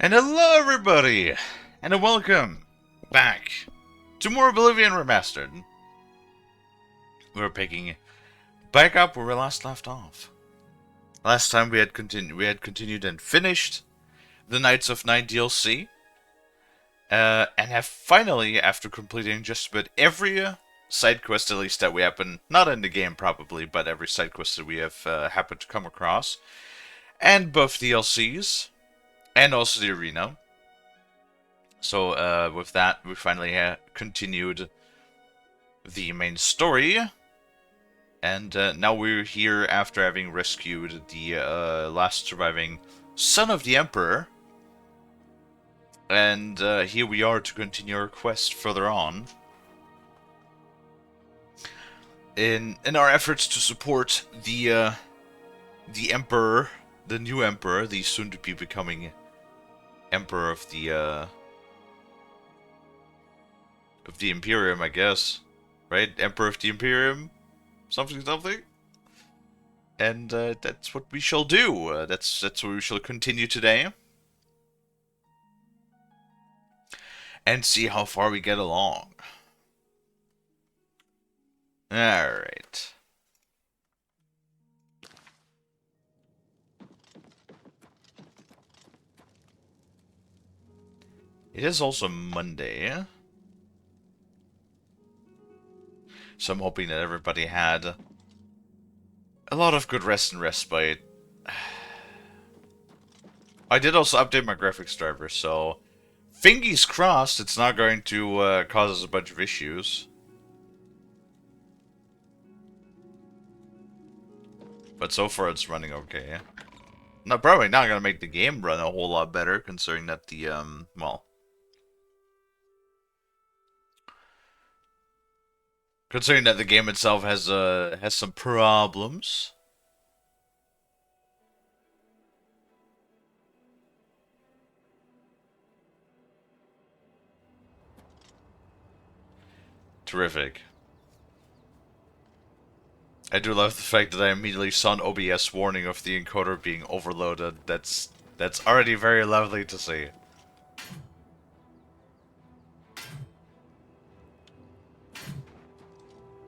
And hello everybody! And welcome back to more Oblivion Remastered. We're picking back up where we last left off. Last time we had continued and finished the Knights of Night DLC. And have finally, after completing just about every side quest at least that we happen, not in the game probably, but every side quest that we have happened to come across, and both DLCs, and also the arena. So with that, we finally continued the main story, and now we're here after having rescued the last surviving son of the Emperor, and here we are to continue our quest further on in our efforts to support the Emperor, the new Emperor, the soon-to-be becoming Emperor of the Imperium, I guess. Right? Emperor of the Imperium? Something. And that's what we shall do. That's what we shall continue today. And see how far we get along. Alright. It is also Monday. So I'm hoping that everybody had a lot of good rest and respite. I did also update my graphics driver, so fingers crossed it's not going to cause us a bunch of issues. But so far it's running okay. No, probably not gonna make the game run a whole lot better, considering that the well, considering that the game itself has some problems. Terrific. I do love the fact that I immediately saw an OBS warning of the encoder being overloaded. That's already very lovely to see.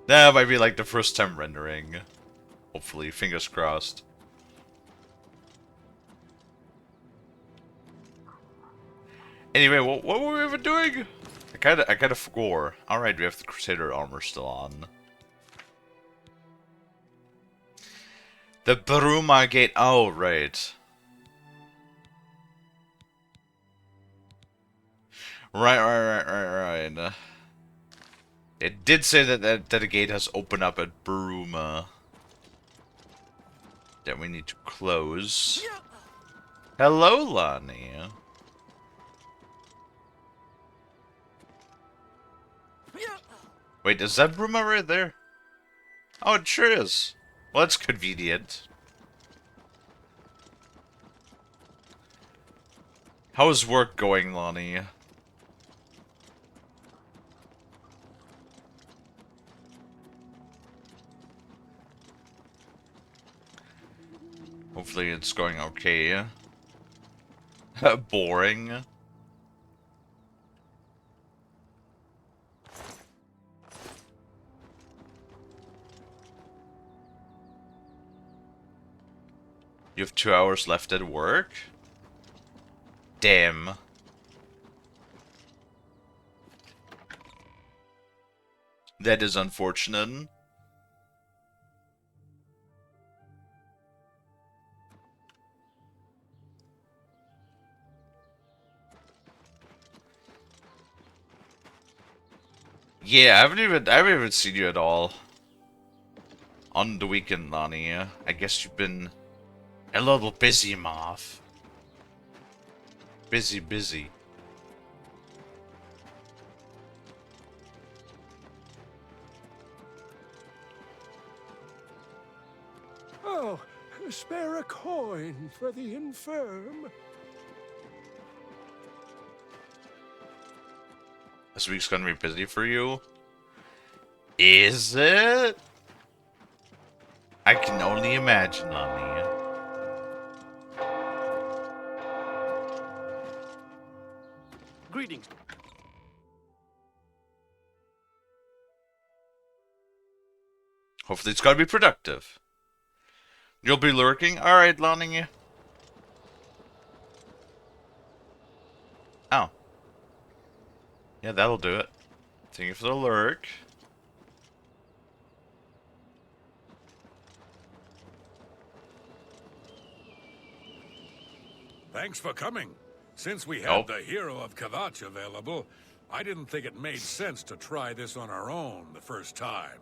That might be like the first time rendering. Hopefully, fingers crossed. Anyway, what were we even doing? I kinda forgot. Alright, we have the Crusader armor still on. The Baruma Gate. Oh, right. Right. It did say that a gate has opened up at Baruma that we need to close. Hello, Lonnie. Wait, is that Baruma right there? Oh, it sure is. Well, that's convenient. How is work going, Lonnie? Hopefully it's going okay. Boring. You have 2 hours left at work? Damn. That is unfortunate. Yeah, I haven't even seen you at all. On the weekend, Lonnie. I guess you've been a little busy, Marv. Busy. Oh, spare a coin for the infirm. This week's gonna be busy for you? Is it? I can only imagine, Lonnie. Greetings. Hopefully it's gotta be productive. You'll be lurking? Alright, loaning you. Oh. Yeah, that'll do it. Thank you for the lurk. Thanks for coming. Since we had the hero of Kavach available, I didn't think it made sense to try this on our own the first time.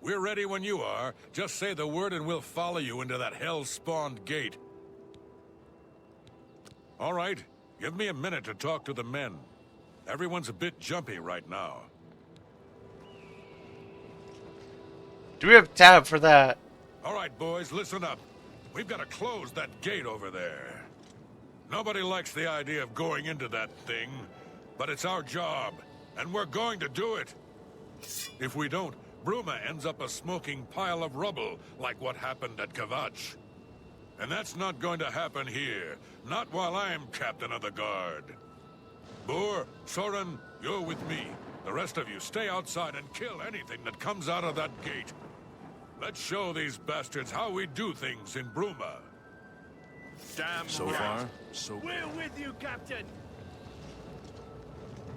We're ready when you are. Just say the word and we'll follow you into that hell-spawned gate. All right, give me a minute to talk to the men. Everyone's a bit jumpy right now. Do we have tab for that? All right, boys, listen up. We've got to close that gate over there. Nobody likes the idea of going into that thing, but it's our job, and we're going to do it. If we don't, Bruma ends up a smoking pile of rubble, like what happened at Kavach. And that's not going to happen here, not while I'm captain of the guard. Boor, Soren, you're with me. The rest of you stay outside and kill anything that comes out of that gate. Let's show these bastards how we do things in Bruma. Damn So right. far, so good. We're with you, Captain.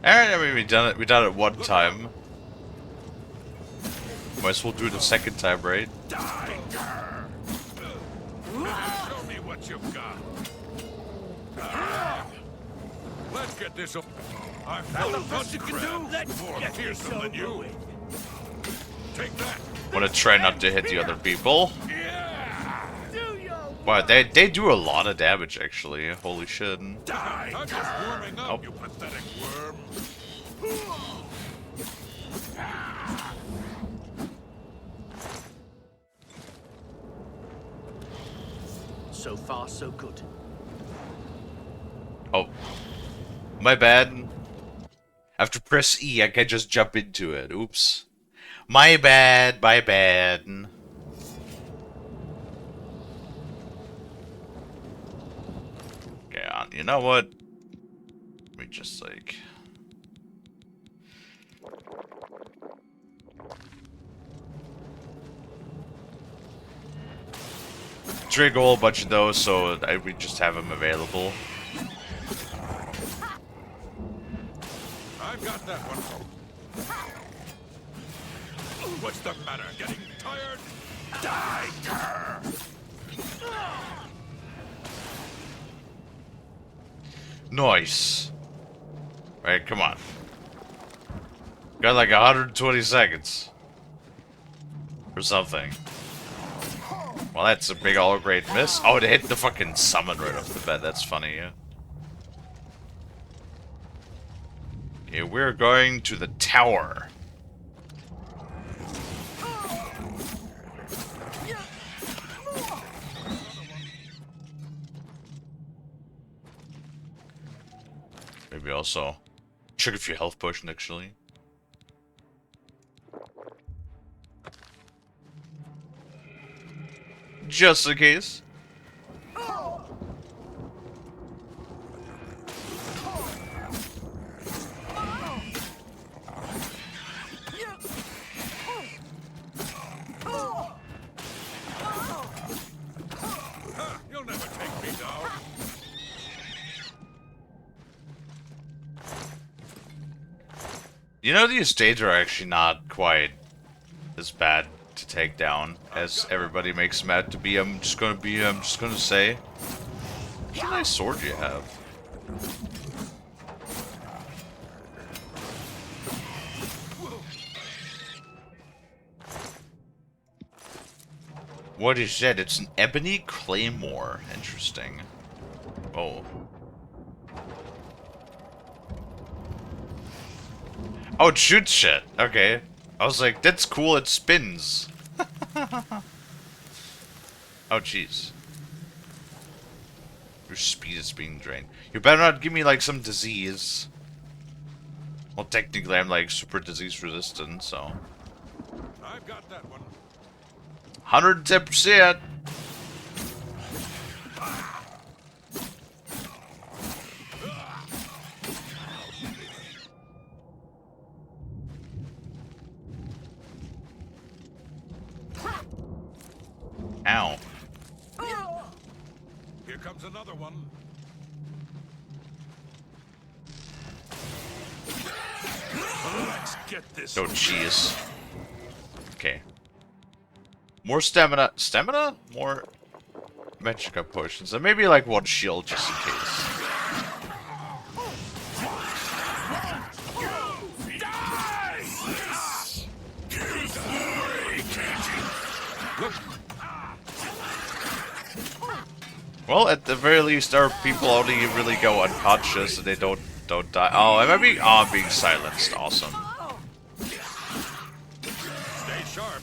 Alright, I mean we done it one time. Might as well do it a second time, right? Die, grr! Show me what you've got. Let's get this over. I'm full of best you can do. Let's more get this fearsome than you. over Take that. Wanna try not to hit the other people. Yeah! Do your Wow, they do a lot of damage actually. Holy shit. Die! I'm just warming up, Oh. you pathetic worm. So far, so good. Oh. My bad. I have to press E, I can't just jump into it. Oops. My bad, my bad. Okay, you know what? Let me just like... drink a whole bunch of those so we just have them available. I've got that one. What's the matter? Getting tired? Die, grr! Nice. Alright, come on. Got like 120 seconds. Or something. Well, that's a big all-great miss. Oh, it hit the fucking summon right off the bat. That's funny, yeah. Okay, we're going to the tower. Maybe also check a few health potions, actually. Just in case. You'll never take me down. You know, these stage are actually not quite as bad to take down as everybody makes them out to be. I'm just gonna say. What a nice sword you have. What is that? It's an ebony claymore. Interesting. Oh. Oh, it shoots shit. Okay. I was like, that's cool, it spins. Oh, jeez. Your speed is being drained. You better not give me, like, some disease. Well, technically, I'm, like, super disease resistant, so... I've got that one. 110%! Ow. Here comes another one. Let's get this. Oh, jeez. Okay. More stamina. Stamina? More magic potions. And maybe like one shield just in case. Well, at the very least, our people only really go unconscious and they don't die. Oh, am I being? Oh, I'm being silenced. Awesome. Stay sharp.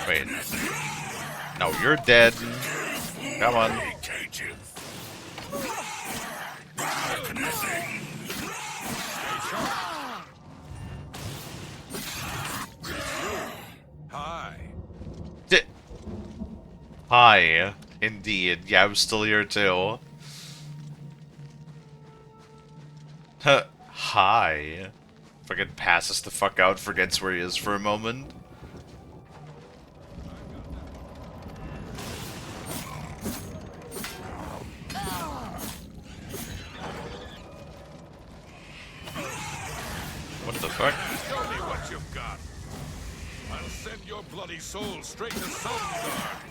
Wait. No, you're dead. Come on. Hi. Hi. Indeed. Yeah, I'm still here too. Hi. Fucking passes the fuck out, forgets where he is for a moment. What the fuck? Show me what you've got. I'll send your bloody soul straight to Sovngarde.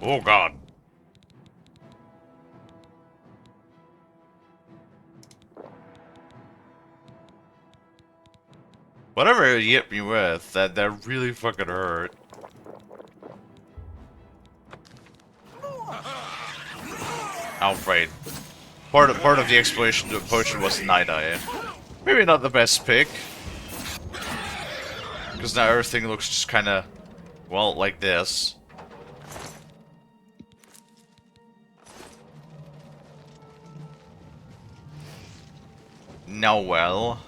Oh god. Whatever you hit me with, that really fucking hurt. Outright. Part of the exploration to a potion was Night-Eye. Maybe not the best pick. Because now everything looks just kinda, well, like this. Now well.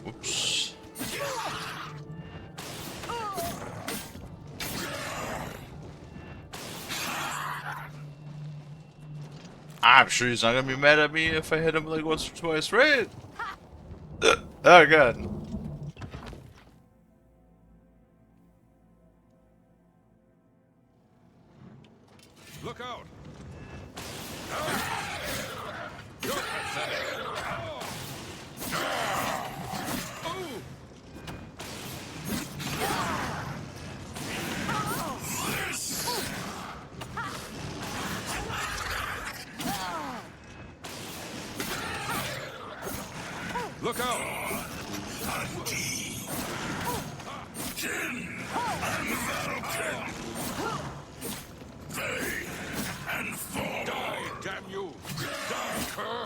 Oops. I'm sure he's not gonna be mad at me if I hit him like once or twice, right? Oh god. Look out! You're pathetic. Ooh. Look out! Die, damn you! Die, cur!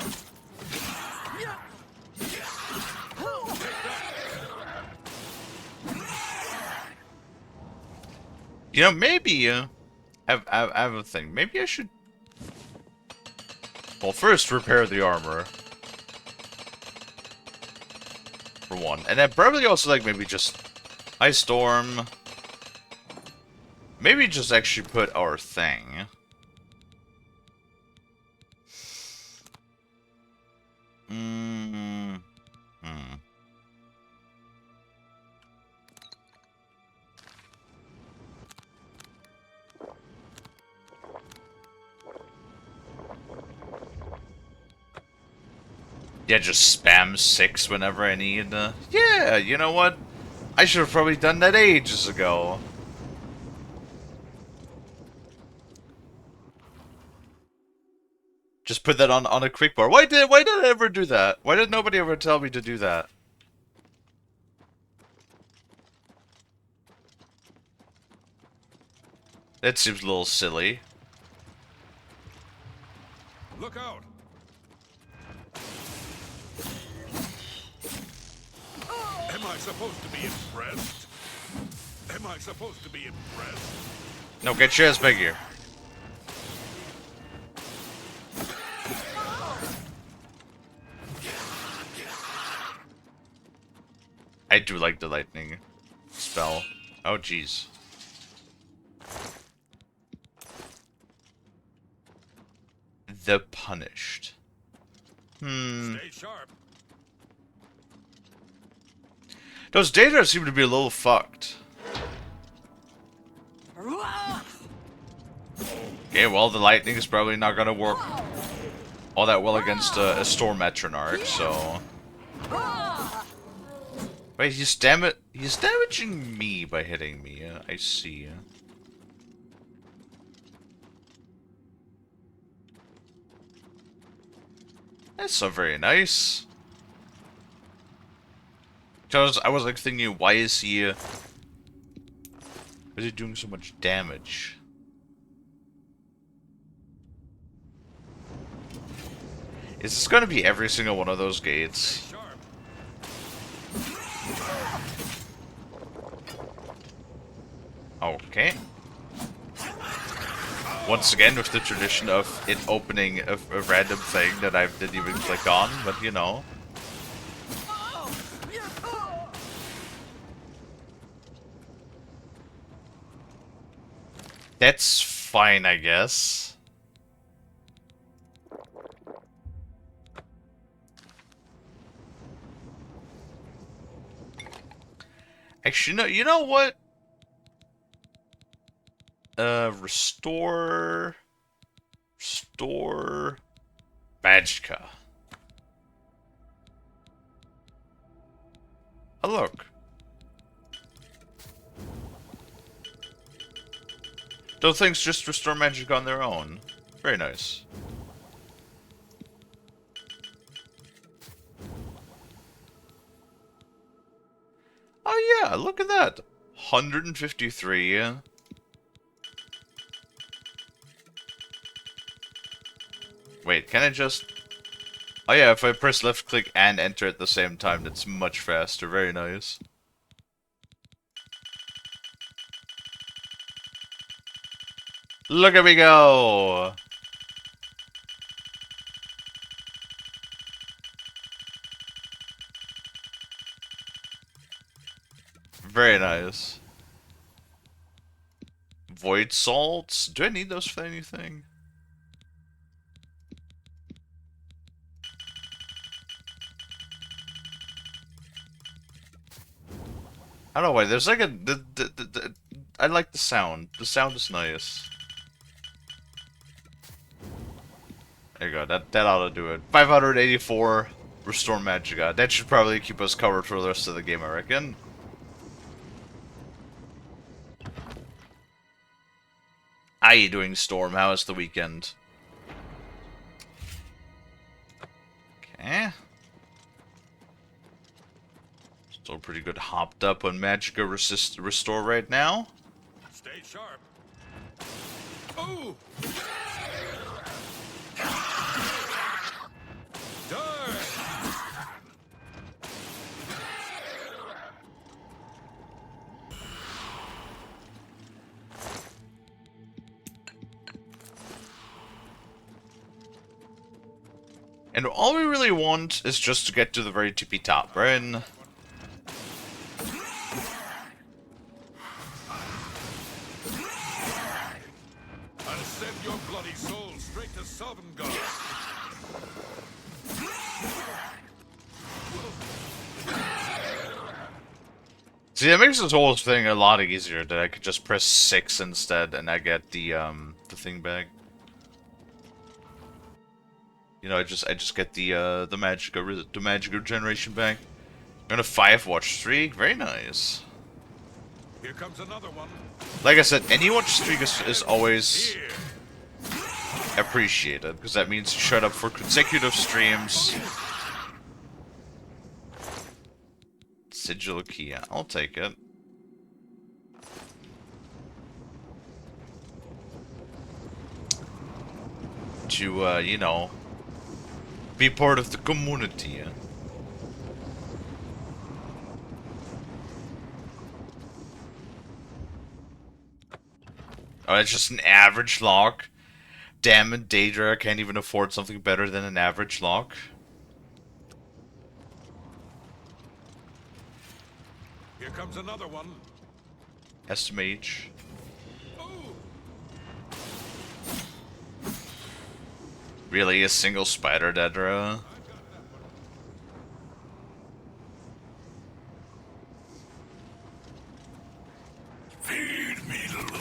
You know, maybe, I have a thing. Maybe I should... Well, first, repair the armor. For one. And then probably also, like, maybe just... Ice Storm. Maybe just actually put our thing. Yeah, just spam 6 whenever I need. Yeah, you know what? I should have probably done that ages ago. Just put that on a quick bar. Why did I ever do that? Why did nobody ever tell me to do that? That seems a little silly. Look out! Am I supposed to be impressed? Am I supposed to be impressed? No, get your ass back here. I do like the lightning spell. Oh, jeez. The Punished. Stay sharp. Those data seem to be a little fucked. Okay, well, the lightning is probably not gonna work all that well against a Storm Metronarch, so... Wait, he's damaging me by hitting me, I see. That's not very nice. I was like thinking, why is he doing so much damage? Is this gonna be every single one of those gates? Okay. Once again, with the tradition of it opening a random thing that I didn't even click on, but you know. That's fine, I guess. Actually, no, you know what? Restore Magicka. Oh, look. Those things just restore magic on their own. Very nice. Oh yeah, look at that. 153. Wait, can I just... Oh yeah, if I press left click and enter at the same time, that's much faster. Very nice. Look at me go! Very nice. Void salts? Do I need those for anything? I don't know why. There's like a... I like the sound. The sound is nice. There you go. That ought to do it. 584 Restore Magicka. That should probably keep us covered for the rest of the game, I reckon. How you doing, Storm? How was the weekend? Okay. Still pretty good hopped up on Magicka Restore right now. Stay sharp. Ooh! Darn! And all we really want is just to get to the very tippy top, right? I'll send your bloody soul straight to Sovngarde. See, that makes this whole thing a lot easier, that I could just press 6 instead and I get the thing back. You know, I just get the Magicka generation back. I'm gonna 5-watch streak, very nice. Here comes another one. Like I said, any watch streak is always Here. appreciated, because that means you shut up for consecutive streams. Sigil key, I'll take it. To, you know, be part of the community. Oh, it's just an average lock. Damn it, Daedra can't even afford something better than an average lock. Here comes another one. Estimate. Ooh. Really, a single spider, Dedra? Feed me, Lord.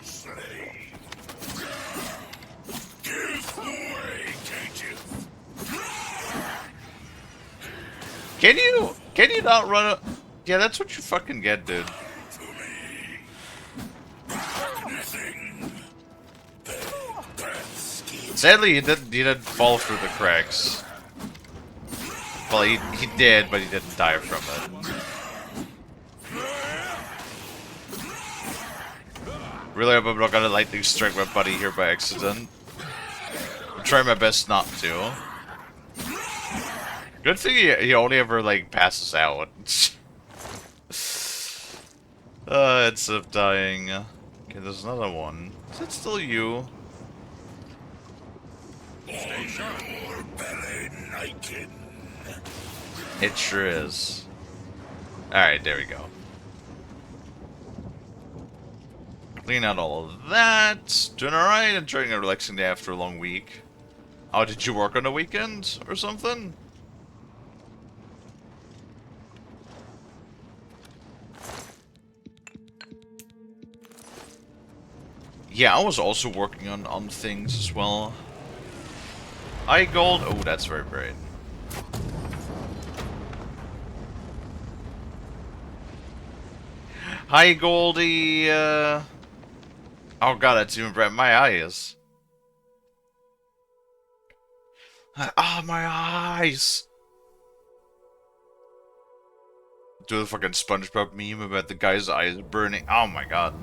Slave. Give away, cages. Can you not run a... Yeah, that's what you fucking get, dude. To me. Nothing. Sadly, he didn't fall through the cracks. Well, he did, but he didn't die from it. Really hope I'm not gonna lightning strike my buddy here by accident. I'm trying my best not to. Good thing he only ever, like, passes out. Ends up dying. Okay, there's another one. Is it still you? Stay sharp. Your belly naked. It sure is. Alright, there we go. Clean out all of that. Doing alright, enjoying a relaxing day after a long week. Oh, did you work on the weekend or something? Yeah, I was also working on things as well. Eye gold. Oh, that's very bright. Hi, Goldie. Oh god, that's even bright. My eyes. Ah, my eyes. Do the fucking SpongeBob meme about the guy's eyes burning. Oh my god.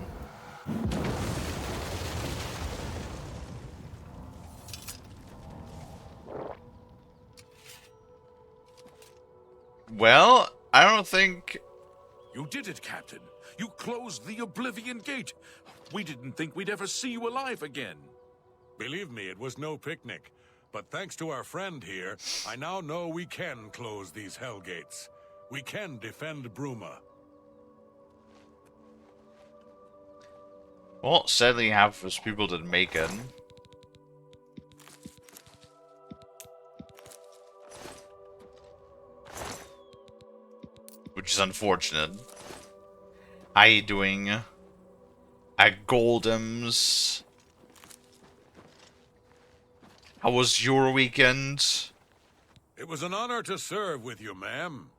Well, I don't think... You did it, Captain. You closed the Oblivion Gate. We didn't think we'd ever see you alive again. Believe me, it was no picnic. But thanks to our friend here, I now know we can close these hell gates. We can defend Bruma. Well, sadly half of his people didn't make it. Which is unfortunate. How you doing? At Goldham's. How was your weekend? It was an honor to serve with you, ma'am.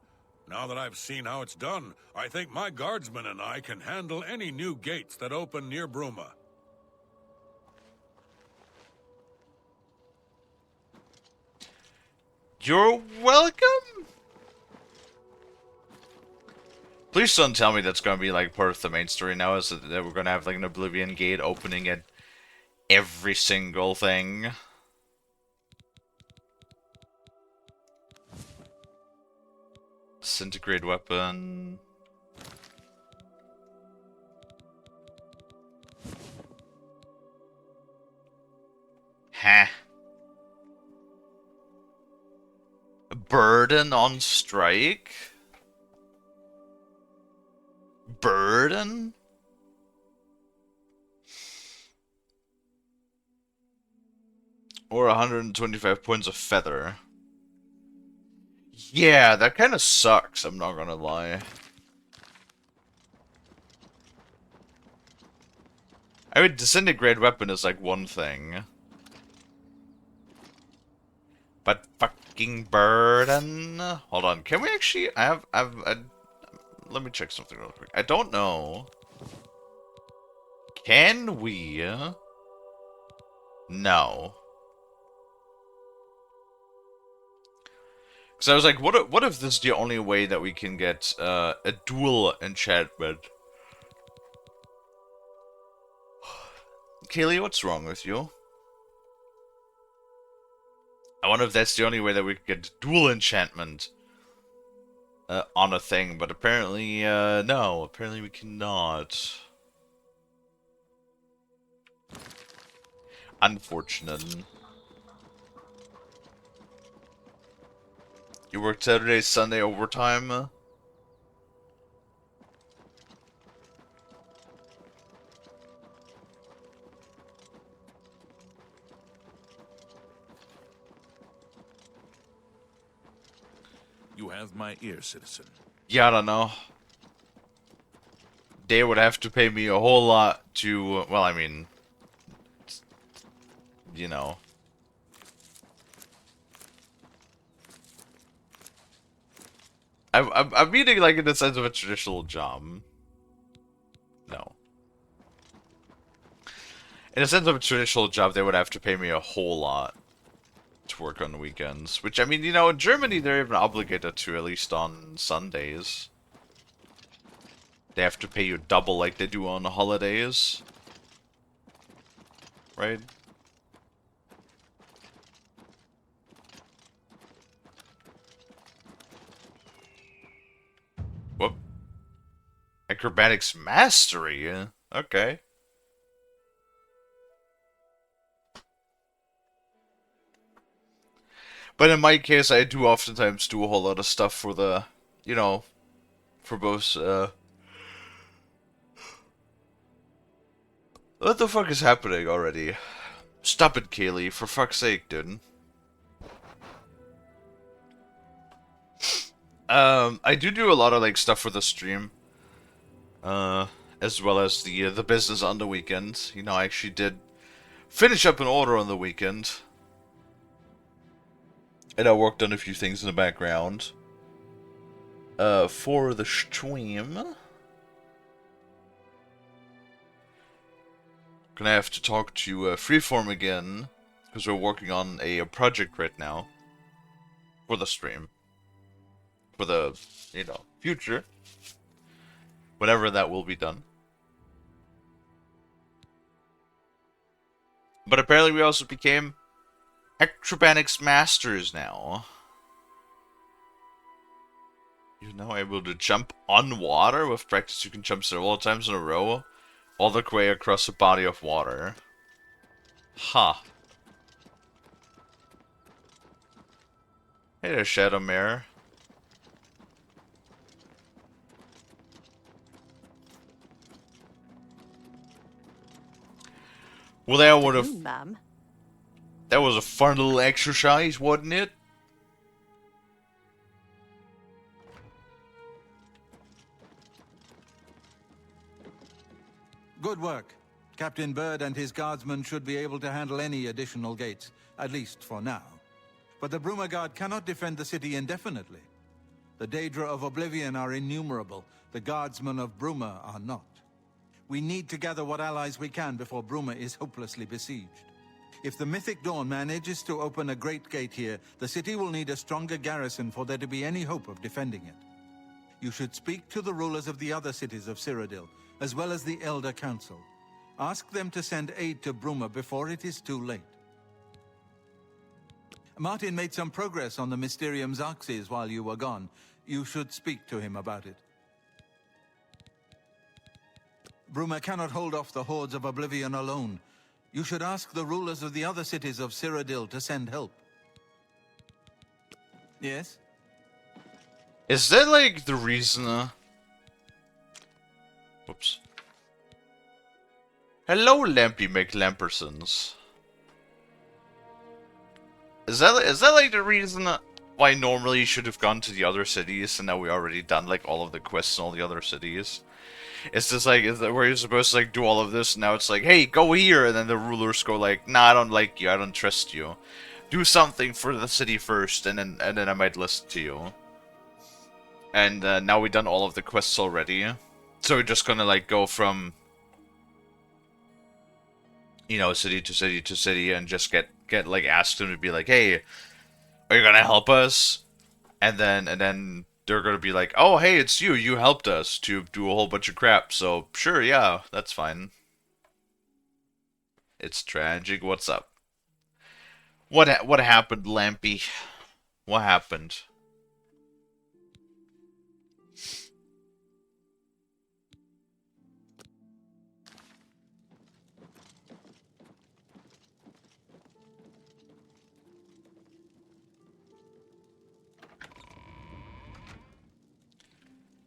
Now that I've seen how it's done, I think my guardsmen and I can handle any new gates that open near Bruma. You're welcome? Please don't tell me that's gonna be like part of the main story now, is that we're gonna have like an Oblivion Gate opening at every single thing. Disintegrate weapon. Heh. Burden on strike? Burden? Or 125 points of feather. Yeah, that kind of sucks, I'm not gonna lie. I mean, disintegrate weapon is like one thing. But fucking burden? Hold on, can we actually... let me check something real quick. I don't know. Can we? No. Because I was like, what if this is the only way that we can get a dual enchantment? Kalie, what's wrong with you? I wonder if that's the only way that we could get dual enchantment on a thing, but apparently, no. Apparently we cannot. Unfortunate. You work Saturday, Sunday overtime? You have my ear, citizen. Yeah, I don't know. They would have to pay me a whole lot to, well, I mean, you know. I'm meaning like in the sense of a traditional job. No. In the sense of a traditional job, they would have to pay me a whole lot to work on the weekends. Which, I mean, you know, in Germany, they're even obligated to, at least on Sundays. They have to pay you double like they do on the holidays. Right? Whoop. Acrobatics Mastery? Okay. But in my case, I do oftentimes do a whole lot of stuff for the, you know, for both, What the fuck is happening already? Stop it, Kalie, for fuck's sake, dude. I do a lot of, like, stuff for the stream. As well as the business on the weekend. You know, I actually did finish up an order on the weekend. And I worked on a few things in the background. For the stream. Gonna have to talk to Freeform again. Because we're working on a project right now. For the stream. For the, you know, future. Whenever that will be done. But apparently we also became acrobatics masters now. You're now able to jump on water. With practice you can jump several times in a row. All the way across a body of water. Huh. Hey there, Shadow Mare. Well, that would have... Ma'am. That was a fun little exercise, wasn't it? Good work. Captain Bird and his guardsmen should be able to handle any additional gates, at least for now. But the Bruma Guard cannot defend the city indefinitely. The Daedra of Oblivion are innumerable. The guardsmen of Bruma are not. We need to gather what allies we can before Bruma is hopelessly besieged. If the Mythic Dawn manages to open a great gate here, the city will need a stronger garrison for there to be any hope of defending it. You should speak to the rulers of the other cities of Cyrodiil, as well as the Elder Council. Ask them to send aid to Bruma before it is too late. Martin made some progress on the Mysterium Xarxes while you were gone. You should speak to him about it. Bruma cannot hold off the hordes of Oblivion alone. You should ask the rulers of the other cities of Cyrodiil to send help. Yes? Is that like the reason? Whoops. Hello, Lampy McLampersons. Is that like the reason why normally you should have gone to the other cities and now we already done like all of the quests in all the other cities? It's just like, is that where you're supposed to like do all of this and now it's like, hey, go here, and then the rulers go like, nah, I don't like you, I don't trust you. Do something for the city first, and then I might listen to you. And now we've done all of the quests already. So we're just gonna like go from, you know, city to city to city and just get like asked them to be like, hey, are you gonna help us? And then they're gonna be like, oh, hey, it's you. You helped us to do a whole bunch of crap. So sure, yeah, that's fine. It's tragic. What's up? What happened, Lampy? What happened?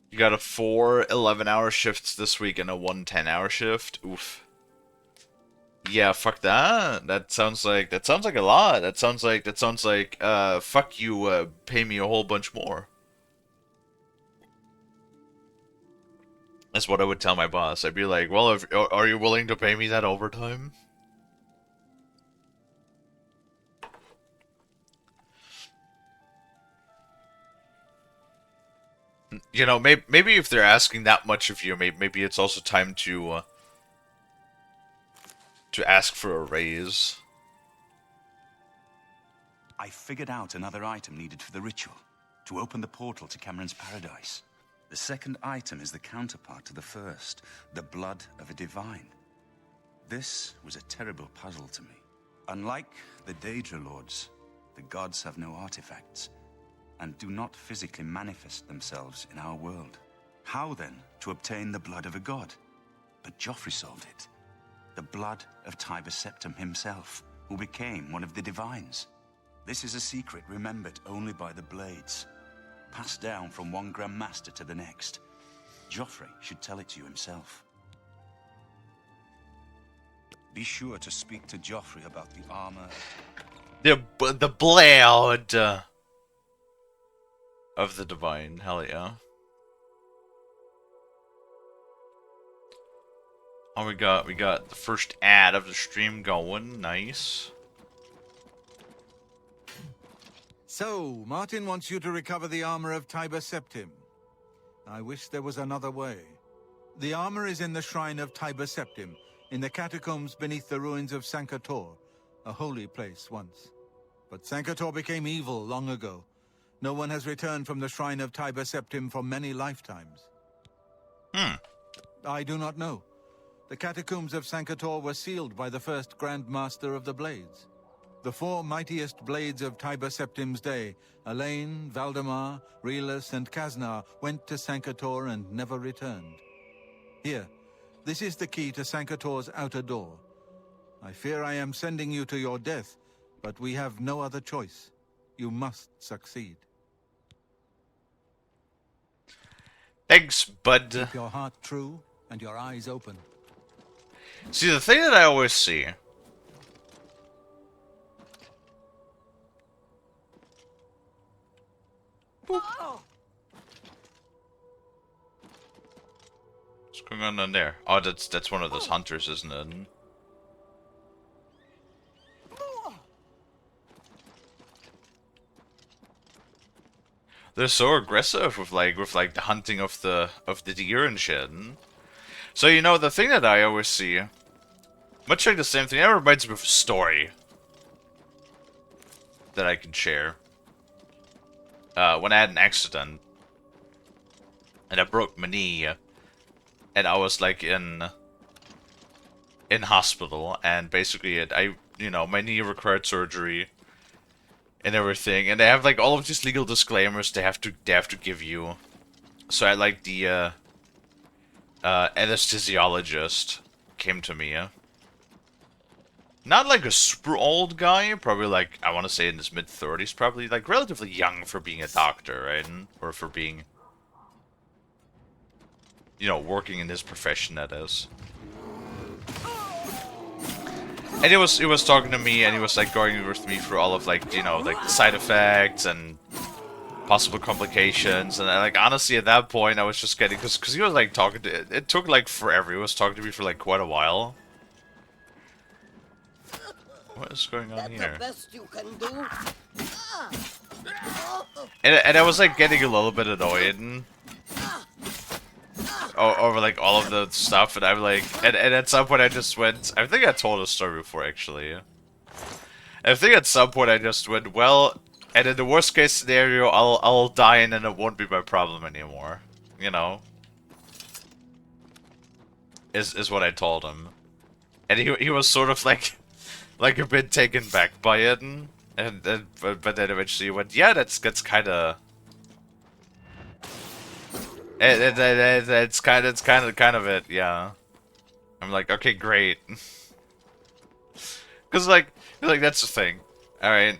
You got a 4 11-hour shifts this week and a 1 10-hour shift. Oof. Yeah, fuck that. That sounds like a lot. That sounds like fuck you, pay me a whole bunch more. That's what I would tell my boss. I'd be like, well, are you willing to pay me that overtime? You know, maybe if they're asking that much of you, maybe it's also time to ask for a raise. I figured out another item needed for the ritual, to open the portal to Cameron's paradise. The second item is the counterpart to the first, the blood of a divine. This was a terrible puzzle to me. Unlike the Daedra Lords, the gods have no artifacts, and do not physically manifest themselves in our world. How then to obtain the blood of a god? But Joffrey solved it. The blood of Tiber Septim himself, who became one of the divines. This is a secret remembered only by the Blades, passed down from one Grand Master to the next. Joffrey should tell it to you himself. Be sure to speak to Joffrey about the armor. The blade of the divine. Hell yeah. Oh, we got the first ad of the stream going. Nice. So, Martin wants you to recover the armor of Tiber Septim. I wish there was another way. The armor is in the shrine of Tiber Septim, in the catacombs beneath the ruins of Sankator, a holy place once. But Sankator became evil long ago. No one has returned from the shrine of Tiber Septim for many lifetimes. I do not know. The catacombs of Sankator were sealed by the first Grand Master of the Blades. The four mightiest blades of Tiber Septim's day, Elaine, Valdemar, Relus, and Kaznar, went to Sankator and never returned. Here, this is the key to Sankator's outer door. I fear I am sending you to your death, but we have no other choice. You must succeed. Thanks, bud. Keep your heart true and your eyes open. See, the thing that I always see... Boop. What's going on in there? Oh, that's one of those hunters, isn't it? They're so aggressive with like the hunting of the deer and shit. So you know the thing that I always see, much like the same thing, it reminds me of a story that I can share. When I had an accident and I broke my knee, and I was like in hospital, and basically my knee required surgery and everything, and they have like all of these legal disclaimers they have to give you. So I like the anesthesiologist came to me. Not like a super old guy, probably like, I want to say in his mid-30s, probably like relatively young for being a doctor, right? Or for being, working in his profession, that is. And he was talking to me, and he was like going with me through all of like, like the side effects and possible complications. And like honestly, at that point, I was just getting, because he was like talking to, it took like forever. He was talking to me for like quite a while. What is going on here? The best you can do. And I was like getting a little bit annoyed over like all of the stuff, and I'm like, and at some point I just went. I think I told a story before actually. I think at some point I just went, well, and in the worst case scenario, I'll die and then it won't be my problem anymore. Is what I told him, and he was sort of like a bit taken back by it, but then eventually he went, yeah, that's kind of. It's kind of it, yeah. I'm like, okay, great. Cause like that's the thing, all right.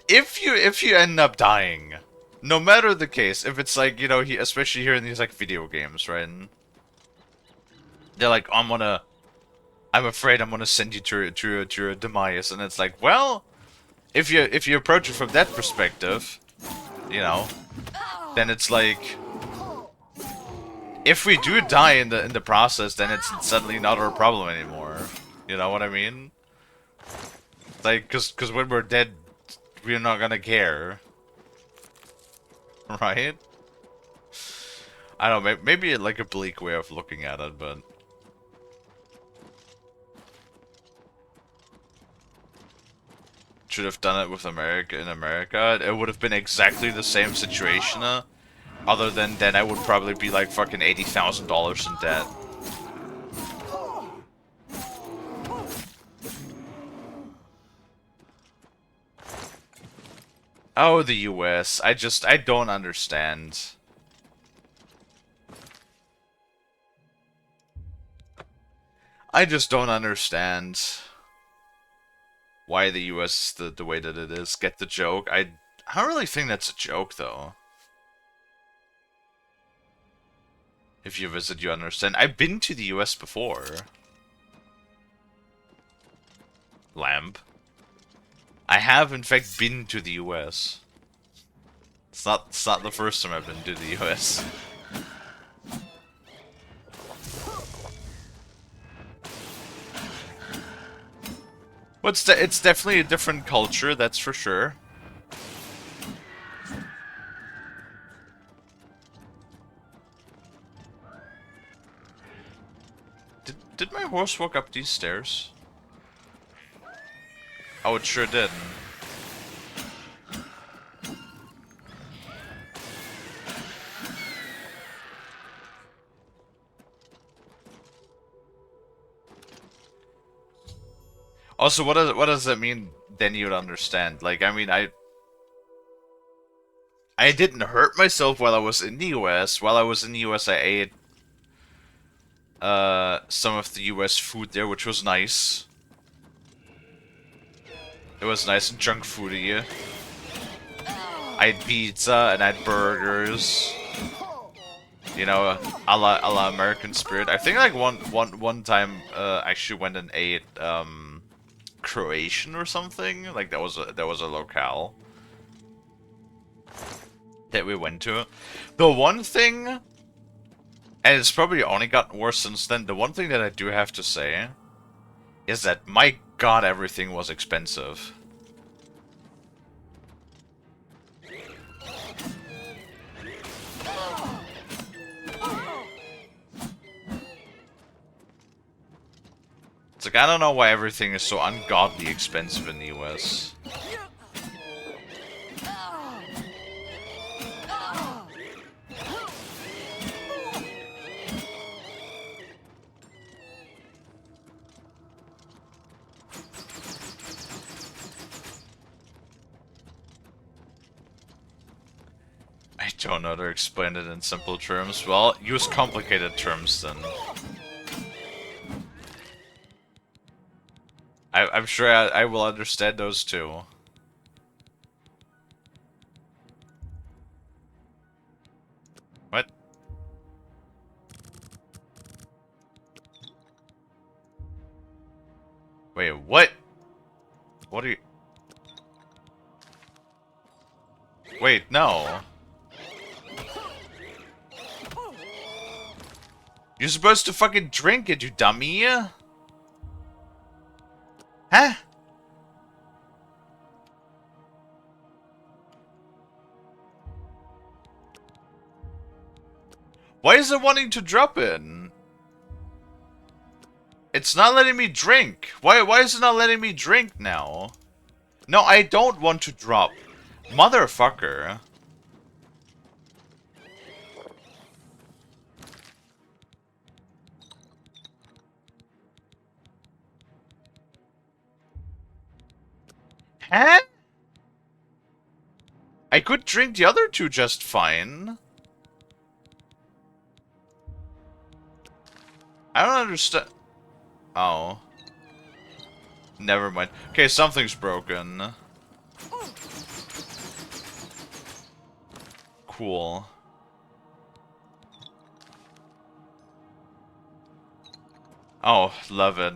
If you end up dying, no matter the case, if it's like especially here in these like video games, right? And they're like, I'm afraid I'm gonna send you to your demise, and it's like, well, if you approach it from that perspective, then it's like. if we do die in the process, then it's suddenly not our problem anymore. You know what I mean? Like, cause when we're dead, we're not gonna care, right? I don't know. Maybe like a bleak way of looking at it, but. Should have done it with America in America. It would have been exactly the same situation. Other than then, I would probably be like fucking $80,000 in debt. Oh, the US. I don't understand. I just don't understand why the US is the way that it is. Get the joke? I don't really think that's a joke, though. If you visit, you understand. I've been to the US before. Lamp. I have, in fact, been to the US. It's not the first time I've been to the US. But it's definitely a different culture, that's for sure. Did my horse walk up these stairs? Oh, it sure did. Also, what does that mean? Then you'd understand. Like, I mean, I didn't hurt myself while I was in the US. While I was in the US, I ate some of the US food there, which was nice. It was nice and junk foody. I had pizza and I had burgers. You know, a la American Spirit. I think like one time I actually went and ate Croatian or something. Like that was a locale that we went to. The one thing, and it's probably only gotten worse since then, the one thing that I do have to say is that, my god, everything was expensive. It's like, I don't know why everything is so ungodly expensive in the US. I don't know how to explain it in simple terms. Well, use complicated terms then. I'm sure I will understand those too. What? Wait, what? What are you... Wait, no. You're supposed to fucking drink it, you dummy! Huh? Why is it wanting to drop in? It's not letting me drink. Why is it not letting me drink now? No, I don't want to drop. Motherfucker. Huh? I could drink the other two just fine. I don't understand. Oh. Never mind. Okay, something's broken. Cool. Oh, love it.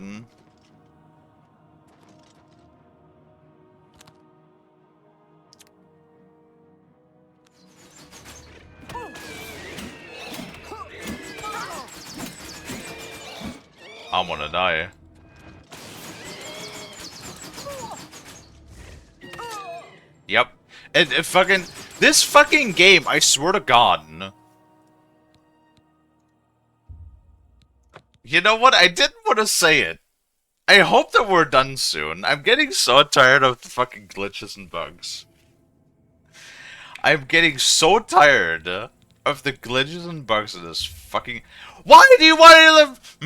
I'm gonna die. Yep. It fucking... This fucking game, I swear to God. You know what? I didn't want to say it. I hope that we're done soon. I'm getting so tired of the fucking glitches and bugs. I'm getting so tired of the glitches and bugs of this fucking... Why do you want to live?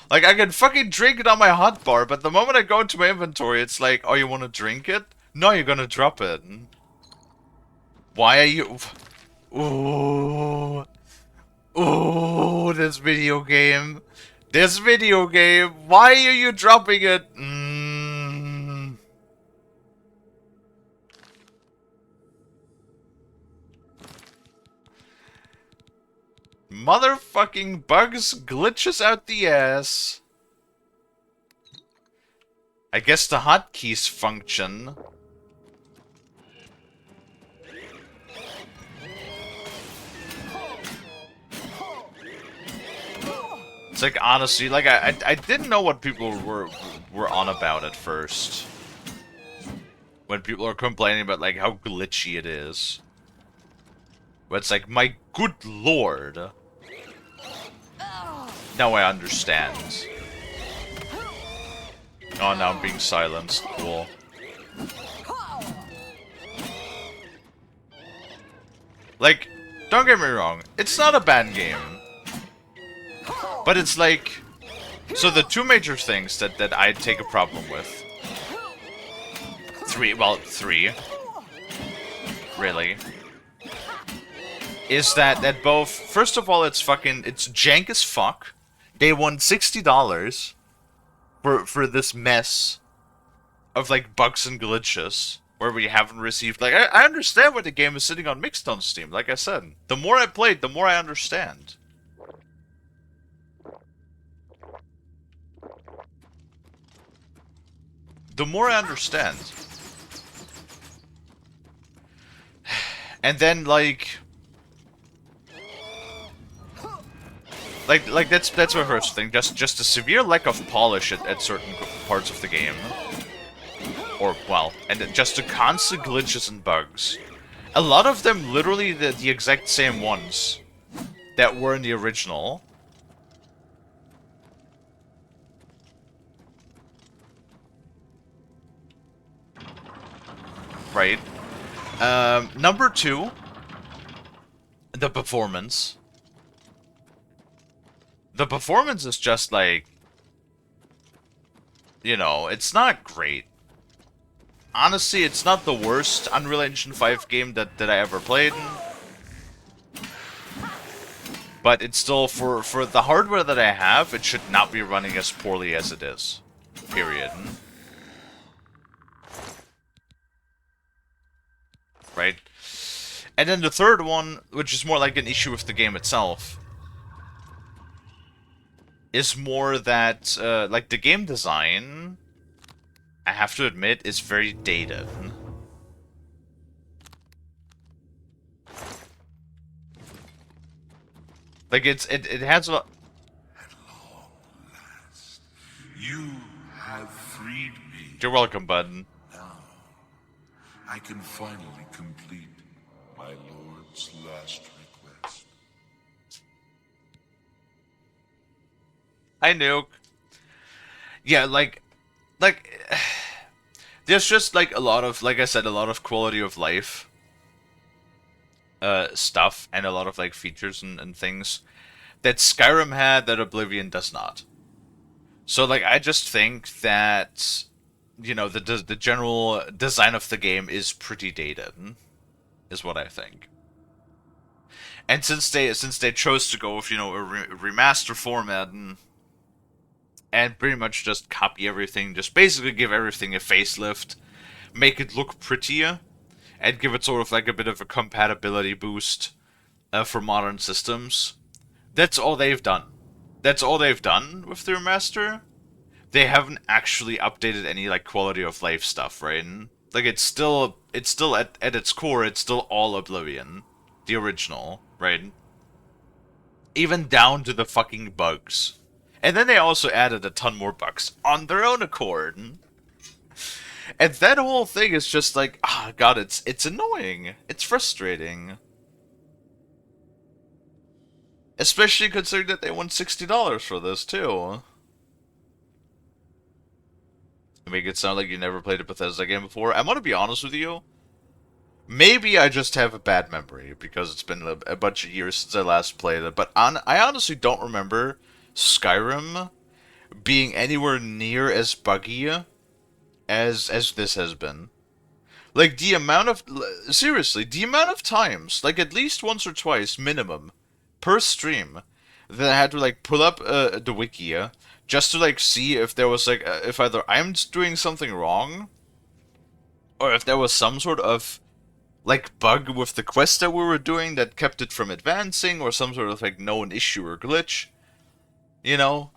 Like, I can fucking drink it on my hotbar, but the moment I go into my inventory, it's like, oh, you want to drink it? No, you're gonna drop it. Why are you... Ooh. Ooh, this video game. This video game. Why are you dropping it? Motherfucking bugs, glitches out the ass. I guess the hotkeys function. It's like, honestly, like, I didn't know what people were on about at first. When people are complaining about, like, how glitchy it is. But it's like, my good lord. Now I understand. Oh, now I'm being silenced. Cool. Like, don't get me wrong. It's not a bad game. But it's like... So the two major things that I take a problem with... Three. Really. Is that both... First of all, it's jank as fuck. They won $60 for this mess of, like, bugs and glitches. Where we haven't received... Like, I understand why the game is sitting on mixed on Steam, like I said. The more I played, the more I understand. The more I understand. And then, like that's my first thing. Just a severe lack of polish at certain parts of the game. Or, well, and just the constant glitches and bugs. A lot of them literally the exact same ones that were in the original. Right. Number two, the performance. The performance is just like, you know, it's not great. Honestly, it's not the worst Unreal Engine 5 game that I ever played. But it's still, for the hardware that I have, it should not be running as poorly as it is. Period. Right? And then the third one, which is more like an issue with the game itself, is more that, like, the game design, I have to admit, is very dated. Like, it has a lot... At long last, you have freed me. You're welcome, bud. Now, I can finally complete my lord's last request. Hi, Nuke. Yeah, like, there's just, like, a lot of, like I said, a lot of quality of life stuff, and a lot of, like, features and things that Skyrim had that Oblivion does not. So, like, I just think that, you know, the general design of the game is pretty dated, is what I think. And since they chose to go with, you know, a remaster format and pretty much just copy everything, just basically give everything a facelift, make it look prettier, and give it sort of like a bit of a compatibility boost for modern systems. That's all they've done. That's all they've done with the remaster. They haven't actually updated any, like, quality of life stuff, right? Like, it's still at its core, it's still all Oblivion. The original, right? Even down to the fucking bugs. And then they also added a ton more bugs on their own accord. And that whole thing is just like, ah, God, it's annoying. It's frustrating. Especially considering that they won $60 for this, too. Make it sound like you never played a Bethesda game before. I'm gonna be honest with you. Maybe I just have a bad memory because it's been a bunch of years since I last played it. But I honestly don't remember Skyrim being anywhere near as buggy as this has been. Like, the amount of... Seriously, the amount of times, like at least once or twice, minimum, per stream, that I had to, like, pull up the wiki, just to, like, see if there was, like, if either I'm doing something wrong, or if there was some sort of, like, bug with the quest that we were doing that kept it from advancing, or some sort of, like, known issue or glitch, you know?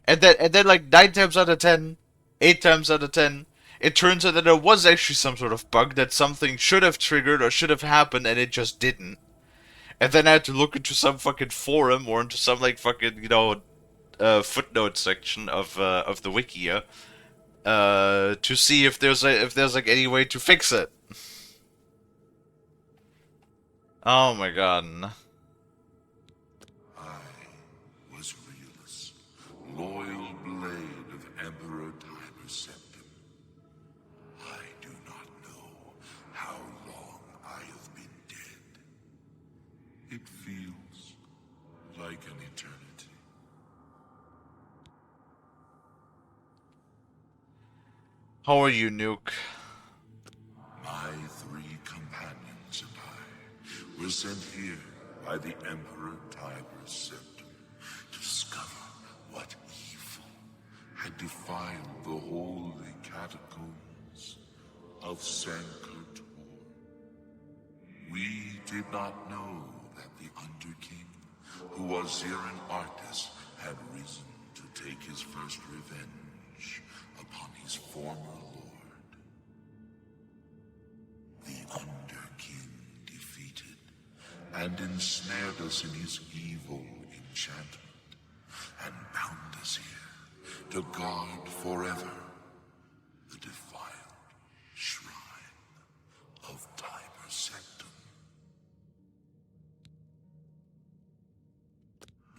And then like, 9 times out of 10, 8 times out of 10, it turns out that there was actually some sort of bug that something should have triggered or should have happened, and it just didn't. And then I had to look into some fucking forum, or into some, like, fucking, you know, footnote section of the wiki, to see if there's like any way to fix it. Oh my god. I was Realus, loyal blade of Emperor Tiber Septim. I do not know how long I have been dead. It feels like an eternity. How are you, Nuke? My 3 companions and I were sent here by the Emperor Tiber Septim to discover what evil had defiled the holy catacombs of Sankar-Tor. We did not know that the Underking, who was Zirin Artis, had risen to take his first revenge upon his former lord. The Underking defeated and ensnared us in his evil enchantment, and bound us here to guard forever the defiled shrine of Tiber Septim.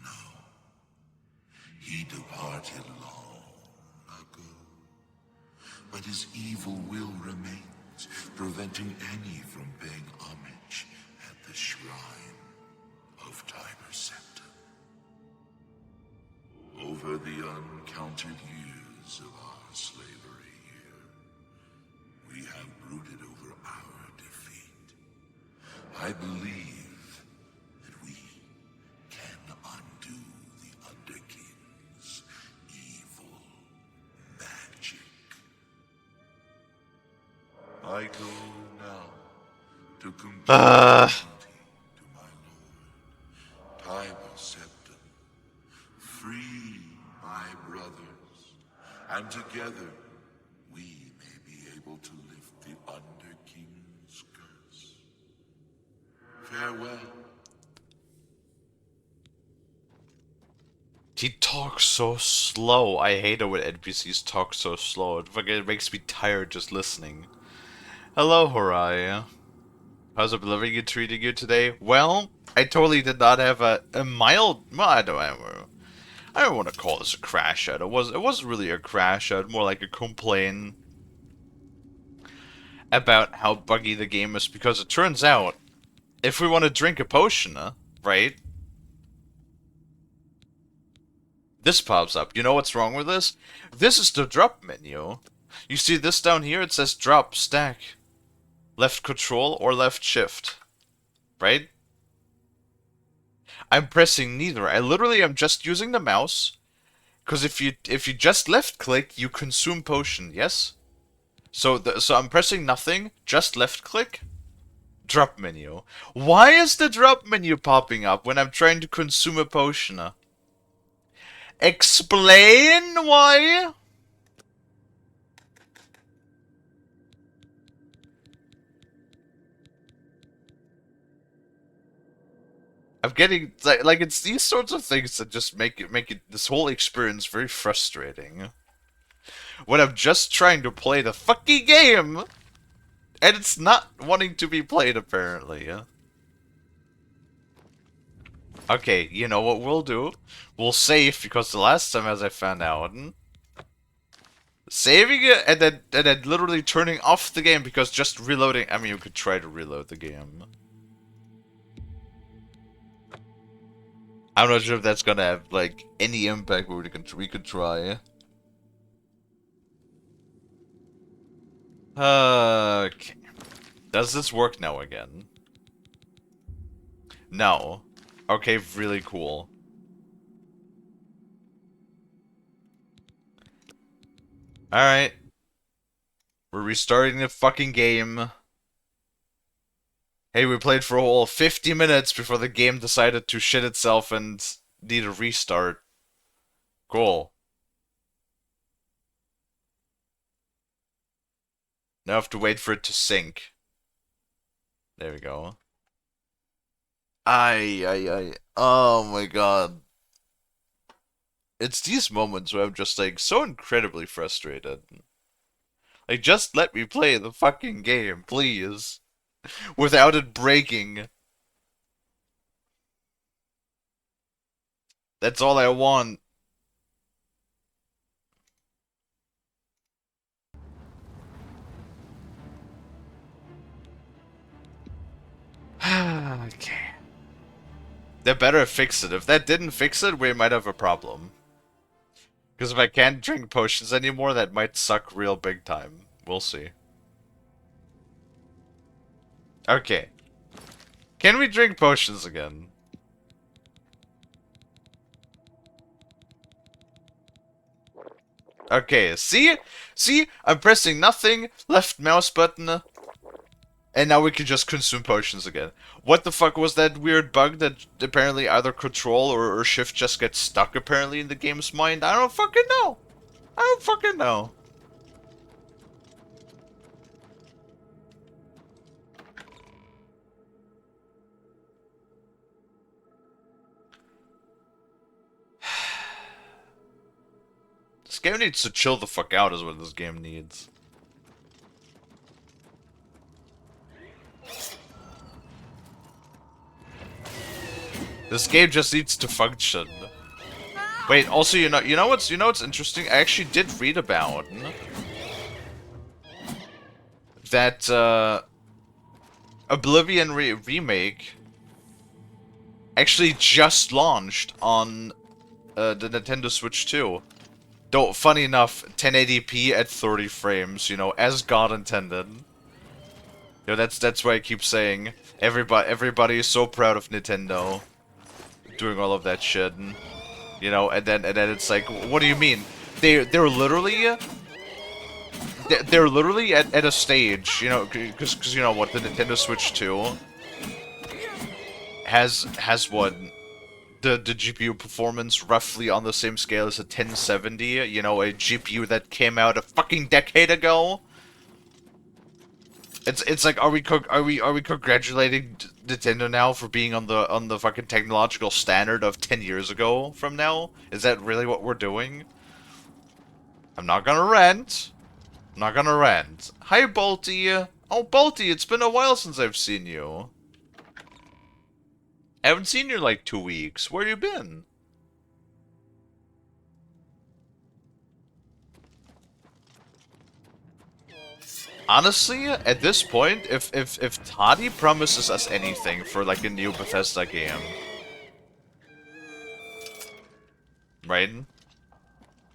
No, he departed long ago, but his evil will remains, preventing any from paying homage at the shrine of Tiber Septim. Over the uncounted years of our slavery here, we have brooded over our defeat. I believe that we can undo the Underking's evil magic. I go now to complete my duty to my lord, Tiber Septim. Free my brothers, and together we may be able to lift the Underking's curse. Farewell. He talks so slow. I hate it when NPCs talk so slow. It makes me tired just listening. Hello, Horai. How's Oblivion treating you today? Well, I totally did not have a mild... Well, I don't want to call this a crash out. It wasn't really a crash out, more like a complaint about how buggy the game is, because it turns out, if we want to drink a potion, right? This pops up. You know what's wrong with this? This is the drop menu. You see this down here? It says drop, stack. Left control or left shift. Right? I'm pressing neither. I literally am just using the mouse. Because if you just left click, you consume potion, yes? So I'm pressing nothing, just left click. Drop menu. Why is the drop menu popping up when I'm trying to consume a potion? Explain why? getting like it's these sorts of things that just make it this whole experience very frustrating. When I'm just trying to play the fucking game, and it's not wanting to be played apparently. Okay, you know what we'll do? We'll save, because the last time, as I found out, saving it and then literally turning off the game because just reloading. I mean, you could try to reload the game. I'm not sure if that's gonna have like any impact, but we could try. Okay. Does this work now again? No. Okay, really cool. Alright. We're restarting the fucking game. Hey, we played for a whole 50 minutes before the game decided to shit itself and need a restart. Cool. Now I have to wait for it to sync. There we go. Ay. Oh my god. It's these moments where I'm just like so incredibly frustrated. Like, just let me play the fucking game, please. Without it breaking. That's all I want. Okay. They better fix it. If that didn't fix it, we might have a problem. Because if I can't drink potions anymore, that might suck real big time. We'll see. Okay. Can we drink potions again? Okay, see? See? I'm pressing nothing, left mouse button, and now we can just consume potions again. What the fuck was that weird bug that apparently either control or shift just gets stuck apparently in the game's mind? I don't fucking know. I don't fucking know. This game needs to chill the fuck out is what this game needs. This game just needs to function. Wait, also you know what's interesting? I actually did read about that Oblivion remake actually just launched on the Nintendo Switch 2. Though, funny enough, 1080p at 30 frames, you know, as God intended. You know, that's why I keep saying everybody is so proud of Nintendo doing all of that shit, and, you know, and then it's like, what do you mean? They're literally at a stage, you know, because you know what, the Nintendo Switch 2 has what, the GPU performance roughly on the same scale as a 1070, you know, a GPU that came out a fucking decade ago. It's like, are we congratulating Nintendo now for being on the fucking technological standard of 10 years ago from now? Is that really what we're doing? I'm not gonna rant. I'm not gonna rant. Hi, Bolty. Oh, Bolty, it's been a while since I've seen you. I haven't seen you in like 2 weeks. Where you been? Honestly, at this point, if Toddy promises us anything for like a new Bethesda game, right?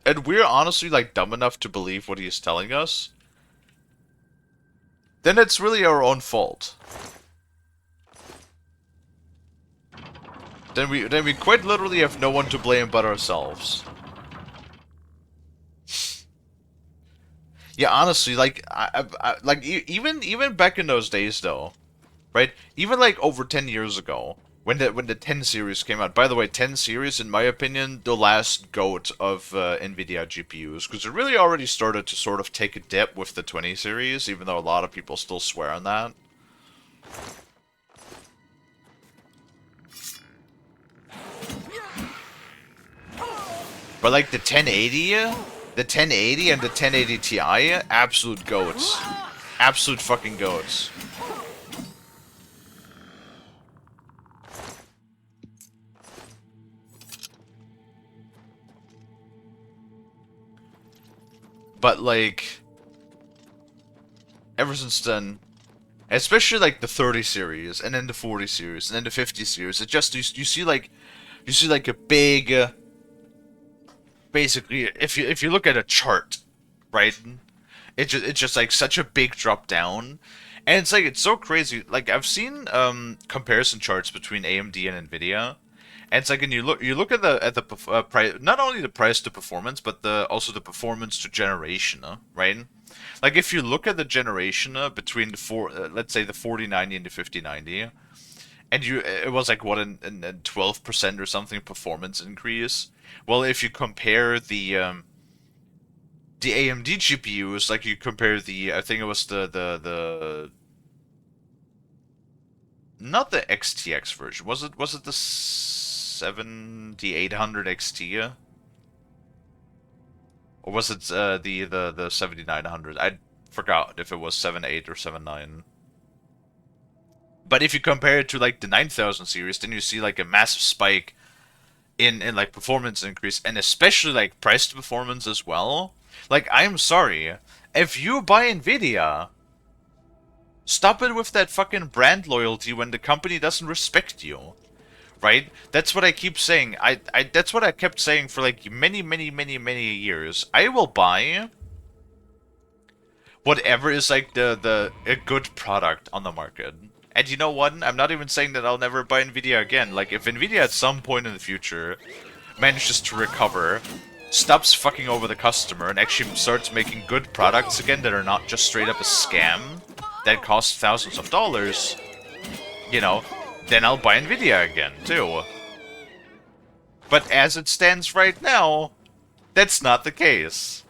And we're honestly like dumb enough to believe what he's telling us, then it's really our own fault. Then we quite literally have no one to blame but ourselves. Yeah, honestly, like even back in those days though, right? Even like over 10 years ago, when the 10 series came out. By the way, 10 series, in my opinion, the last GOAT of NVIDIA GPUs, because it really already started to sort of take a dip with the 20 series, even though a lot of people still swear on that. But like the 1080 and the 1080 Ti, absolute goats. Absolute fucking goats. But like, ever since then, especially like the 30 series, and then the 40 series, and then the 50 series, it just, you see like a big, basically, if you look at a chart, right, it's just like such a big drop down, and it's like, it's so crazy. Like, I've seen comparison charts between AMD and Nvidia, and it's like, and you look at the price, not only the price to performance, but also the performance to generation, right? Like, if you look at the generation between the let's say the 4090 and the 5090, and it was like what, a 12% or something performance increase. Well, if you compare the AMD GPUs, like you compare I think it was the not the XTX version. Was it the 7800 XT? Or was it the 7900? I forgot if it was 7.8 or 7.9. But if you compare it to like the 9000 series, then you see like a massive spike in like performance increase, and especially like price to performance as well. Like, I'm sorry, if you buy Nvidia, stop it with that fucking brand loyalty when the company doesn't respect you. Right? That's what I keep saying. That's what I kept saying for like many years. I will buy whatever is like a good product on the market. And you know what? I'm not even saying that I'll never buy Nvidia again. Like, if Nvidia at some point in the future manages to recover, stops fucking over the customer, and actually starts making good products again that are not just straight up a scam that costs thousands of dollars, you know, then I'll buy Nvidia again, too. But as it stands right now, that's not the case.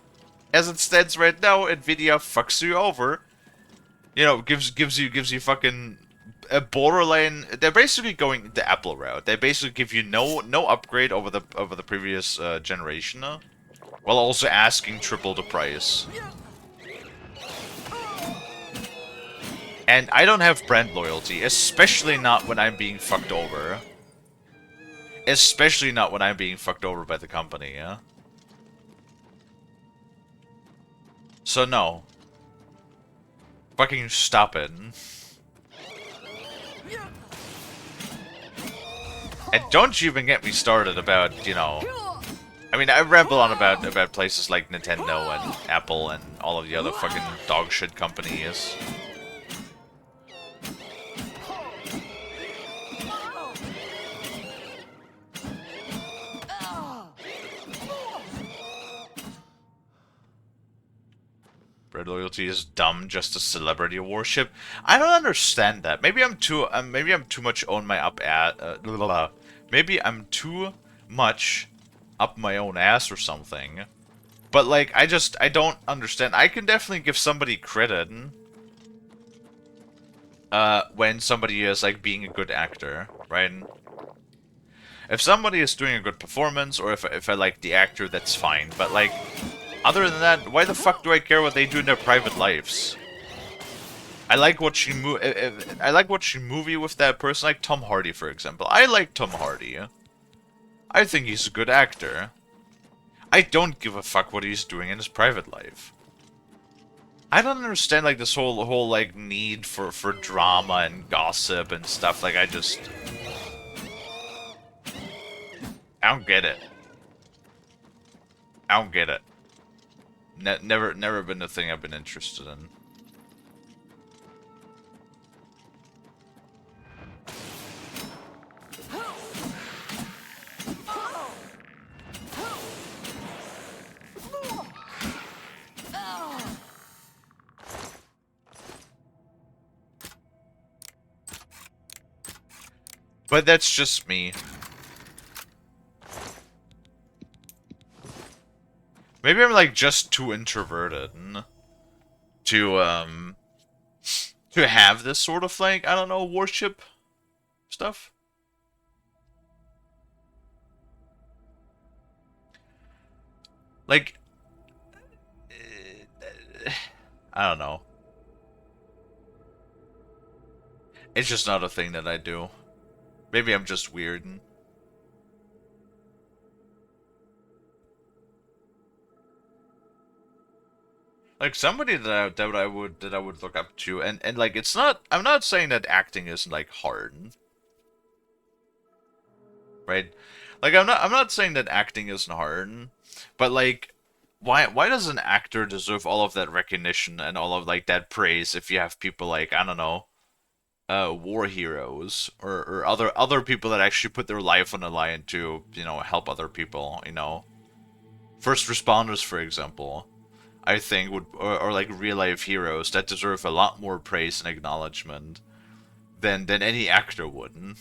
As it stands right now, Nvidia fucks you over. You know, gives you fucking a borderline. They're basically going the Apple route. They basically give you no upgrade over the previous generation, while also asking triple the price. And I don't have brand loyalty, especially not when I'm being fucked over. Especially not when I'm being fucked over by the company, yeah? So no. Fucking stop it. And don't you even get me started about, you know... I mean, I ramble on about places like Nintendo and Apple and all of the other fucking dog shit companies. Brand loyalty is dumb, just a celebrity worship. I don't understand that. Maybe I'm too much on my maybe I'm too much up my own ass or something. But like, I don't understand. I can definitely give somebody credit when somebody is like being a good actor, right? If somebody is doing a good performance, or if I like the actor, that's fine. But like, other than that, why the fuck do I care what they do in their private lives? I like watching movie with that person, like Tom Hardy, for example. I like Tom Hardy. I think he's a good actor. I don't give a fuck what he's doing in his private life. I don't understand like this whole like need for drama and gossip and stuff. Like, I don't get it. I don't get it. Never been a thing I've been interested in. But that's just me. Maybe I'm like just too introverted to have this sort of like, I don't know, worship stuff. Like, I don't know. It's just not a thing that I do. Maybe I'm just weird. Like somebody that I would look up to, and like it's not. I'm not saying that acting isn't like hard, right? Like I'm not saying that acting isn't hard, but like why does an actor deserve all of that recognition and all of like that praise if you have people like, I don't know, war heroes or other people that actually put their life on the line to, you know, help other people, you know, first responders, for example. I think would or like real life heroes that deserve a lot more praise and acknowledgement than any actor would.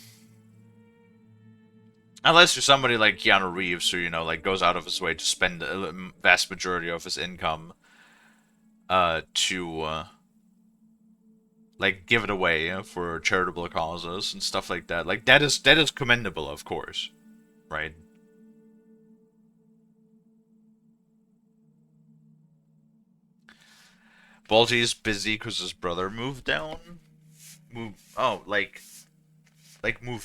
Unless you're somebody like Keanu Reeves, who, you know, like goes out of his way to spend a vast majority of his income to like give it away for charitable causes and stuff like that. Like that is commendable, of course, right? Balti's busy because his brother moved down.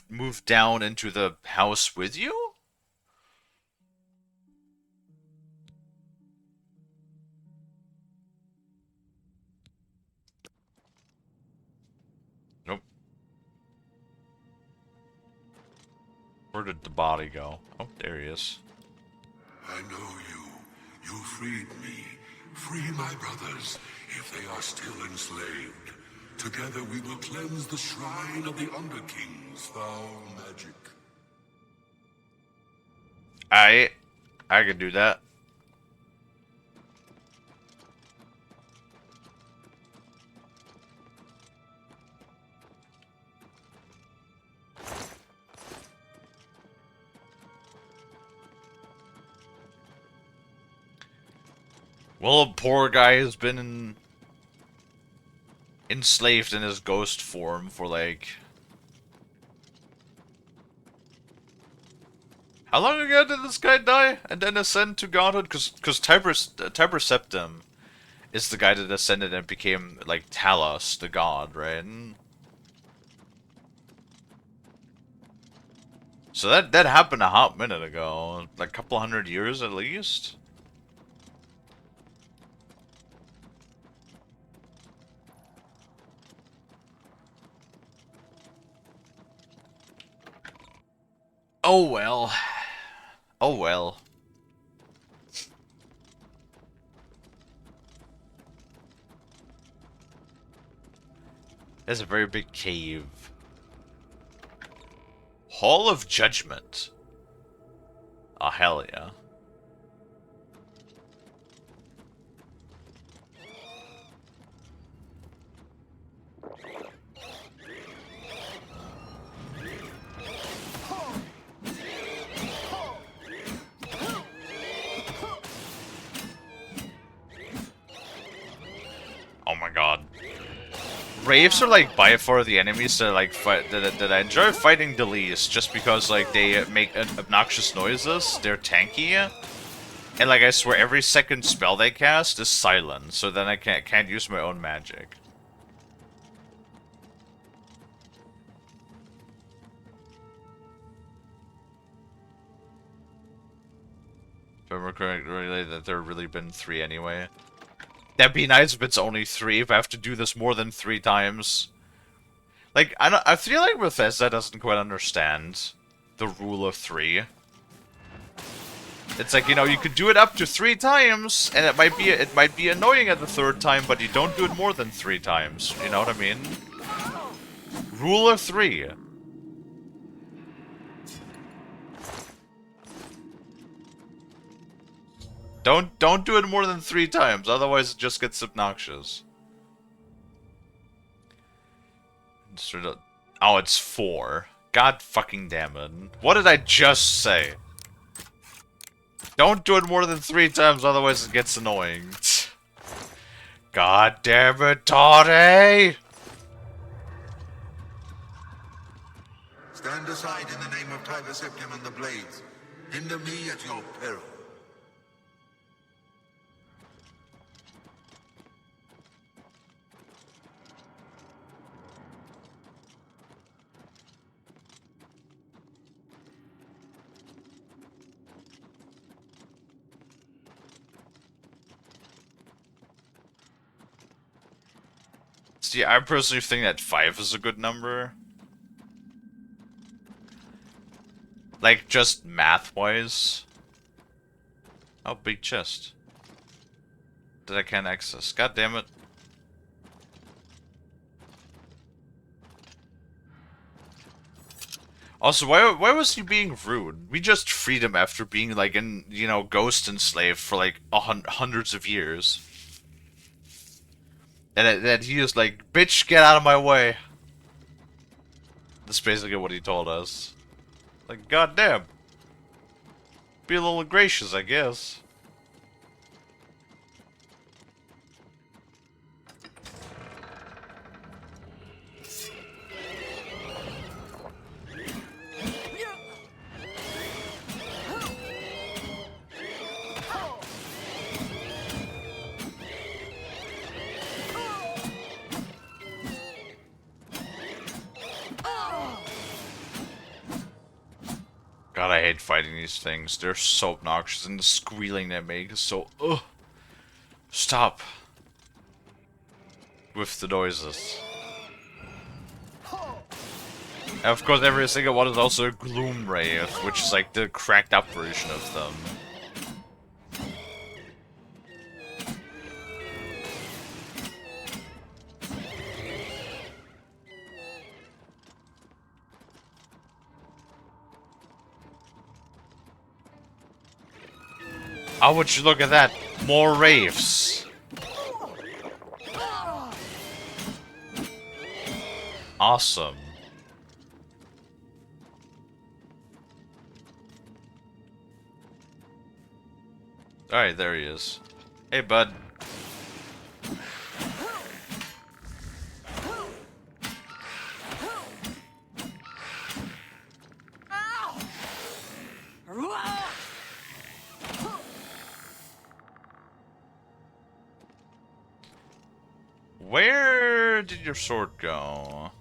Moved down into the house with you? Nope. Where did the body go? Oh, there he is. I know you. You freed me. Free my brothers, if they are still enslaved. Together we will cleanse the shrine of the Underking's foul magic. I can do that. Well, a poor guy has been enslaved in his ghost form for like... How long ago did this guy die and then ascend to godhood? Because Tiber Septim is the guy that ascended and became like Talos, the god, right? So that happened a hot minute ago, like a couple 100 years at least. Oh well. Oh well. There's a very big cave. Hall of Judgment. Oh, hell yeah. Oh my god. Wraiths are like by far the enemies that like that I enjoy fighting the least, just because like they make obnoxious noises, they're tanky, and like I swear every second spell they cast is silent, so then I can't use my own magic. If I remember correctly, that there have really been 3 anyway. That'd be nice if it's only 3, if I have to do this more than 3 times. Like, I feel like Bethesda doesn't quite understand the rule of 3. It's like, you know, you could do it up to 3 times, and it might be annoying at the 3rd time, but you don't do it more than 3 times. You know what I mean? Rule of 3. Don't do it more than 3 times, otherwise it just gets obnoxious. Oh, it's 4. God fucking damn it. What did I just say? Don't do it more than 3 times, otherwise it gets annoying. God damn it, Toddy! Stand aside in the name of Tiber Septim and the Blades. Hinder me at your peril. See, I personally think that 5 is a good number. Like, just math-wise. Oh, big chest. That I can't access. God damn it. Also, why was he being rude? We just freed him after being, like, in, you know, ghost enslaved for, like, hundreds of years. And that he was like, bitch, get out of my way. That's basically what he told us. Like, goddamn. Be a little gracious, I guess. God, I hate fighting these things. They're so obnoxious, and the squealing they make is so... Ugh. Stop. With the noises. And of course, every single one is also a Gloom Wraith, which is like the cracked up version of them. Oh, would you look at that? More Wraiths. Awesome. Alright, there he is. Hey, bud. Where did your sword go?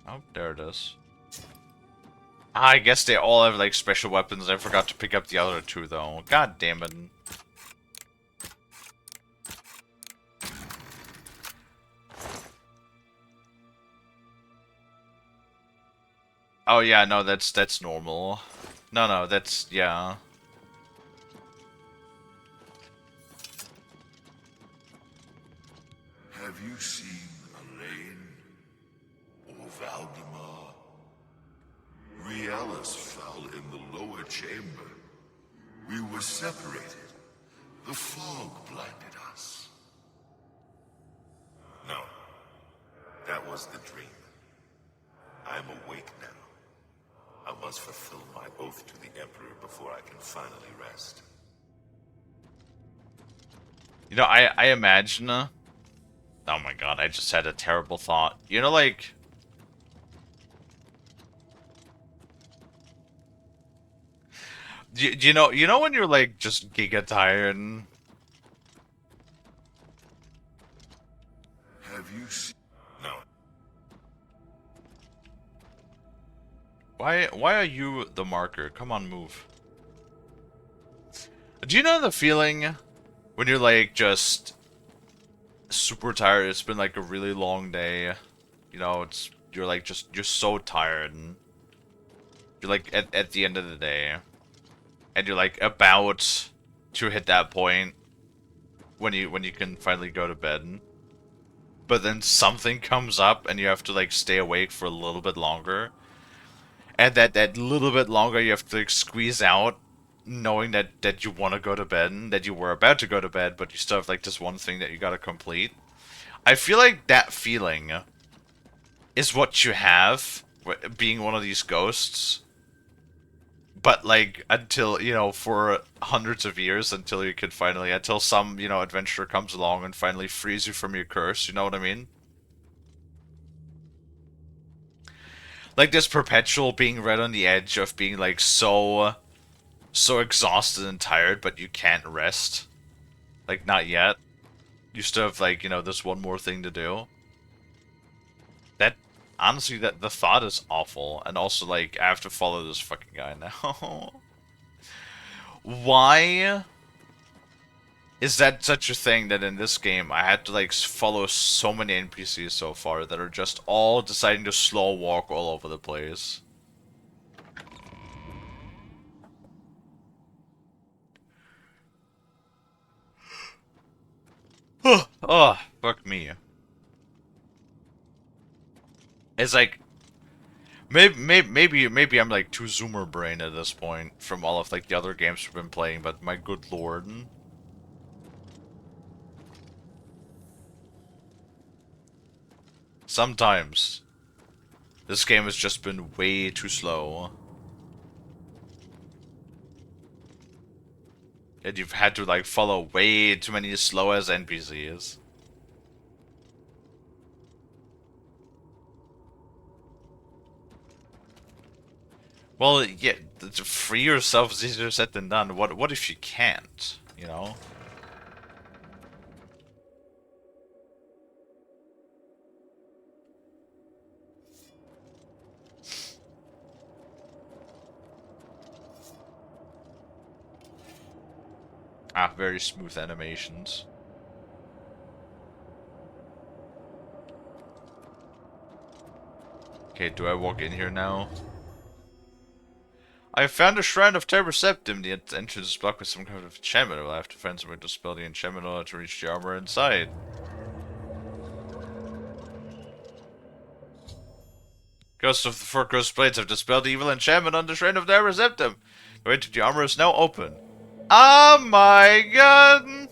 Oh, there it is. I guess they all have, like, special weapons. I forgot to pick up the other two, though. God damn it. Oh, yeah, no, that's normal. No, that's, yeah. Have you seen Elaine or Valdemar? Realis fell in the lower chamber. We were separated. The fog blinded us. No, that was the dream. I'm awake now. I must fulfill my oath to the Emperor before I can finally rest. You know, I imagine... oh my god, I just had a terrible thought. You know, like... do you know when you're, like, just giga tired? Have you seen... No. Why are you the marker? Come on, move. Do you know the feeling when you're, like, just super tired? It's been, like, a really long day. You know, you're, like, you're so tired. And you're, like, at the end of the day. And you're, like, about to hit that point when you can finally go to bed. But then something comes up and you have to, like, stay awake for a little bit longer. And that little bit longer you have to, like, squeeze out, knowing that you want to go to bed, that you were about to go to bed, but you still have, like, this one thing that you gotta complete. I feel like that feeling is what you have, being one of these ghosts. But, like, until, you know, for hundreds of years, until you can finally, until some, you know, adventurer comes along and finally frees you from your curse, you know what I mean? Like, this perpetual being right on the edge of being, like, so exhausted and tired, but you can't rest. Like, not yet. You still have, like, you know, this one more thing to do. That, honestly, the thought is awful. And also, like, I have to follow this fucking guy now. Why is that such a thing that in this game I had to like follow so many NPCs so far that are just all deciding to slow walk all over the place. Oh, fuck me. It's like maybe I'm like too zoomer brain at this point from all of like the other games we've been playing, but my good lord. Sometimes this game has just been way too slow. And you've had to like follow way too many slow as NPCs. Well, yeah, to free yourself is easier said than done. What if you can't, you know? Ah, very smooth animations. Okay, do I walk in here now? I found a shrine of Tiber Septim. The entrance is blocked with some kind of enchantment. I'll have to find some way to spell the enchantment in order to reach the armor inside. Ghosts of the Four Ghost Blades have dispelled the evil enchantment on the shrine of Tiber Septim. The way to the armor is now open. Oh my god! And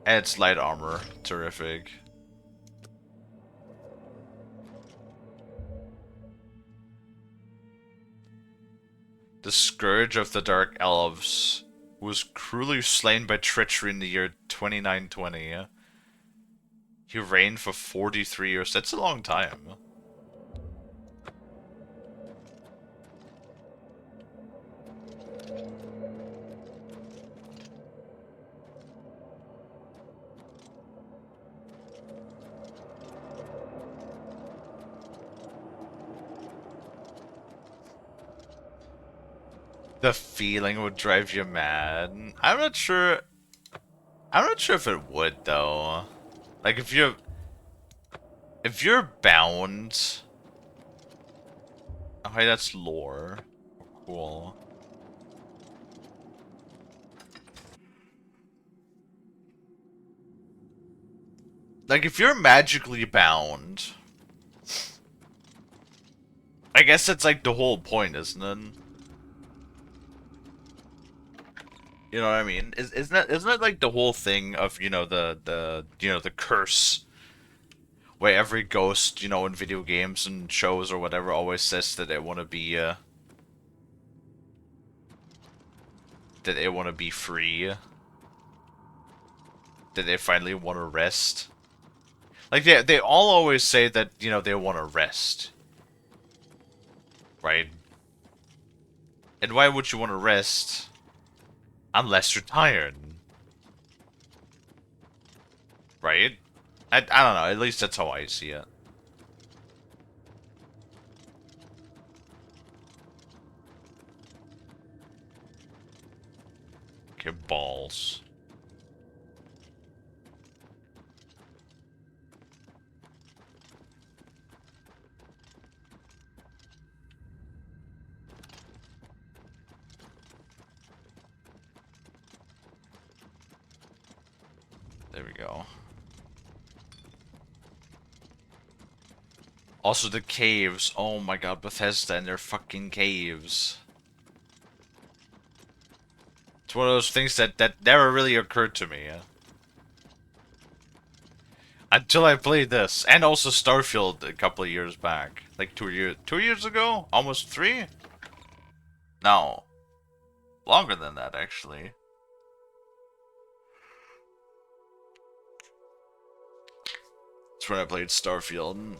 it's light armor. Terrific. The Scourge of the Dark Elves was cruelly slain by treachery in the year 2920. He reigned for 43 years. That's a long time. The feeling would drive you mad. I'm not sure if it would though. Like if you're bound. Okay, that's lore. Cool. Like if you're magically bound, I guess that's like the whole point, isn't it? You know what I mean? Isn't that like the whole thing of, you know, the curse where every ghost, you know, in video games and shows or whatever always says that they want to be free, that they finally want to rest. Like they all always say that, you know, they want to rest. Right? And why would you want to rest? Unless you're tired. Right? I don't know, at least that's how I see it. Okay, balls. There we go. Also the caves. Oh my god, Bethesda and their fucking caves. It's one of those things that never really occurred to me. Until I played this. And also Starfield a couple of years back. Like 2 years ago? Almost 3? No. Longer than that, actually. That's when I played Starfield.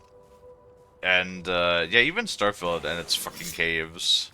And, yeah, even Starfield and its fucking caves.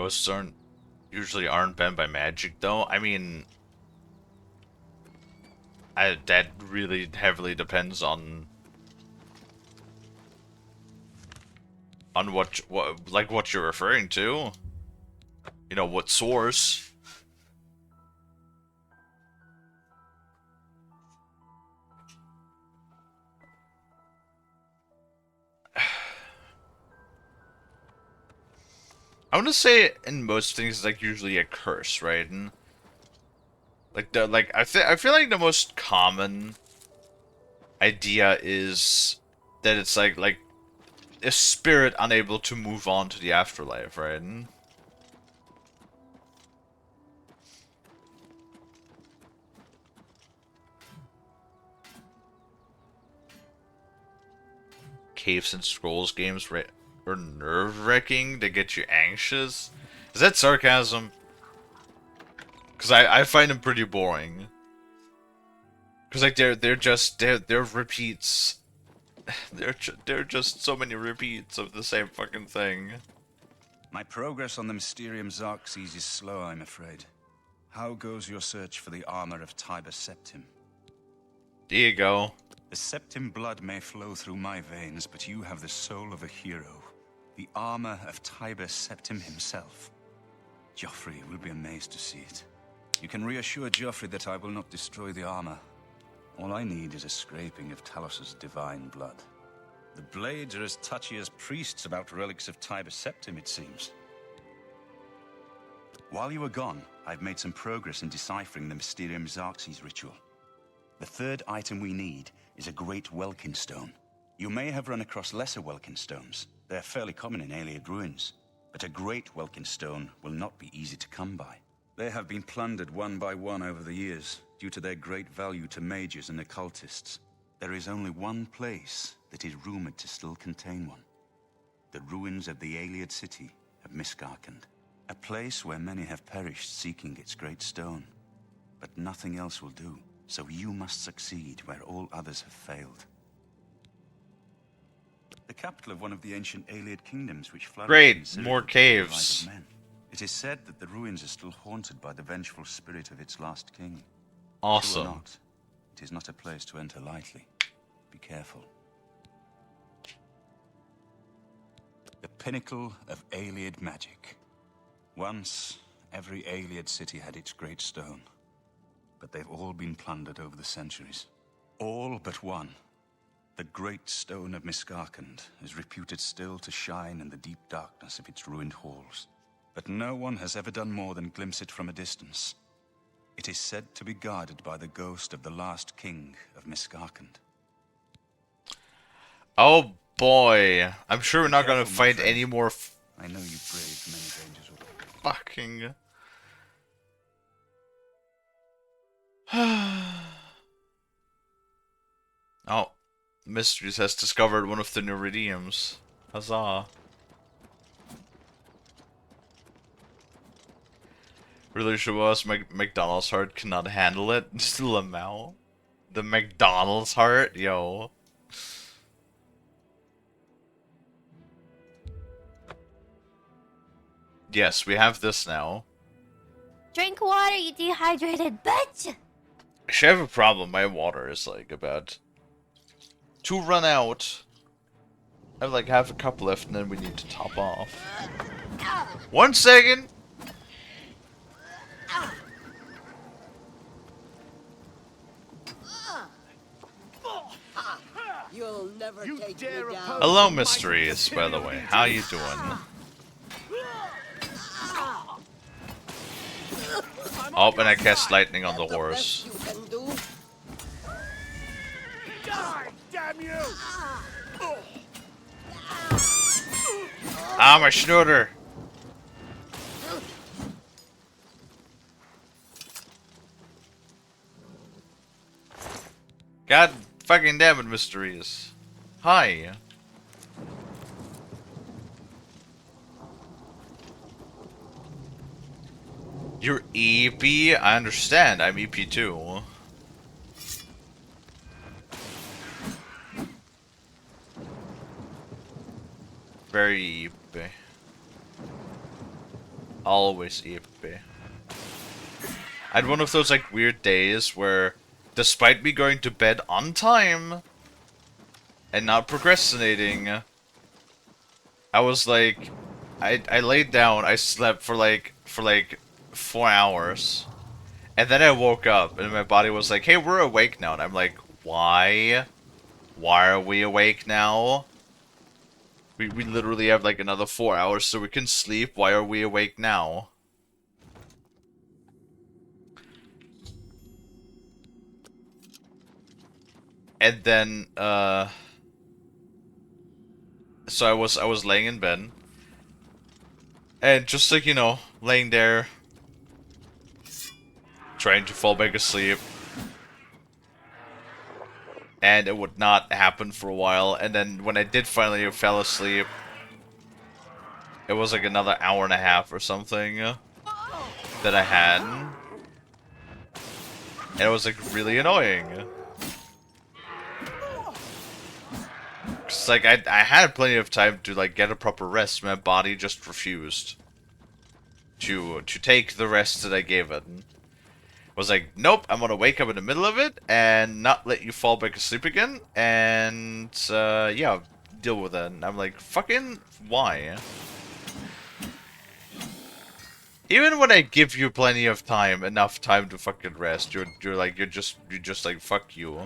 Ghosts usually aren't banned by magic, though. I mean, that really heavily depends on what you're referring to. You know, what source. I want to say in most things, it's like usually a curse, right? And I feel like the most common idea is that it's like a spirit unable to move on to the afterlife, right? And Caves and Scrolls games are nerve-wracking. They get you anxious. Is that sarcasm? Because I find them pretty boring. Because like they're repeats. They're just so many repeats of the same fucking thing. My progress on the Mysterium Xerxes is slow, I'm afraid. How goes your search for the armor of Tiber Septim? There you go. The Septim blood may flow through my veins, but you have the soul of a hero. The armor of Tiber Septim himself. Joffrey will be amazed to see it. You can reassure Joffrey that I will not destroy the armor. All I need is a scraping of Talos's divine blood. The blades are as touchy as priests about relics of Tiber Septim, it seems. While you were gone, I've made some progress in deciphering the Mysterium Xerxes ritual. The third item we need is a great Welkin stone. You may have run across lesser Welkin stones. They're fairly common in Ayleid ruins. But a great Welkin stone will not be easy to come by. They have been plundered one by one over the years, due to their great value to mages and occultists. There is only one place that is rumored to still contain one. The ruins of the Ayleid city of Miskarkand. A place where many have perished seeking its great stone. But nothing else will do. So you must succeed where all others have failed. The capital of one of the ancient Ayleid kingdoms which flourished. Great, more caves. It is said that the ruins are still haunted by the vengeful spirit of its last king. Awesome. True or not, it is not a place to enter lightly. Be careful. The pinnacle of Ayleid magic. Once, every Ayleid city had its great stone. But they've all been plundered over the centuries. All but one. The great stone of Miskarkand is reputed still to shine in the deep darkness of its ruined halls. But no one has ever done more than glimpse it from a distance. It is said to be guarded by the ghost of the last king of Miskarkand. Oh boy. I'm sure we're not gonna fight any more I know you braved many dangers. fucking... Oh, Mysteries has discovered one of the new redeems. Huzzah. Really sure was McDonald's heart cannot handle it. Still a Mao. The McDonald's heart, yo. Yes, we have this now. Drink water, you dehydrated bitch! I should have a problem. My water is like about to run out. I have like half a cup left and then we need to top off. 1 second! You'll never You take dare me down. oppose Hello, my Mysteries, by the way. How you doing? Oh, and I cast lightning on the The horse. best you can do. Die, damn you! Ah, my schnooter! God fucking damn it, Mysteries. Hi. You're EP? I understand. I'm EP too. Very EP. Always EP. I had one of those like weird days where, despite me going to bed on time and not procrastinating, I was like, I laid down, I slept for like 4 hours, and then I woke up and my body was like, hey, we're awake now, and I'm like, why? Why are we awake now? We literally have like another 4 hours so we can sleep. Why are we awake now? And then, so I was laying in bed, and just like, you know, laying there, trying to fall back asleep, and it would not happen for a while, and then when I did finally fell asleep, it was like another hour and a half or something that I had, and it was like really annoying. It's like I had plenty of time to like get a proper rest. My body just refused to take the rest that I gave it. Was like, nope, I'm gonna wake up in the middle of it and not let you fall back asleep again, and yeah, deal with it. And I'm like, fucking why? Even when I give you plenty of time, enough time to fucking rest, you're just like, fuck you.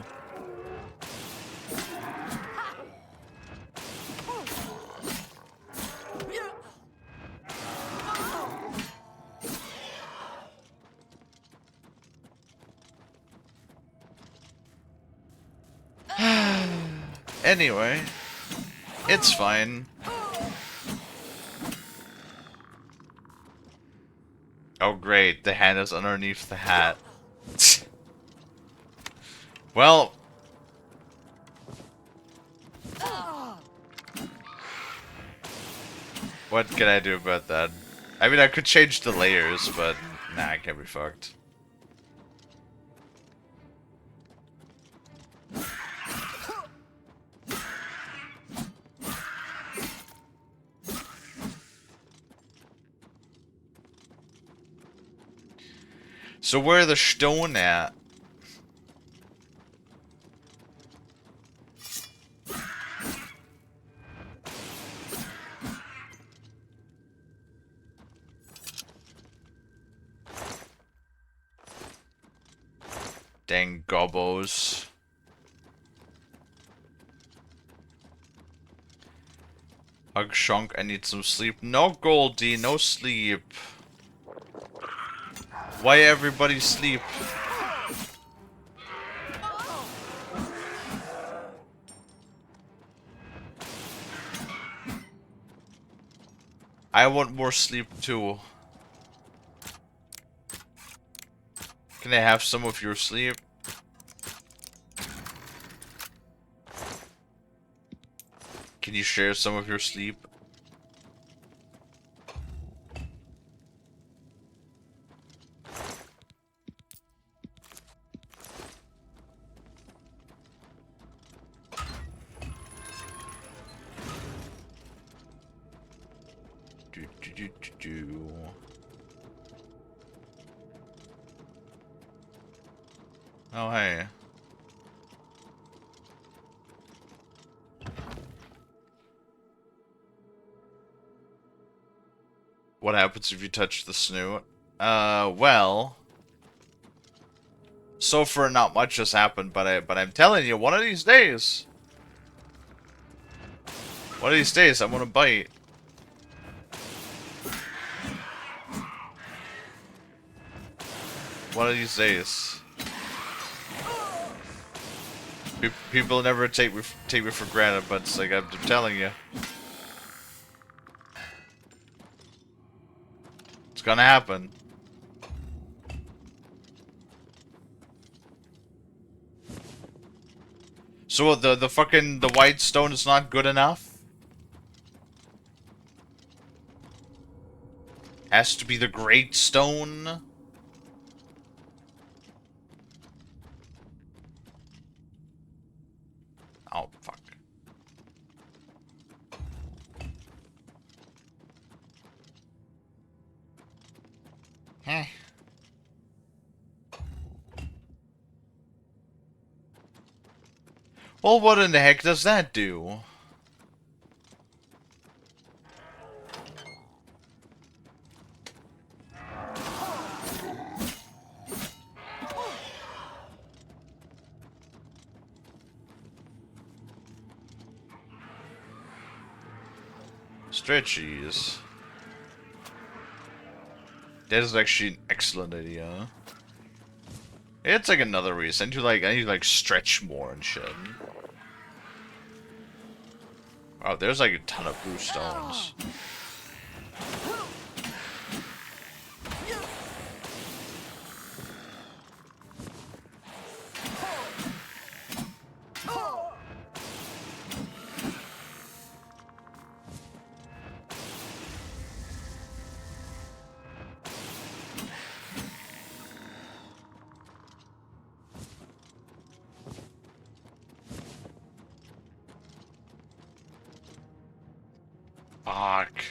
Anyway, it's fine. Oh great, the hand is underneath the hat. Well, what can I do about that? I mean, I could change the layers, but nah, I can't be fucked. So where the stone at? Dang gobbos. Hug Shunk, I need some sleep. No Goldie, no sleep. Why everybody sleep? I want more sleep too. Can I have some of your sleep? Can you share some of your sleep? Do. Oh, hey. What happens if you touch the snoot? Well, so far not much has happened, but I'm telling you, one of these days, I'm gonna bite. One of these days. People never take me for granted, but it's like I'm telling you, it's gonna happen. So the fucking white stone is not good enough? Has to be the great stone? Oh, fuck. Heh. Well, what in the heck does that do? Stretchies. That is actually an excellent idea. It's like another reason to like I need to like stretch more and shit. Oh, there's like a ton of blue stones. Fuck.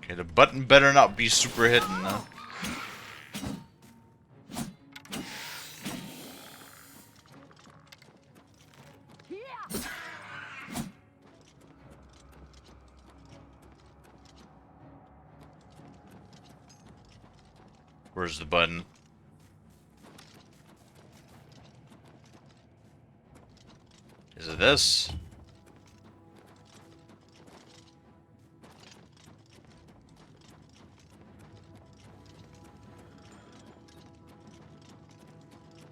Okay, the button better not be super hidden. Where's the button? Is it this?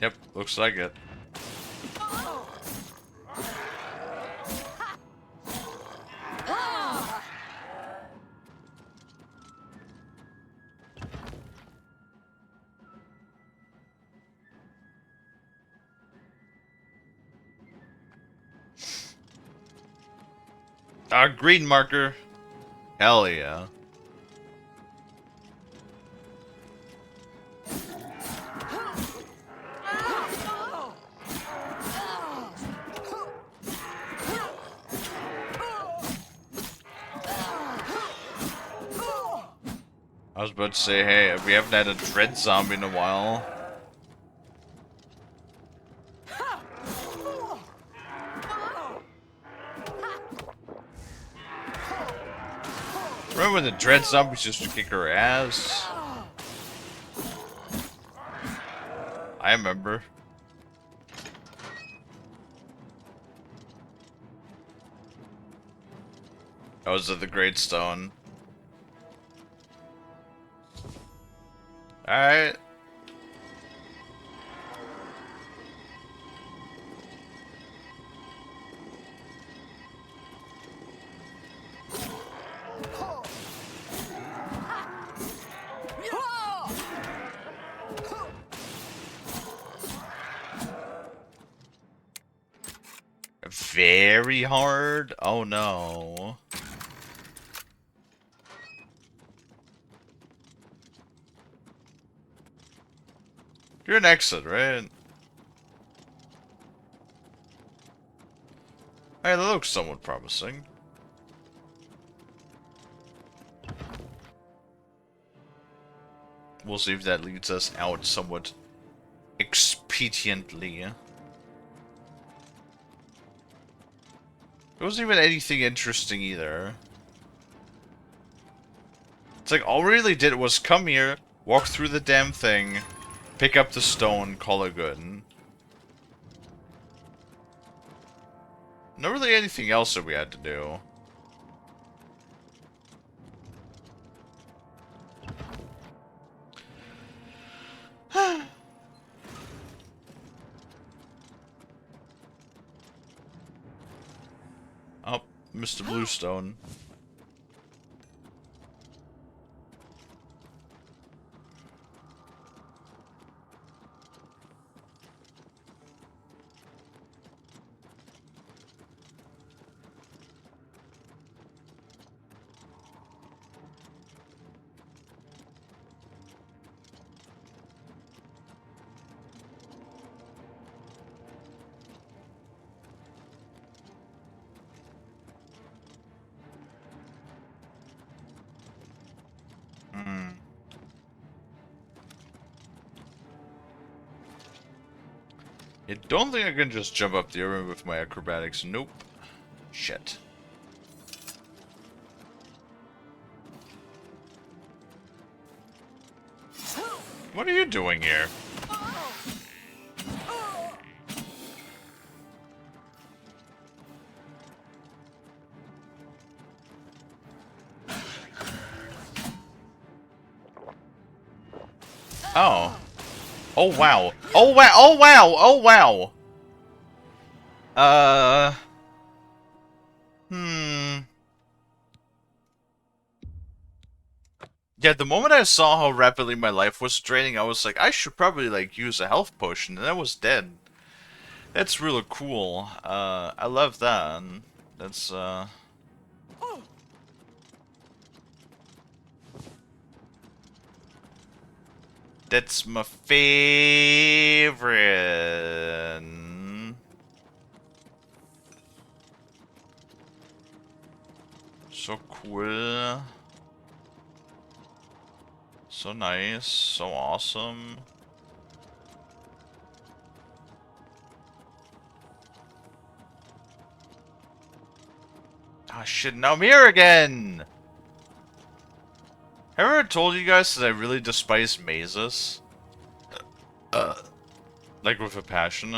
Yep, looks like it. Our green marker. Hell yeah. I was about to say, hey, we haven't had a dread zombie in a while. Remember when the dread zombies used to kick her ass? I remember. That was at the Great Stone. Alright. Very hard? Oh no. You're an exit, right? Hey, that looks somewhat promising. We'll see if that leads us out somewhat expediently. There wasn't even anything interesting either. It's like all we really did was come here, walk through the damn thing, pick up the stone, call it good. Not really anything else that we had to do. Oh, Mr. Bluestone. I don't think I can just jump up the room with my acrobatics. Nope. Shit. What are you doing here? Oh. Oh wow. Oh wow. Oh wow. Oh wow. Yeah, the moment I saw how rapidly my life was draining, I was like, I should probably like use a health potion, and I was dead. That's really cool. I love that. That's That's my favorite. So cool. So nice. So awesome. Ah, shit, now I'm here again! Have I ever told you guys that I really despise mazes? Like with a passion?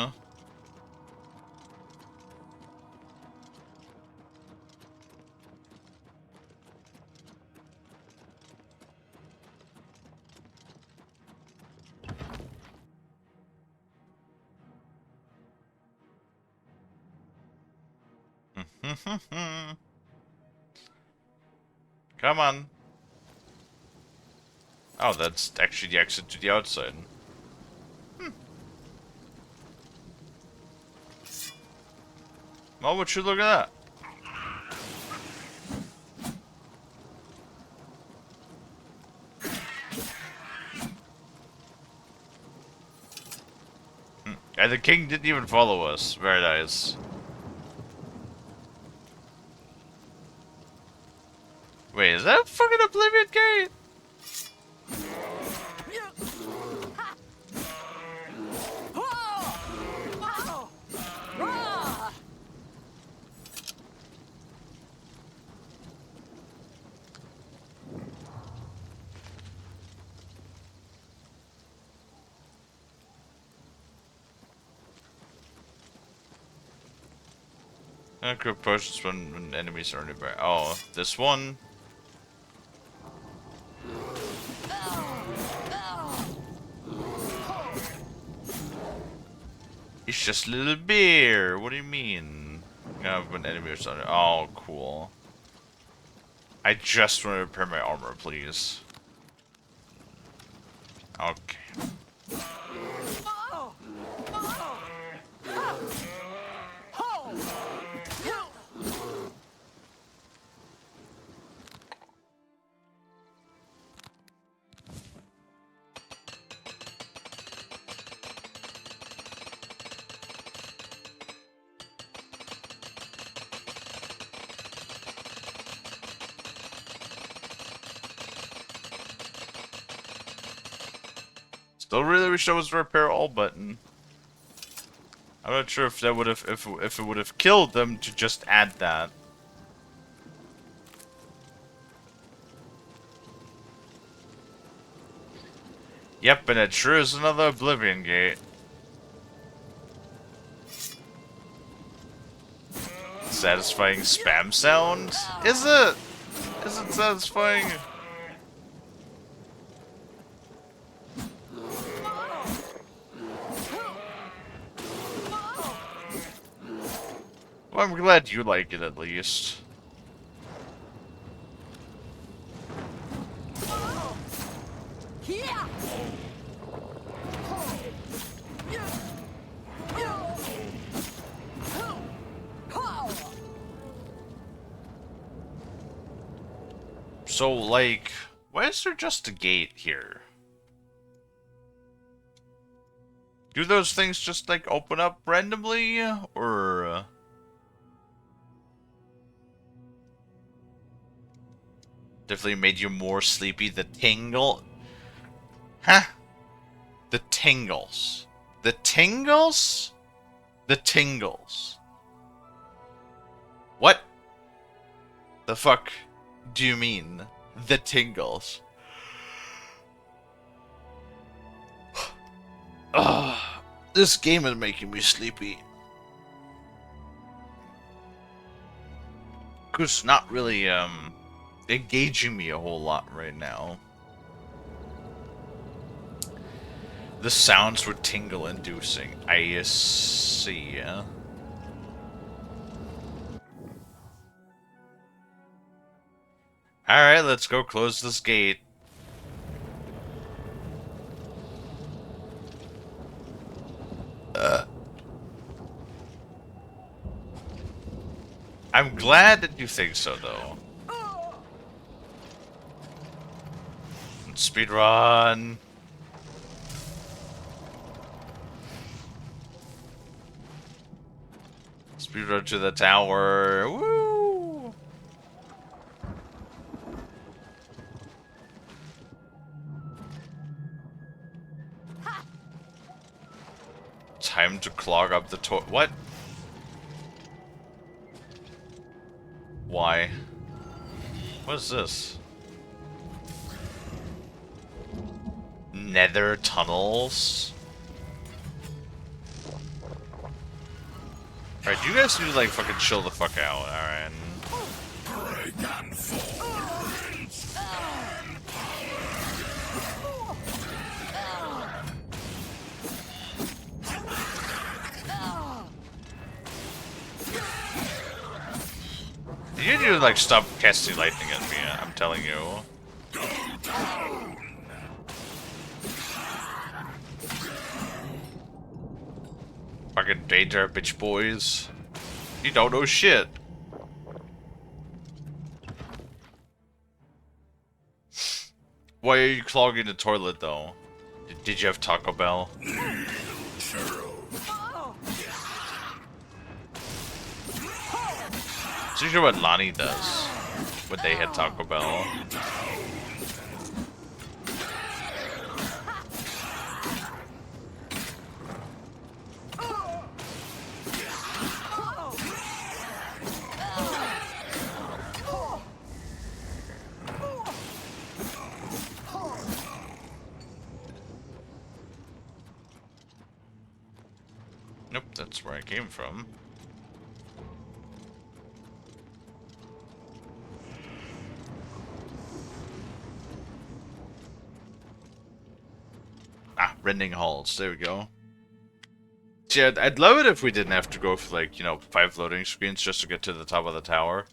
Come on. Oh, that's actually the exit to the outside. Well, would you look at that? And the king didn't even follow us. Very nice. Wait, is that a fucking Oblivion gate? Group potions when enemies are nearby. Oh, this one. It's just a little bear. What do you mean? When enemies are. Oh, cool. I just want to repair my armor, please. Okay. Still really wish there was a repair all button. I'm not sure if that would have if it would have killed them to just add that. Yep, and it sure is another Oblivion gate. Satisfying spam sound? Is it? Is it satisfying? Well, I'm glad you like it at least. So, like, why is there just a gate here? Do those things just, like, open up randomly? Or... Definitely made you more sleepy. The tingle... Huh? The tingles. The tingles? The tingles. What the fuck do you mean? The tingles. Ugh, this game is making me sleepy. It's not really engaging me a whole lot right now. The sounds were tingle-inducing. I see. Yeah. All right, let's go close this gate. I'm glad that you think so, though. Speed run. Speed run to the tower. Woo! Time to clog up the toilet. What? Why? What is this? Nether tunnels? Alright, you guys need to like fucking chill the fuck out, alright? You need to like stop casting lightning at me, I'm telling you. Fucking danger, bitch boys. You don't know shit. Why are you clogging the toilet though? Did you have Taco Bell? It's usually what Lonnie does when they hit Taco Bell. Nope, that's where I came from. Ah, rending halls. There we go. See, I'd love it if we didn't have to go for, like, you know, 5 loading screens just to get to the top of the tower.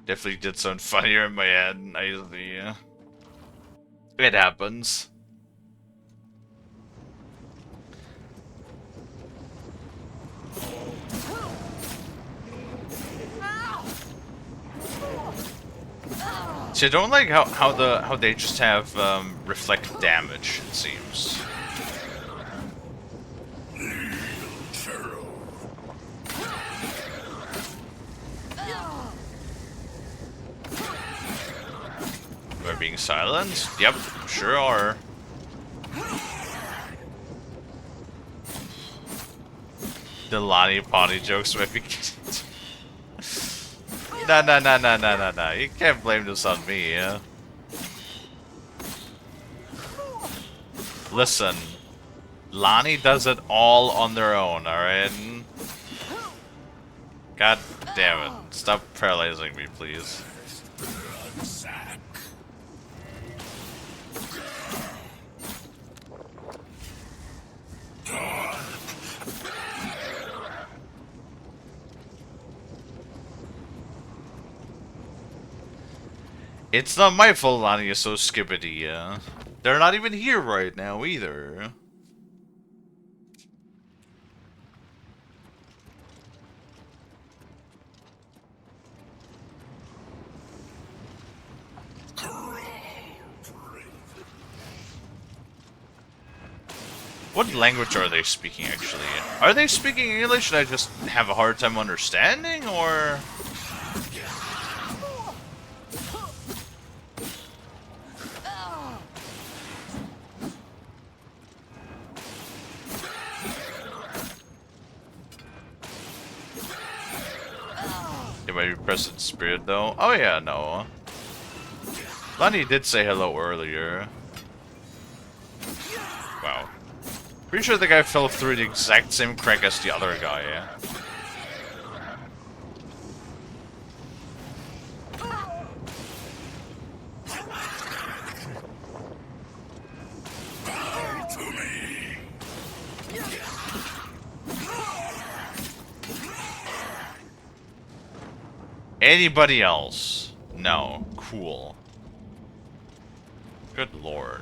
Definitely did sound funnier in my head. It happens. See, I don't like how they just have reflect damage. It seems. We're being silenced? Yep, sure are. The Lonnie potty jokes might be... No. You can't blame this on me, yeah? Listen. Lonnie does it all on their own, alright? God damn it. Stop paralyzing me, please. It's not my fault Lonnie is so skippity, yeah? They're not even here right now, either. What language are they speaking, actually? Are they speaking English and I just have a hard time understanding, or...? It might be present spirit, though. Oh yeah, no. Lonnie did say hello earlier. Wow. Pretty sure the guy fell through the exact same crack as the other guy, yeah? Anybody else? No. Cool. Good lord.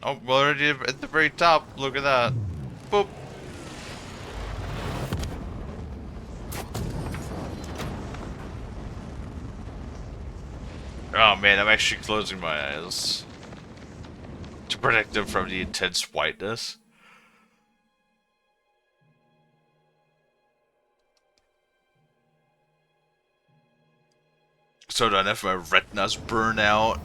Oh, we're already at the very top. Look at that. Boop. Oh man, I'm actually closing my eyes to protect them from the intense whiteness. So don't have my retinas burn out.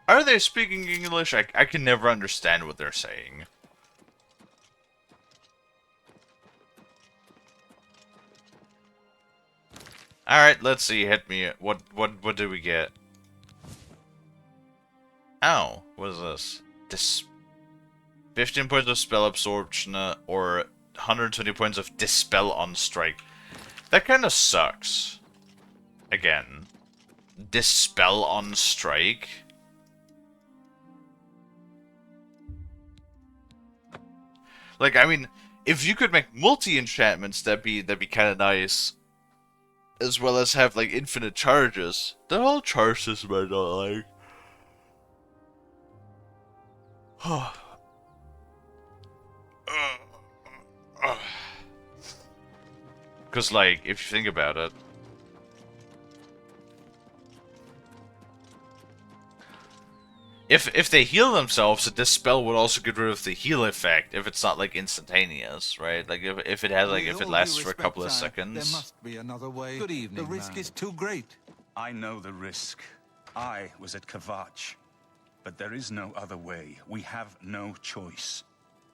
Are they speaking English? I can never understand what they're saying. Alright, let's see. Hit me. What did we get? Ow. What is this? This 15 points of spell absorption or 120 points of dispel on strike. That kind of sucks. Again. Dispel on strike. Like, I mean, if you could make multi-enchantments, that'd be kind of nice. As well as have, like, infinite charges. The whole charge system I don't like. Because, like, if you think about it, if they heal themselves, the dispel would also get rid of the heal effect if it's not like instantaneous, right? Like if it has if it lasts for a couple of seconds. There must be another way. Good evening. The risk is too great. I know the risk. I was at Kavach. But there is no other way. We have no choice.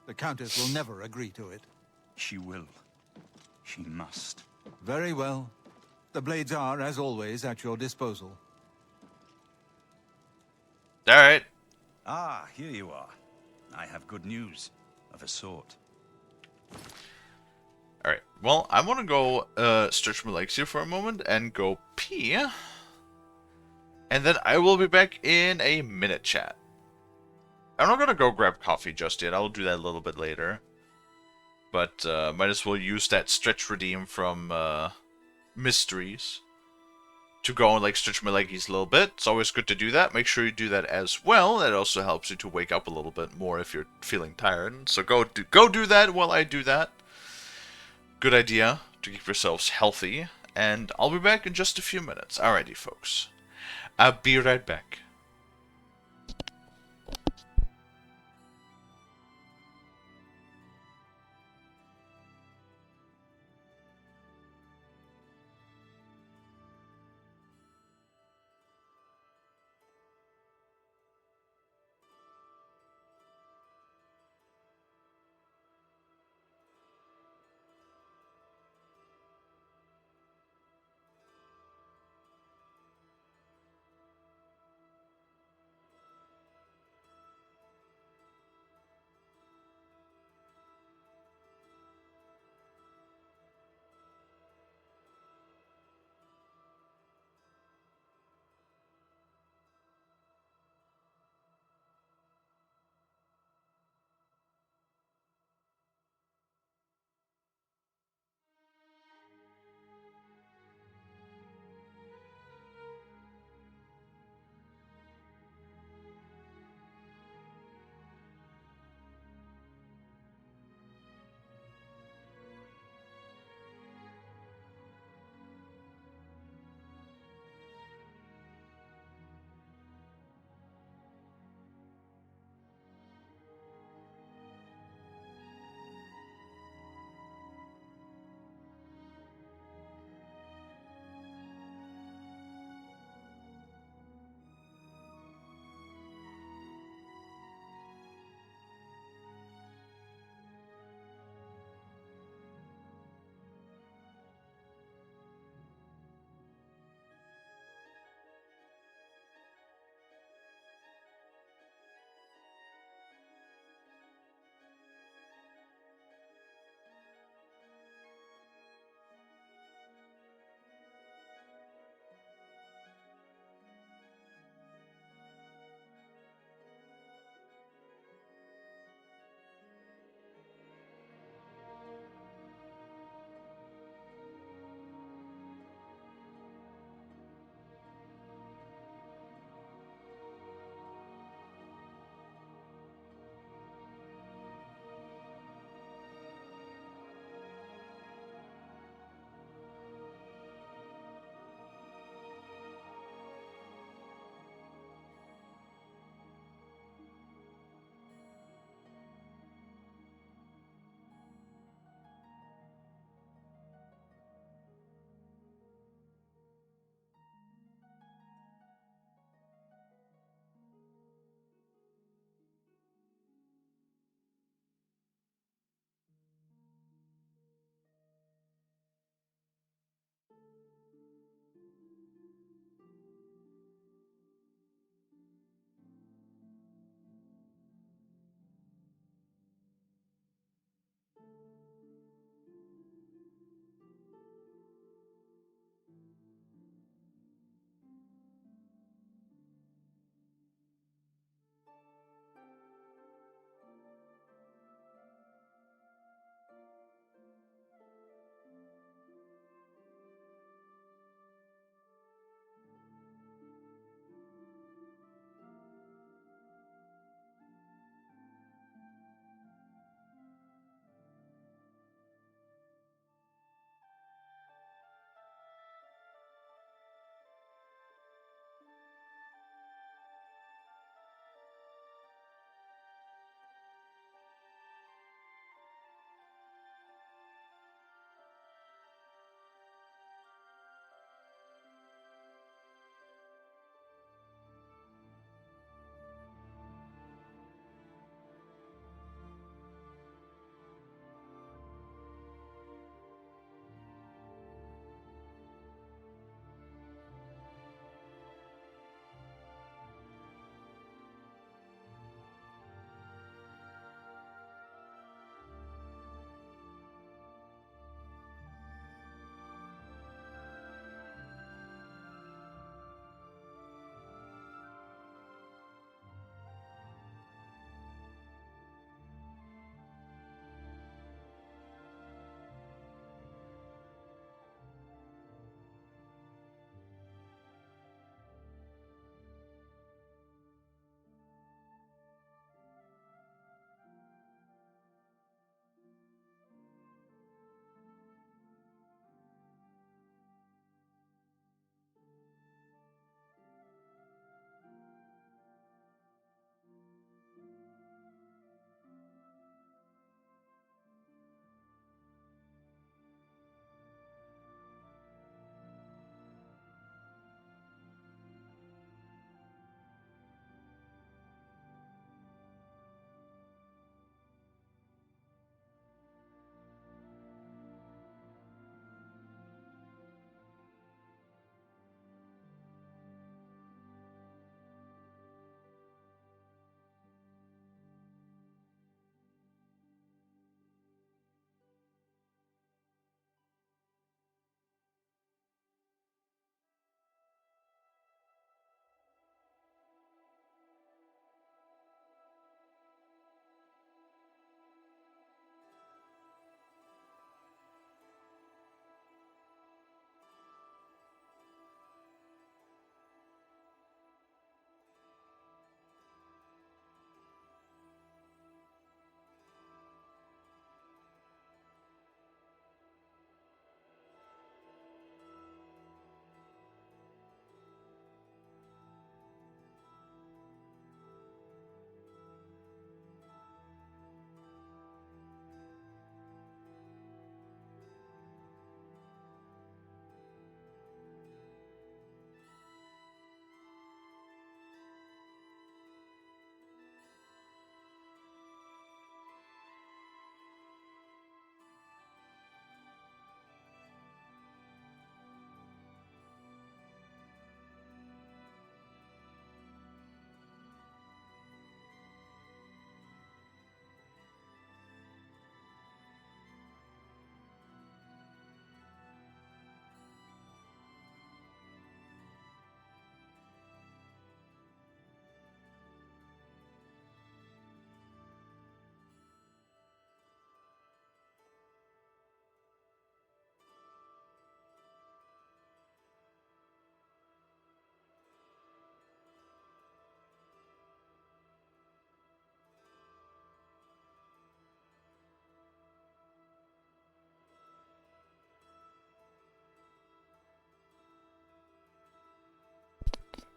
The Countess will never agree to it. She will. She must. Very well. The blades are, as always, at your disposal. Alright. Ah, here you are. I have good news, of a sort. Alright, well, I want to go stretch my legs here for a moment and go pee. And then I will be back in a minute, chat. I'm not going to go grab coffee just yet. I'll do that a little bit later. But might as well use that stretch redeem from Mysteries to go and like stretch my leggies a little bit. It's always good to do that. Make sure you do that as well. That also helps you to wake up a little bit more if you're feeling tired. So go do that while I do that. Good idea to keep yourselves healthy. And I'll be back in just a few minutes. Alrighty, folks. I'll be right back.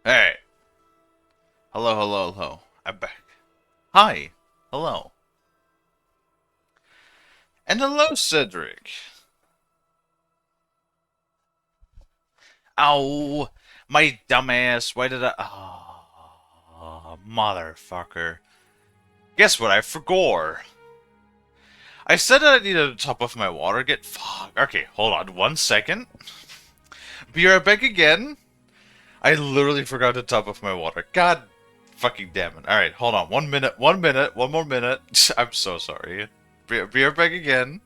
Hey. Hello, hello, hello. I'm back. Hi. Hello. And hello, Cedric. Ow. My dumbass. Why did I... Oh, motherfucker. Guess what I forgot? I said that I needed to top off my water. Fuck. Okay, hold on 1 second. Be right back again. I literally forgot to top off my water. God fucking damn it. Alright, hold on. 1 minute. 1 minute. 1 more minute. I'm so sorry. Be right back again.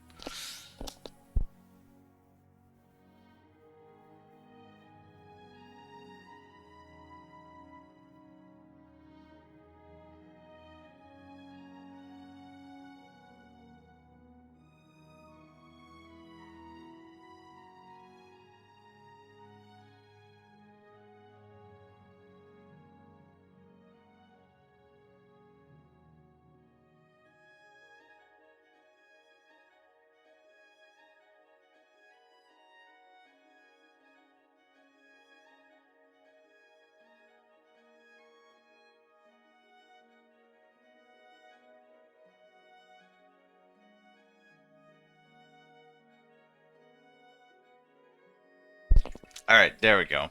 Alright, there we go.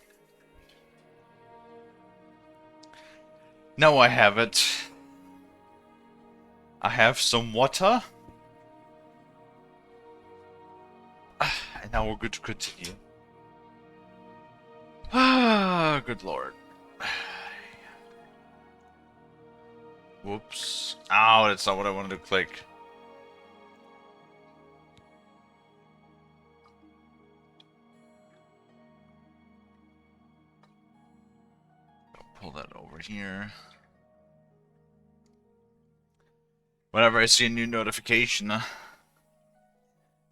No, I haven't. I have some water. And now we're good to continue. Ah, good lord. Whoops. Ow, that's not what I wanted to click. Pull that over here. Whenever I see a new notification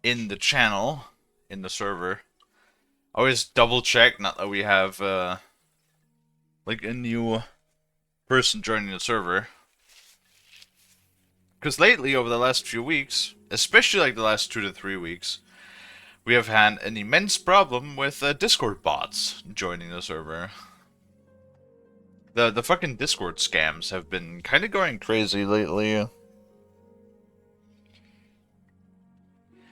in the channel, in the server, I always double check, not that we have like a new person joining the server. Because lately, over the last few weeks, especially like the last 2 to 3 weeks, we have had an immense problem with Discord bots joining the server. The fucking Discord scams have been kind of going crazy lately.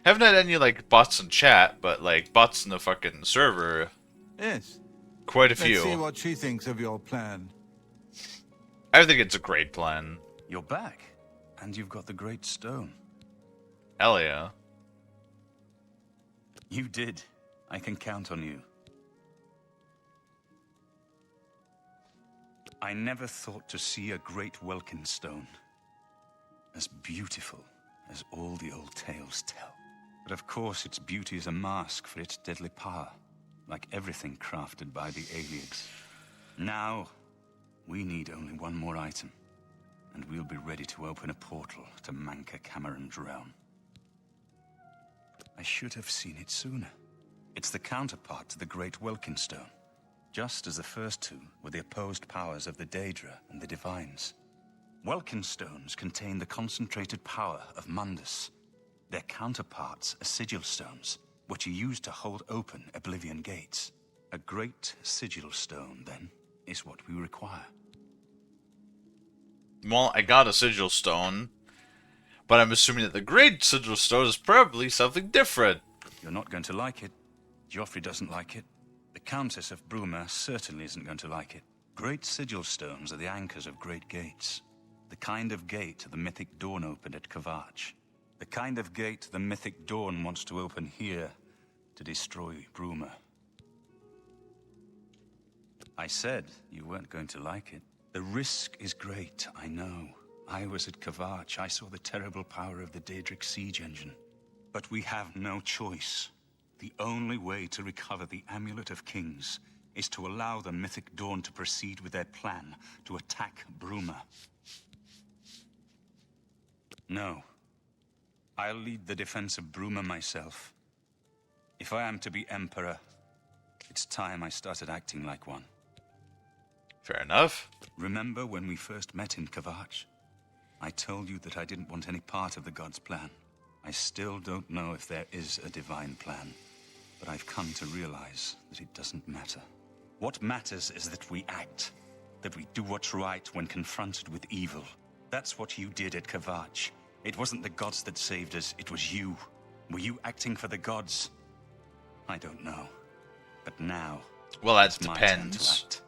Haven't had any like bots in chat, but like bots in the fucking server. Yes. Quite a few. Let's see what she thinks of your plan. I think it's a great plan. You're back, and you've got the Great Stone. Hell yeah. You did. I can count on you. I never thought to see a great Welkin stone. As beautiful as all the old tales tell. But of course its beauty is a mask for its deadly power, like everything crafted by the Aliads. Now, we need only one more item, and we'll be ready to open a portal to Manka Cameron's realm. I should have seen it sooner. It's the counterpart to the Great Welkin Stone, just as the first two were the opposed powers of the Daedra and the Divines. Welkin stones contain the concentrated power of Mundus. Their counterparts are sigil stones, which are used to hold open Oblivion gates. A great sigil stone, then, is what we require. Well, I got a sigil stone, but I'm assuming that the great sigil stone is probably something different. You're not going to like it. Joffrey doesn't like it. The Countess of Bruma certainly isn't going to like it. Great sigil stones are the anchors of great gates. The kind of gate the mythic Dawn opened at Kvatch. The kind of gate the mythic Dawn wants to open here to destroy Bruma. I said you weren't going to like it. The risk is great, I know. I was at Kvatch. I saw the terrible power of the Daedric siege engine. But we have no choice. The only way to recover the Amulet of Kings is to allow the mythic Dawn to proceed with their plan to attack Bruma. No. I'll lead the defense of Bruma myself. If I am to be Emperor, it's time I started acting like one. Fair enough. Remember when we first met in Kvatch? I told you that I didn't want any part of the God's plan. I still don't know if there is a divine plan, but I've come to realize that it doesn't matter. What matters is that we act, that we do what's right when confronted with evil. That's what you did at Kavach. It wasn't the gods that saved us, it was you. Were you acting for the gods? I don't know. But now, Well, that it's my turn to depends. act.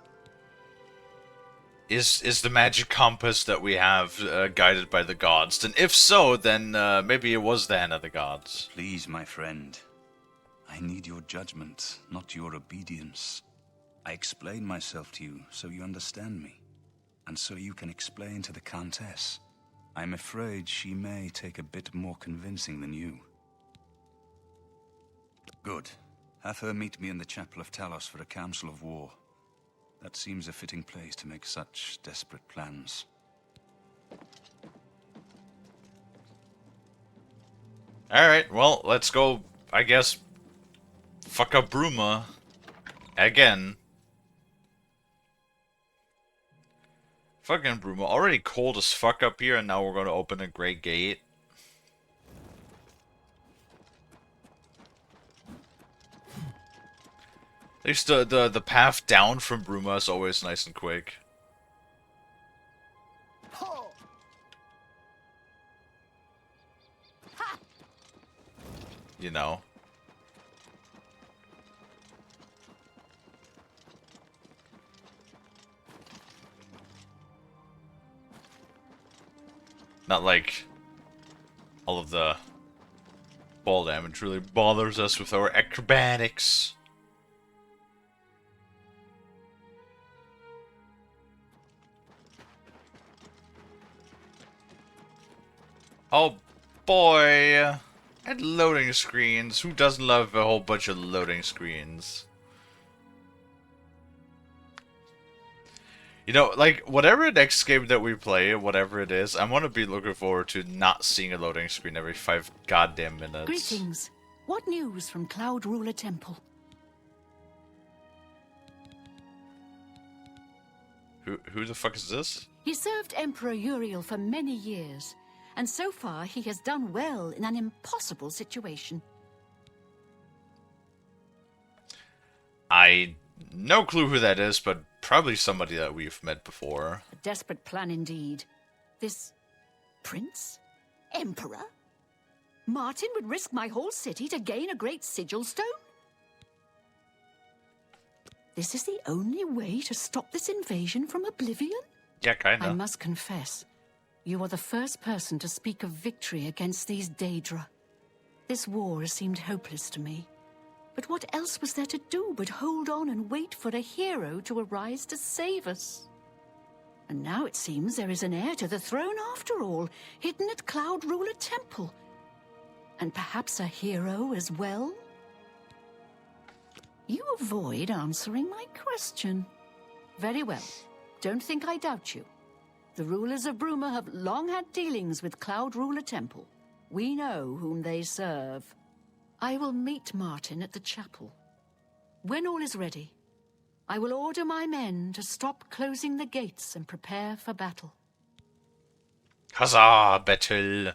Is the magic compass that we have guided by the gods? And if so, then maybe it was the hand of the gods. Please, my friend. I need your judgment, not your obedience. I explain myself to you so you understand me, and so you can explain to the Countess. I'm afraid she may take a bit more convincing than you. Good. Have her meet me in the Chapel of Talos for a council of war. That seems a fitting place to make such desperate plans. Alright, well, let's go, I guess, fuck up Bruma. Again. Fucking Bruma. Already cold as fuck up here, and now we're gonna open a great gate. At least the path down from Bruma is always nice and quick. You know. Not like all of the ball damage really bothers us with our acrobatics. Oh boy! And loading screens. Who doesn't love a whole bunch of loading screens? You know, like, whatever next game that we play, whatever it is, I'm gonna be looking forward to not seeing a loading screen every 5 goddamn minutes. Greetings. What news from Cloud Ruler Temple? Who the fuck is this? He served Emperor Uriel for many years, and so far he has done well in an impossible situation. No clue who that is, but probably somebody that we've met before. A desperate plan indeed. This prince? Emperor? Martin would risk my whole city to gain a great sigil stone? This is the only way to stop this invasion from Oblivion? Yeah, kinda. I must confess, you are the first person to speak of victory against these Daedra. This war has seemed hopeless to me. But what else was there to do but hold on and wait for a hero to arise to save us? And now it seems there is an heir to the throne after all, hidden at Cloud Ruler Temple. And perhaps a hero as well? You avoid answering my question. Very well. Don't think I doubt you. The rulers of Bruma have long had dealings with Cloud Ruler Temple. We know whom they serve. I will meet Martin at the chapel. When all is ready, I will order my men to stop closing the gates and prepare for battle. Huzzah, battle!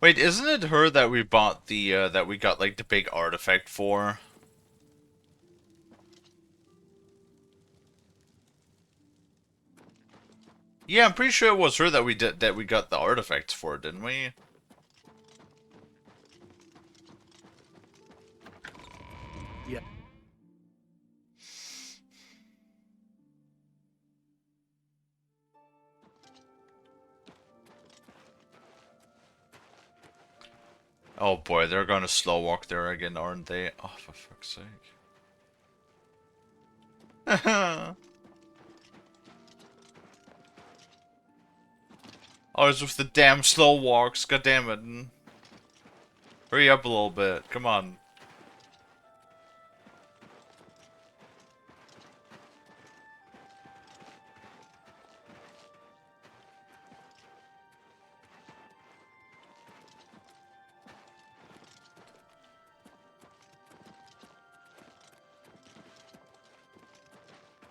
Wait, isn't it her that we bought the, that we got, like, the big artifact for? Yeah, I'm pretty sure it was her that we got the artifacts for, didn't we? Yeah. Oh boy, they're gonna slow walk there again, aren't they? Oh, for fuck's sake. Oh, it's with the damn slow walks, god damn it. Hurry up a little bit, come on.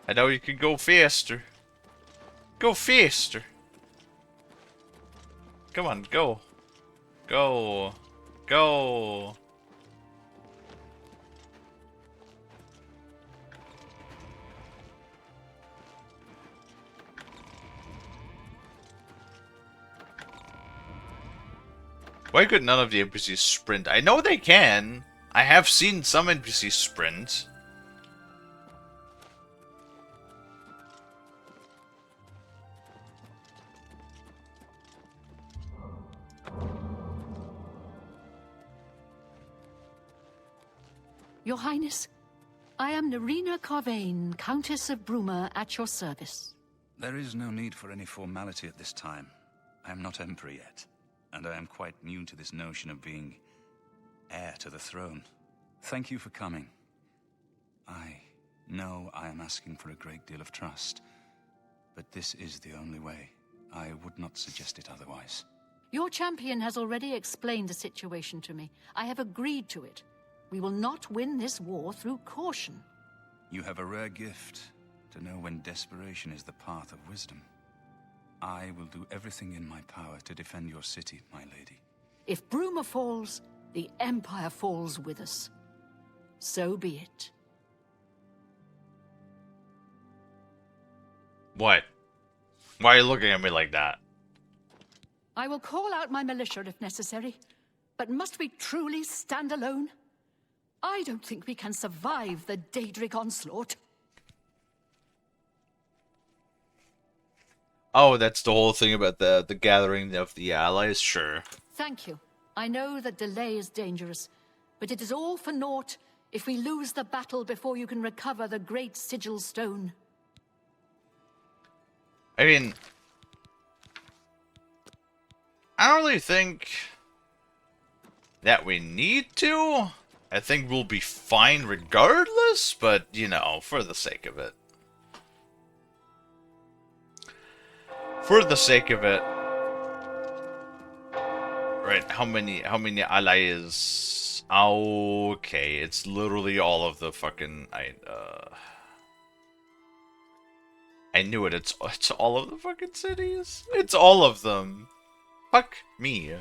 I know you can go faster. Go faster. Come on, go. Go. Go. Why could none of the NPCs sprint? I know they can. I have seen some NPCs sprint. Your Highness, I am Nerina Carvain, Countess of Bruma, at your service. There is no need for any formality at this time. I am not Emperor yet, and I am quite new to this notion of being heir to the throne. Thank you for coming. I know I am asking for a great deal of trust, but this is the only way. I would not suggest it otherwise. Your champion has already explained the situation to me. I have agreed to it. We will not win this war through caution. You have a rare gift to know when desperation is the path of wisdom. I will do everything in my power to defend your city, my lady. If Bruma falls, the Empire falls with us. So be it. What? Why are you looking at me like that? I will call out my militia if necessary, but must we truly stand alone? I don't think we can survive the Daedric onslaught. Oh, that's the whole thing about the gathering of the allies? Sure. Thank you. I know that delay is dangerous, but it is all for naught if we lose the battle before you can recover the great sigil stone. I mean, I don't really think that we need to. I think we'll be fine regardless, but, you know, for the sake of it. For the sake of it. Right, how many allies? Okay, it's literally all of the fucking... I knew it, it's all of the fucking cities. It's all of them. Fuck me.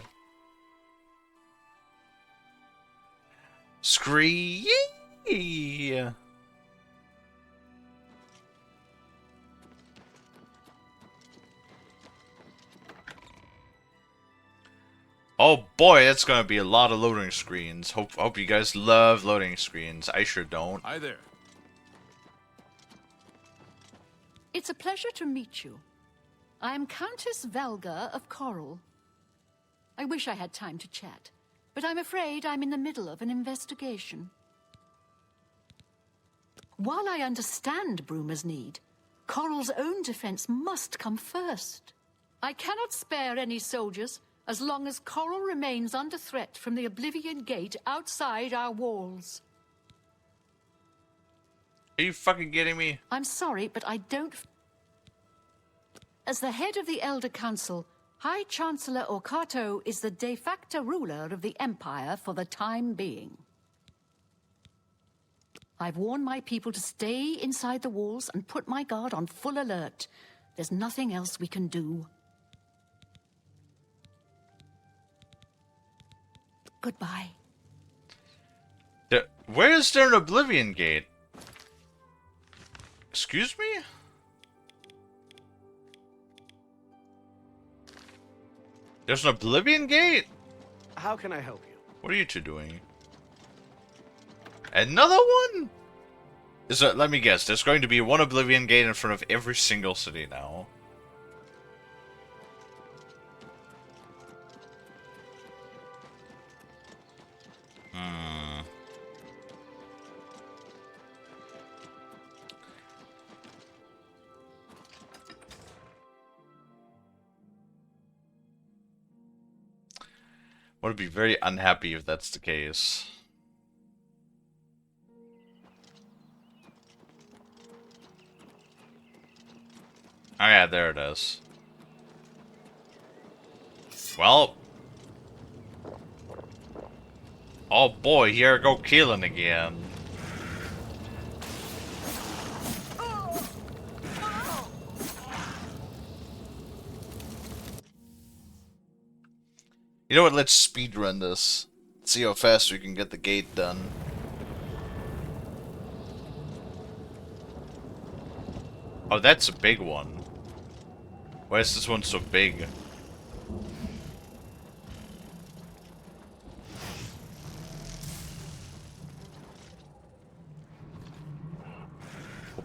Scree. Oh boy, that's gonna be a lot of loading screens. Hope you guys love loading screens. I sure don't. Hi there. It's a pleasure to meet you. I am Countess Velga of Coral. I wish I had time to chat, but I'm afraid I'm in the middle of an investigation. While I understand Bruma's need, Coral's own defense must come first. I cannot spare any soldiers as long as Coral remains under threat from the Oblivion Gate outside our walls. Are you fucking kidding me? I'm sorry, but I don't... As the head of the Elder Council, High Chancellor Orkato is the de facto ruler of the Empire for the time being. I've warned my people to stay inside the walls and put my guard on full alert. There's nothing else we can do. Goodbye. Where is there an Oblivion Gate? Excuse me? There's an Oblivion Gate? How can I help you? What are you two doing? Another one? Let me guess, there's going to be one Oblivion Gate in front of every single city now. I would be very unhappy if that's the case. Oh yeah, there it is. Well. Oh boy, here I go killing again. You know what, let's speedrun this. See how fast we can get the gate done. Oh, that's a big one. Why is this one so big?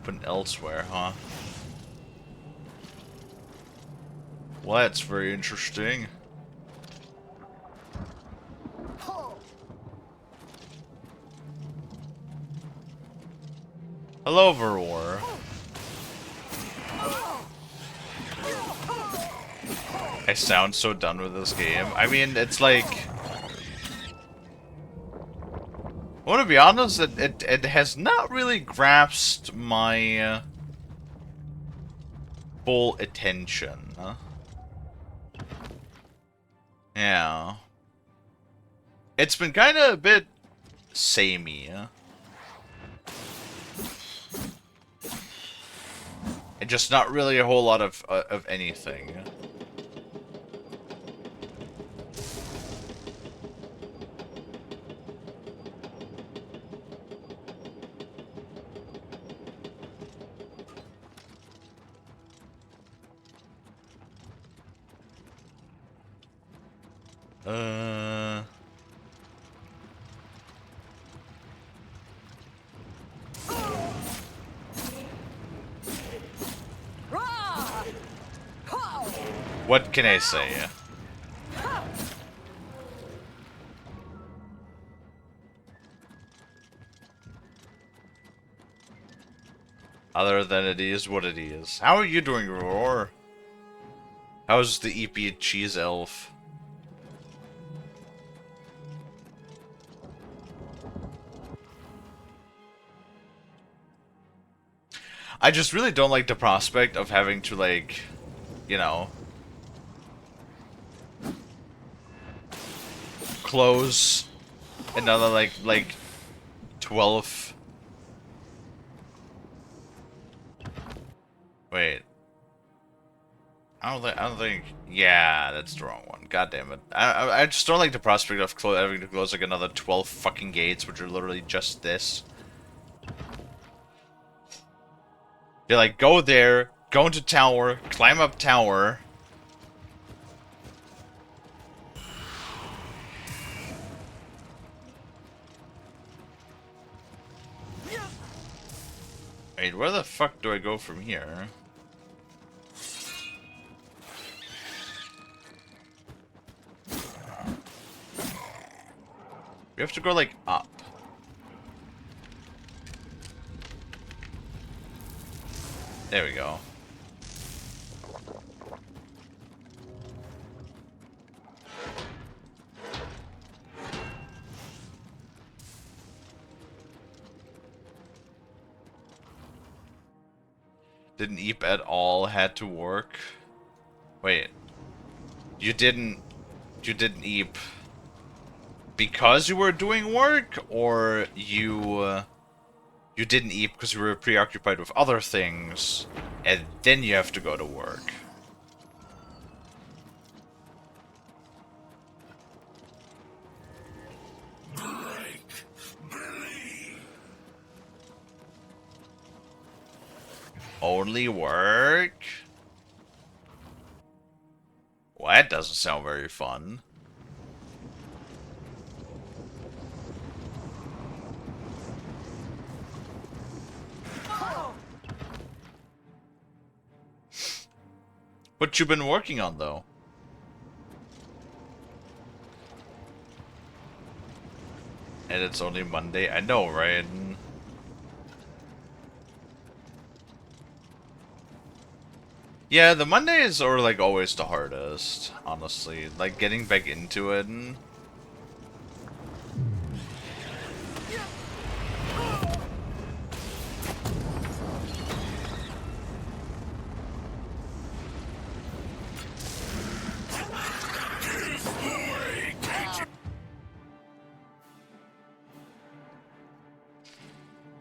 open elsewhere, huh? Well, that's very interesting. Hello, Veror. I sound so done with this game. I mean, it's like... I want to be honest, it has not really grasped my full attention. Yeah. It's been kind of a bit samey. And just not really a whole lot of anything. What can I say? Other than it is what it is. How are you doing, Roar? How's the EP cheese elf? I just really don't like the prospect of having to, like, you know, close another like 12. Wait. I don't think. Yeah, that's the wrong one. God damn it. I just don't like the prospect of having to close like another 12 fucking gates, which are literally just this. You're like, go there, go into tower, climb up tower. Wait, where the fuck do I go from here? We have to go, like, up. There we go. Didn't Eep at all had to work? Wait. You didn't Eep because you were doing work, or you didn't eat because you were preoccupied with other things, and then you have to go to work? Only work? Well, that doesn't sound very fun. What you been working on, though? And it's only Monday? I know, right? Yeah, the Mondays are, like, always the hardest, honestly. Like, getting back into it.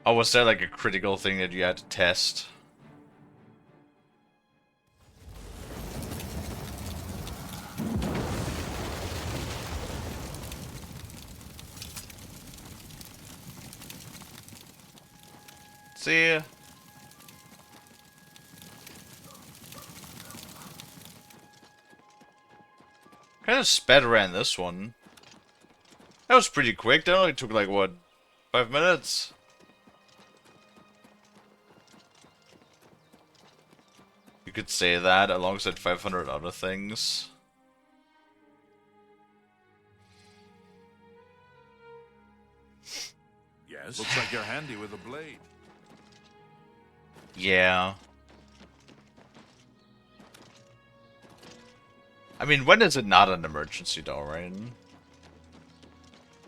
Oh, was there, like, a critical thing that you had to test? See ya. Kind of sped ran this one. That was pretty quick. That only took like, what, 5 minutes? You could say that alongside 500 other things. Yes. Looks like you're handy with a blade. Yeah. I mean, when is it not an emergency though, right?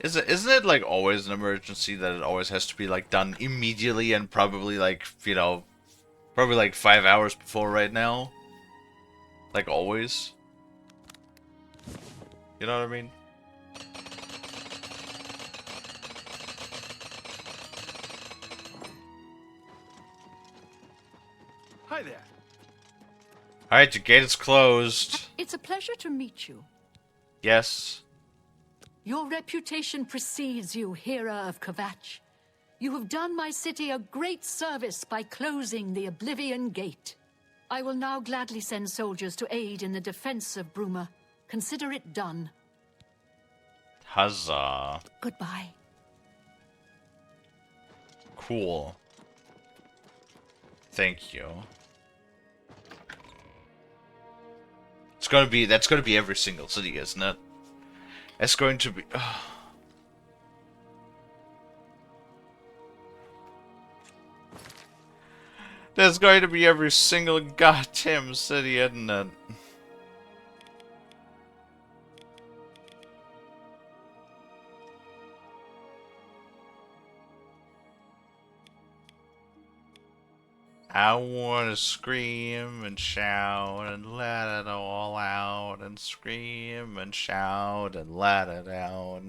Isn't it like always an emergency that it always has to be like done immediately and probably like, you know, probably like 5 hours before right now? Like always? You know what I mean? Hi there. Alright, the gate is closed. It's a pleasure to meet you. Yes. Your reputation precedes you, Hera of Kvatch. You have done my city a great service by closing the Oblivion Gate. I will now gladly send soldiers to aid in the defense of Bruma. Consider it done. Huzzah. Goodbye. Cool. Thank you. That's gonna be every single city, isn't it? It's going to be... There's going to be every single goddamn city, isn't it? I wanna scream and shout and let it all out, and scream and shout and let it out.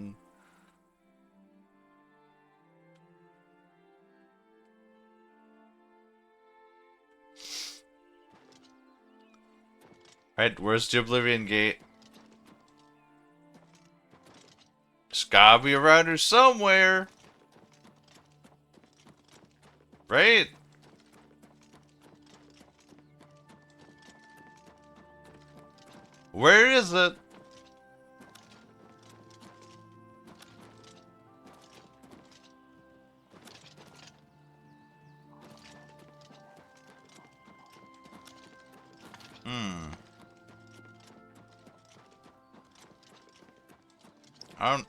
Right, where's the Oblivion Gate? It's gotta be around here somewhere. Right? Where is it?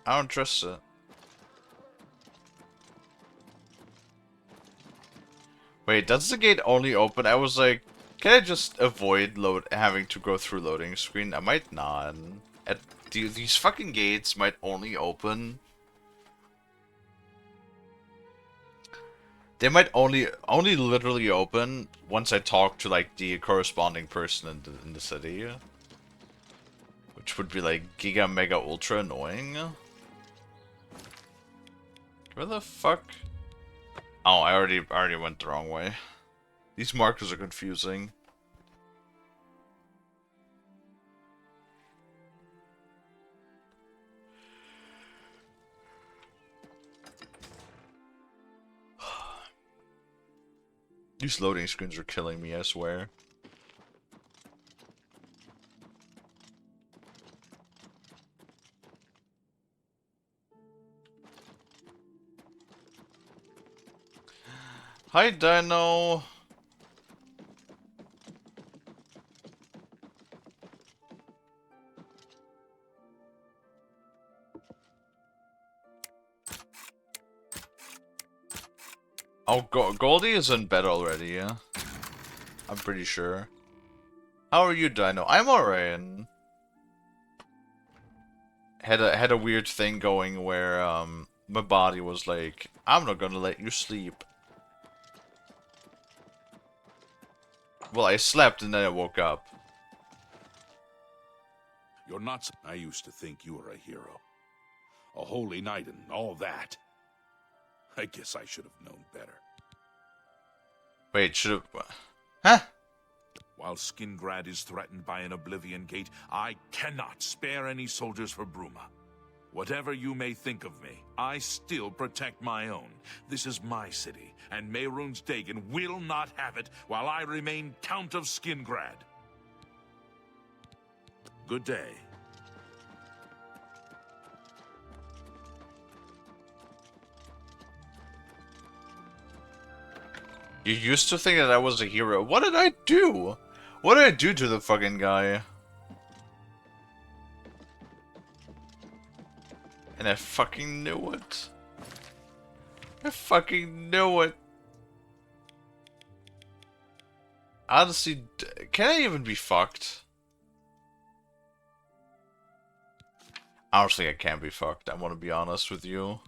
I don't trust it. Wait, does the gate only open? I was like, can I just avoid having to go through loading screen? I might not. These fucking gates might only open. They might only literally open once I talk to like the corresponding person in the city. Which would be like giga mega ultra annoying. Where the fuck? Oh, I already went the wrong way. These markers are confusing. These loading screens are killing me, I swear. Hi, Dino. Oh, Goldie is in bed already, yeah? I'm pretty sure. How are you, Dino? I'm alright. Had a weird thing going where my body was like, I'm not gonna let you sleep. Well, I slept and then I woke up. You're not... I used to think you were a hero. A holy knight and all that. I guess I should have known better. Wait, should have... Huh? While Skingrad is threatened by an Oblivion Gate, I cannot spare any soldiers for Bruma. Whatever you may think of me, I still protect my own. This is my city, and Mehrunes Dagon will not have it while I remain Count of Skingrad. Good day. You used to think that I was a hero. What did I do? What did I do to the fucking guy? And I fucking knew it. I fucking knew it. Honestly, can I even be fucked? Honestly, I can't be fucked. I want to be honest with you.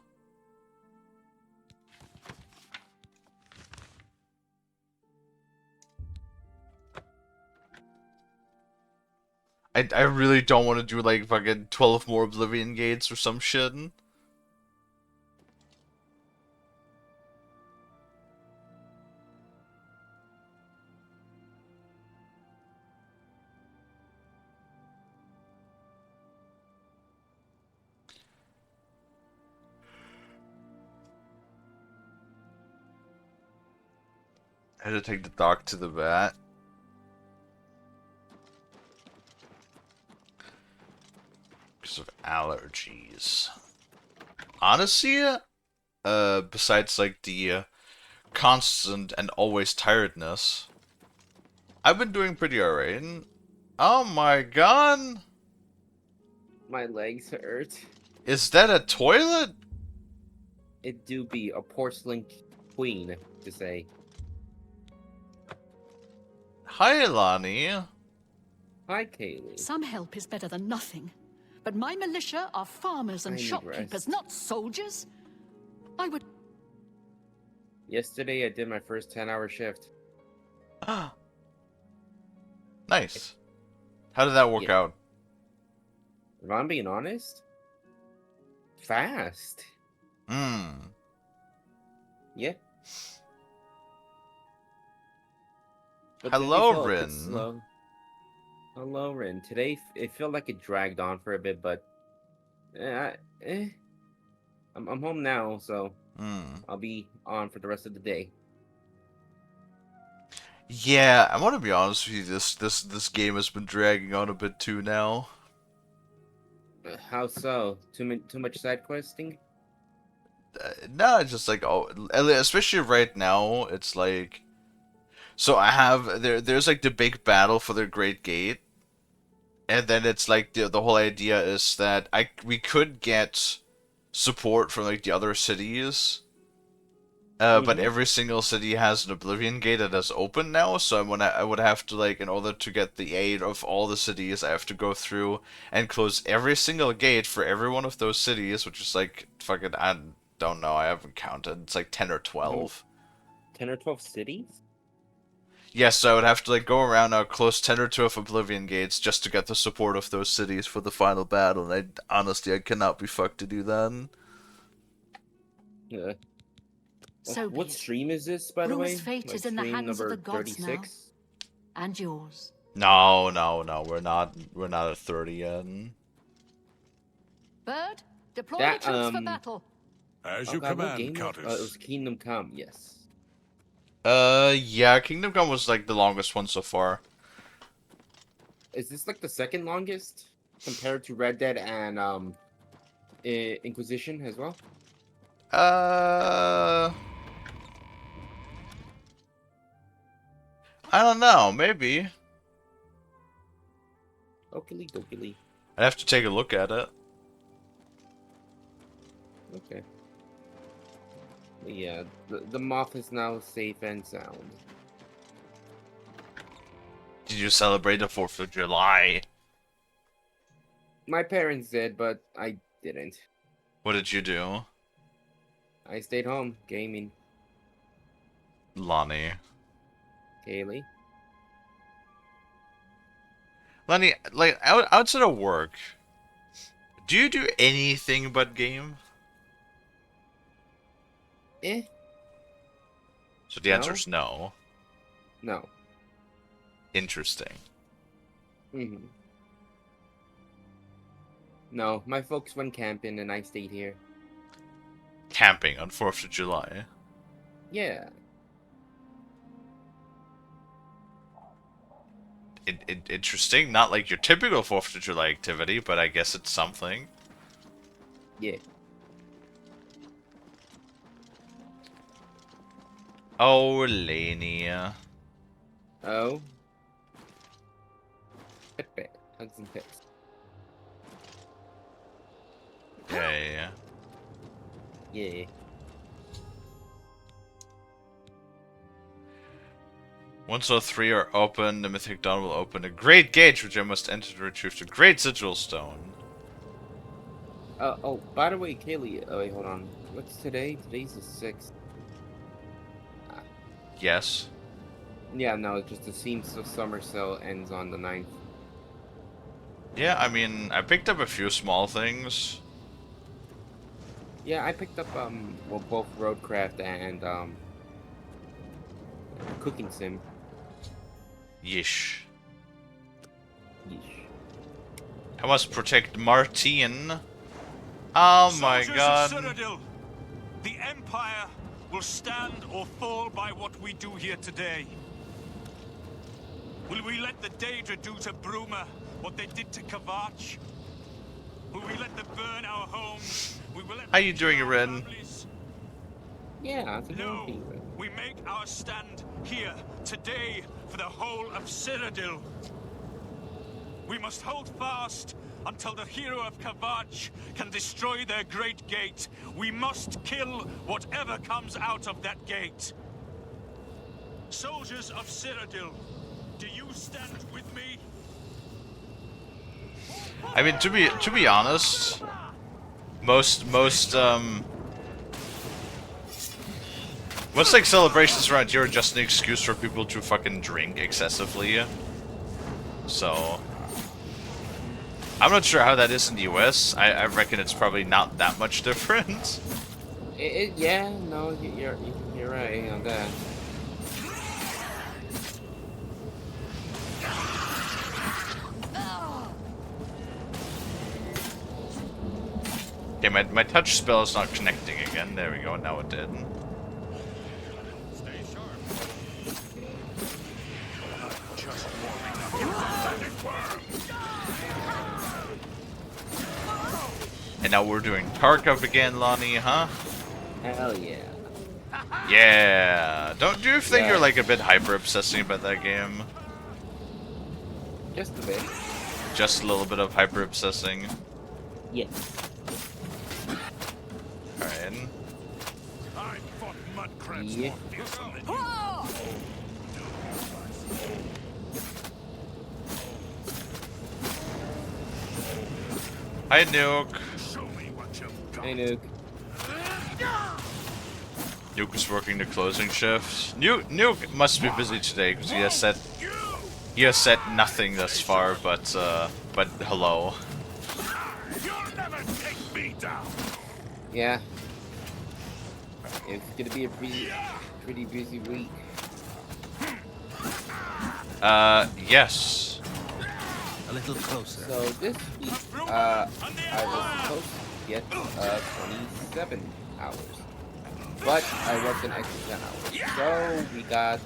I really don't want to do like fucking 12 more Oblivion gates or some shit. I had to take the dog to the vet. Because of allergies. Honestly, besides like the constant and always tiredness, I've been doing pretty alright. Oh my god! My legs hurt. Is that a toilet? It do be a porcelain queen, to say. Hi, Lonnie. Hi, Kalie. Some help is better than nothing. But my militia are farmers and I need shopkeepers, rest. not soldiers. I would... Yesterday I did my first 10-hour shift. Nice. How did that work Yeah. out? If I'm being honest, fast. Hmm. Yeah. But Hello, today felt a bit Rin. slow. Hello, Rin. Today it felt like it dragged on for a bit, but I'm home now, so I'll be on for the rest of the day. Yeah, I want to be honest with you. This game has been dragging on a bit too now. How so? Too much side questing? No, it's just like especially right now. It's like, so I have there's like the big battle for the Great Gate, and then it's like the whole idea is that we could get support from like the other cities. But every single city has an Oblivion Gate that is open now, so I would have to, like, in order to get the aid of all the cities, I have to go through and close every single gate for every one of those cities, which is like, fucking, I don't know, I haven't counted. It's like 10 or 12. 10 or 12 cities? Yes, so I would have to, like, go around now, close 10 or 12 Oblivion Gates just to get the support of those cities for the final battle, and honestly, I cannot be fucked to do that. Yeah. So What be it. stream is this, by the way? Bruma's fate Like, is in the stream hands of number the gods now. 36? And yours. No, we're not at 30 yet. Bird, deploy That, the troops for battle. As Oh you God, what command, game was- Countess. it was Kingdom Come, yes. Yeah, Kingdom Come was, like, the longest one so far. Is this like the second longest compared to Red Dead and Inquisition as well? I don't know, maybe. Okily dokily. I'd have to take a look at it. Okay. But yeah, the moth is now safe and sound. Did you celebrate the 4th of July? My parents did, but I didn't. What did you do? I stayed home, gaming. Lonnie. Kalie. Lonnie, like, outside of work, do you do anything but game? Eh? So the answer is no. No. Interesting. No, my folks went camping and I stayed here. Camping on 4th of July. Yeah. Interesting. Not like your typical 4th of July activity, but I guess it's something. Yeah. Oh, Lania. Oh? Pit bit. Hugs and pits. Yeah. Yeah. Once all three are open, the Mythic Dawn will open a great gate, which I must enter to retrieve the Great Sigil Stone. Oh, by the way, Kalie, wait, hold on. What's today? Today's the 6th. Yes. Yeah, no, it's just the Seams of Summer sale ends on the 9th. Yeah, I mean, I picked up a few small things. Yeah, I picked up, well, both Roadcraft and, Cooking Sim. Yeesh. Yeesh. I must protect Martine. Oh my god. Soldiers of Cyrodiil, the Empire will stand or fall by what we do here today. Will we let the Daedra do to Bruma what they did to Kavach? Will we let them burn our homes? We will let How you doing, our Ren? families? Yeah, it's a No, good thing. we make our stand here today for the whole of Cyrodiil. We must hold fast until the hero of Kavach can destroy their great gate. We must kill whatever comes out of that gate. Soldiers of Cyrodiil, do you stand with me? I mean, to be honest, most like celebrations around here are just an excuse for people to fucking drink excessively. So I'm not sure how that is in the US. I reckon it's probably not that much different. Yeah, no, you're right on that. Okay, my touch spell is not connecting again. There we go, now it did. Stay sharp. And now we're doing Tarkov again, Lonnie, huh? Hell yeah. Yeah. Do you think Yeah. you're like a bit hyper obsessing about that game? Just a bit. Just a little bit of hyper obsessing. Yeah. Alright. I fought mud crabs Yeah. more fearsome than you. Hi, Nuke. Show me what you've got. Hey, Nuke. Nuke is working the closing shift. Nuke must be busy today because he has said nothing thus far, but hello. You'll never take me down. Yeah. It's gonna be a pretty busy week. Yes. A little closer. So this week, I was supposed to get 27 hours, but I worked an extra 10 hours, so we got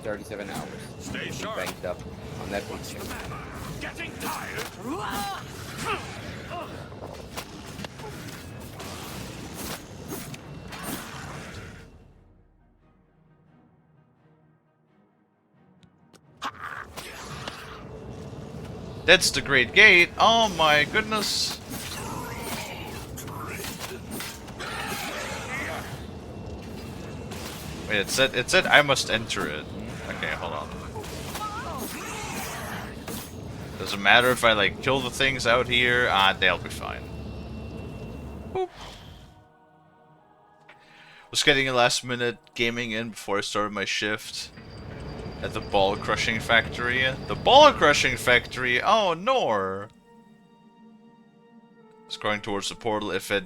37 hours. Stay We sharp. banked up on that weekend. Getting tired. That's the Great Gate. Oh my goodness. Wait, it said I must enter it. Okay, hold on. Doesn't matter if I like kill the things out here. They'll be fine. Boop. Was getting a last minute gaming in before I started my shift at the ball crushing factory. The ball crushing factory. Oh, Nor. It's going towards the portal. If it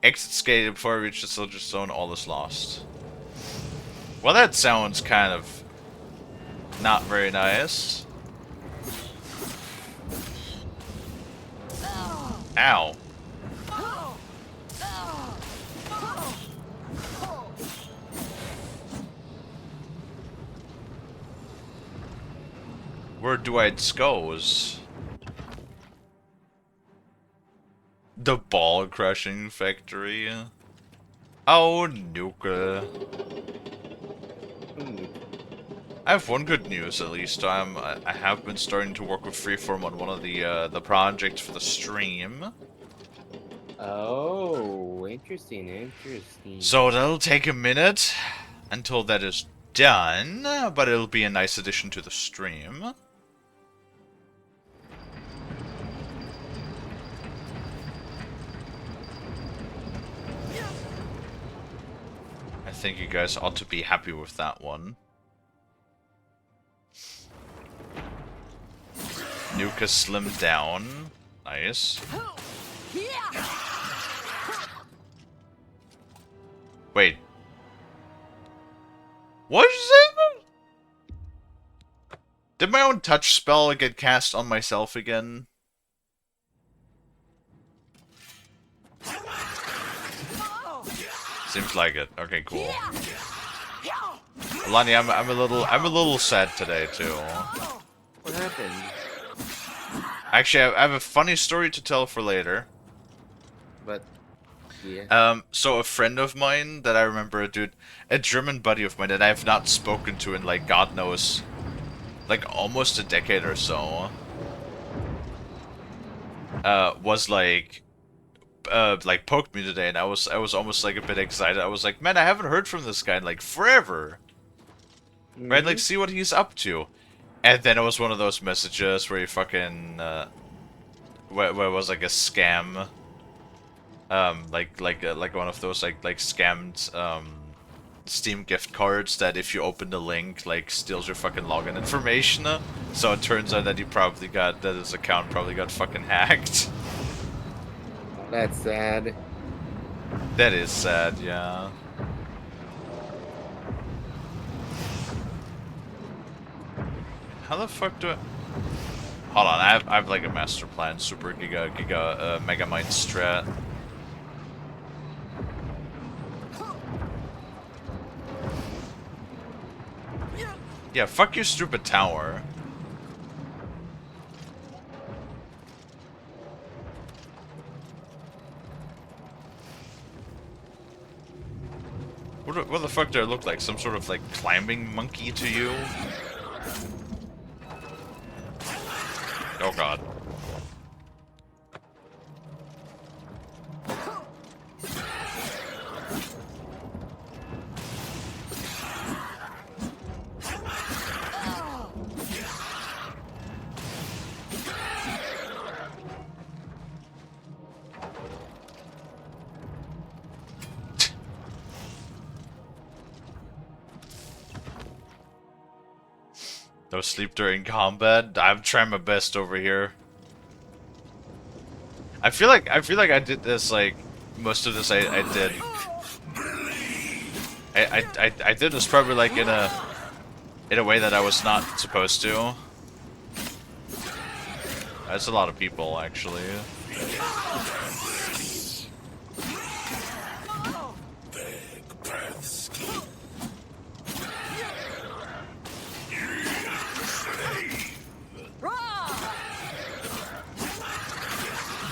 exits gate before I reach the soldier zone, all is lost. Well, that sounds kind of not very nice. Ow. Where do I goes? The ball crushing factory. Oh, Nuka. I have one good news at least. I have been starting to work with Freeform on one of the projects for the stream. Oh, interesting, interesting. So that'll take a minute until that is done, but it'll be a nice addition to the stream. I think you guys ought to be happy with that one. Nuka slimmed down. Nice. Wait. What did you say? Did my own touch spell get cast on myself again? Seems like it. Okay, cool. Alani, I'm a little sad today too. What happened? Actually, I have a funny story to tell for later. But yeah. So a friend of mine that I remember, a German buddy of mine that I have not spoken to in like God knows, like almost a decade or so, was like poked me today, and I was almost like a bit excited. I was like, man, I haven't heard from this guy in like forever. Right, like see what he's up to. And then it was one of those messages where you fucking where it was like a scam. Like one of those like scammed Steam gift cards that if you open the link like steals your fucking login information. So it turns out that his account probably got fucking hacked. That's sad. That is sad, yeah. How the fuck do I... Hold on, I have like a master plan, super giga mega mind strat. Yeah, fuck your stupid tower. What the fuck do I look like? Some sort of like climbing monkey to you? Oh god. No sleep during combat. I'm trying my best over here. I feel like I did this like most of this I did. I did this probably like in a way that I was not supposed to. That's a lot of people actually.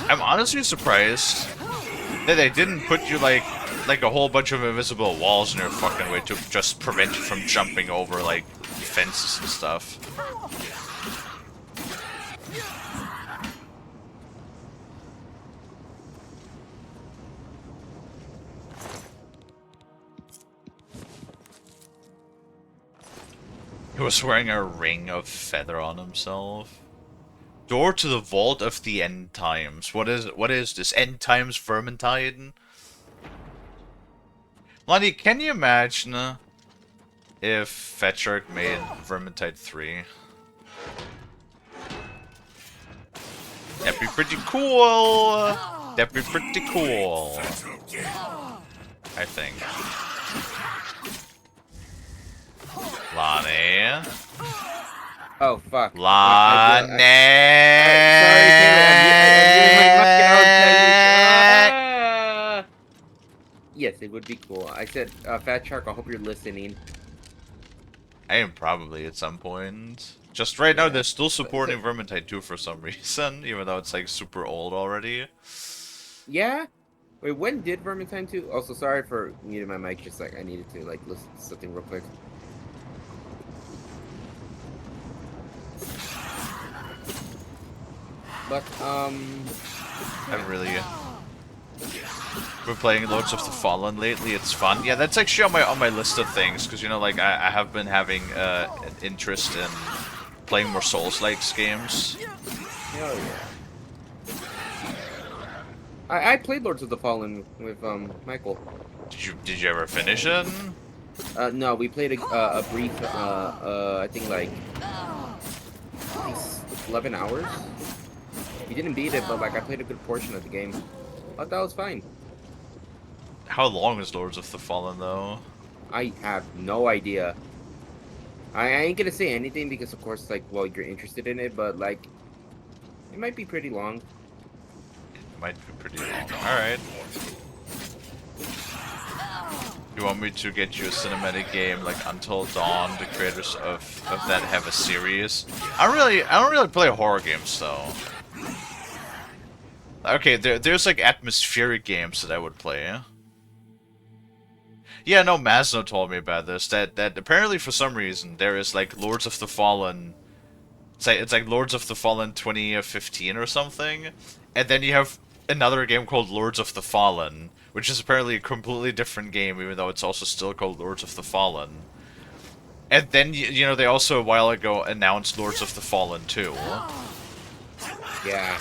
I'm honestly surprised that they didn't put you like a whole bunch of invisible walls in your fucking way to just prevent you from jumping over like fences and stuff. He was wearing a ring of feather on himself. Door to the vault of the end times. What is this? End times Vermintide? Lonnie, can you imagine if Fetchark made Vermintide 3? That'd be pretty cool. That'd be pretty cool. I think. Lonnie. Oh fuck. Lonnie. Yes, it would be cool. I said, Fat Shark, I hope you're listening. I am probably at some point. Just right now, they're still supporting Vermintide 2 for some reason, even though it's like super old already. Yeah? Wait, when did Vermintide 2? Also, sorry for muting my mic, just like I needed to like listen to something real quick. But I've really been playing loads of the Fallen lately. It's fun. Yeah, that's actually on my list of things because you know, like I have been having an interest in playing more Souls-like games. hell yeah. I played Lords of the Fallen with Michael. Did you ever finish it? No, we played a brief I think like at least 11 hours. We didn't beat it, but like I played a good portion of the game. I thought that was fine. How long is Lords of the Fallen though? I have no idea. I ain't gonna say anything because of course like well you're interested in it, but like it might be pretty long. It might be pretty long. Alright. You want me to get you a cinematic game like Until Dawn, the creators of that have a series? I don't really play horror games though. Okay, there's like atmospheric games that I would play. Yeah, no, Masno told me about this. That apparently for some reason there is like Lords of the Fallen. It's like Lords of the Fallen 2015 or something, and then you have another game called Lords of the Fallen, which is apparently a completely different game, even though it's also still called Lords of the Fallen. And then you know they also a while ago announced Lords of the Fallen 2. Yeah.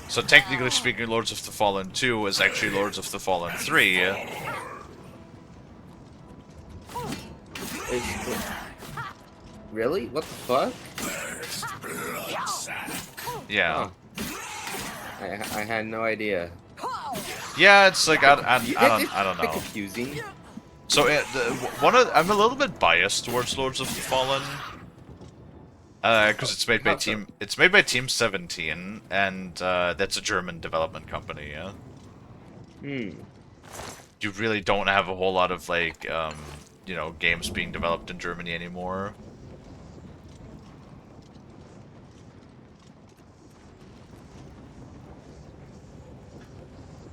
So technically speaking, Lords of the Fallen 2 is actually Lords of the Fallen 3. Really? What the fuck? Yeah. Huh. I had no idea. Yeah, it's like I don't know. Confusing. So I'm a little bit biased towards Lords of the Fallen. Because it's made by Team 17, and that's a German development company. Yeah. You really don't have a whole lot of like, you know, games being developed in Germany anymore.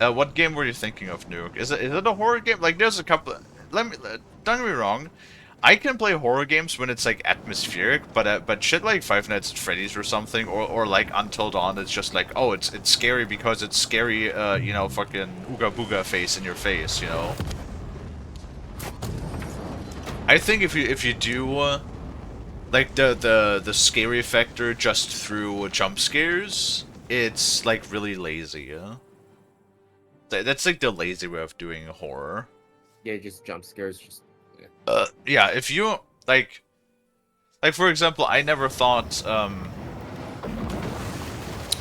What game were you thinking of, Nuke? Is it a horror game? Like, there's a couple. Don't get me wrong. I can play horror games when it's like atmospheric, but shit like Five Nights at Freddy's or something, or like Until Dawn, it's just like, oh, it's scary because it's scary, you know, fucking ooga booga face in your face, you know. I think if you do like the scary factor just through jump scares, it's like really lazy. Yeah? That's like the lazy way of doing horror. Yeah, just jump scares. Just yeah. If you like for example, I never thought I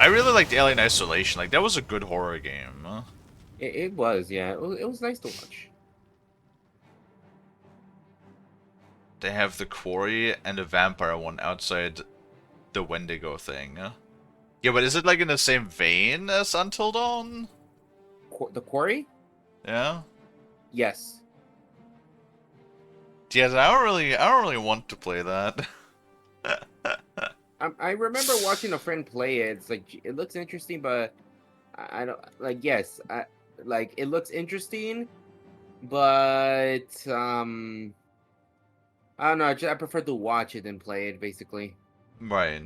really liked Alien Isolation. Like that was a good horror game. it was, yeah. It was nice to watch. They have the Quarry and a vampire one outside the Wendigo thing. Yeah, but is it like in the same vein as Until Dawn? The Quarry? Yeah. Yes. Yes, I don't really want to play that. I remember watching a friend play it. It's like it looks interesting, but I don't like. Yes, like it looks interesting, but I don't know. I prefer to watch it than play it, basically. Right.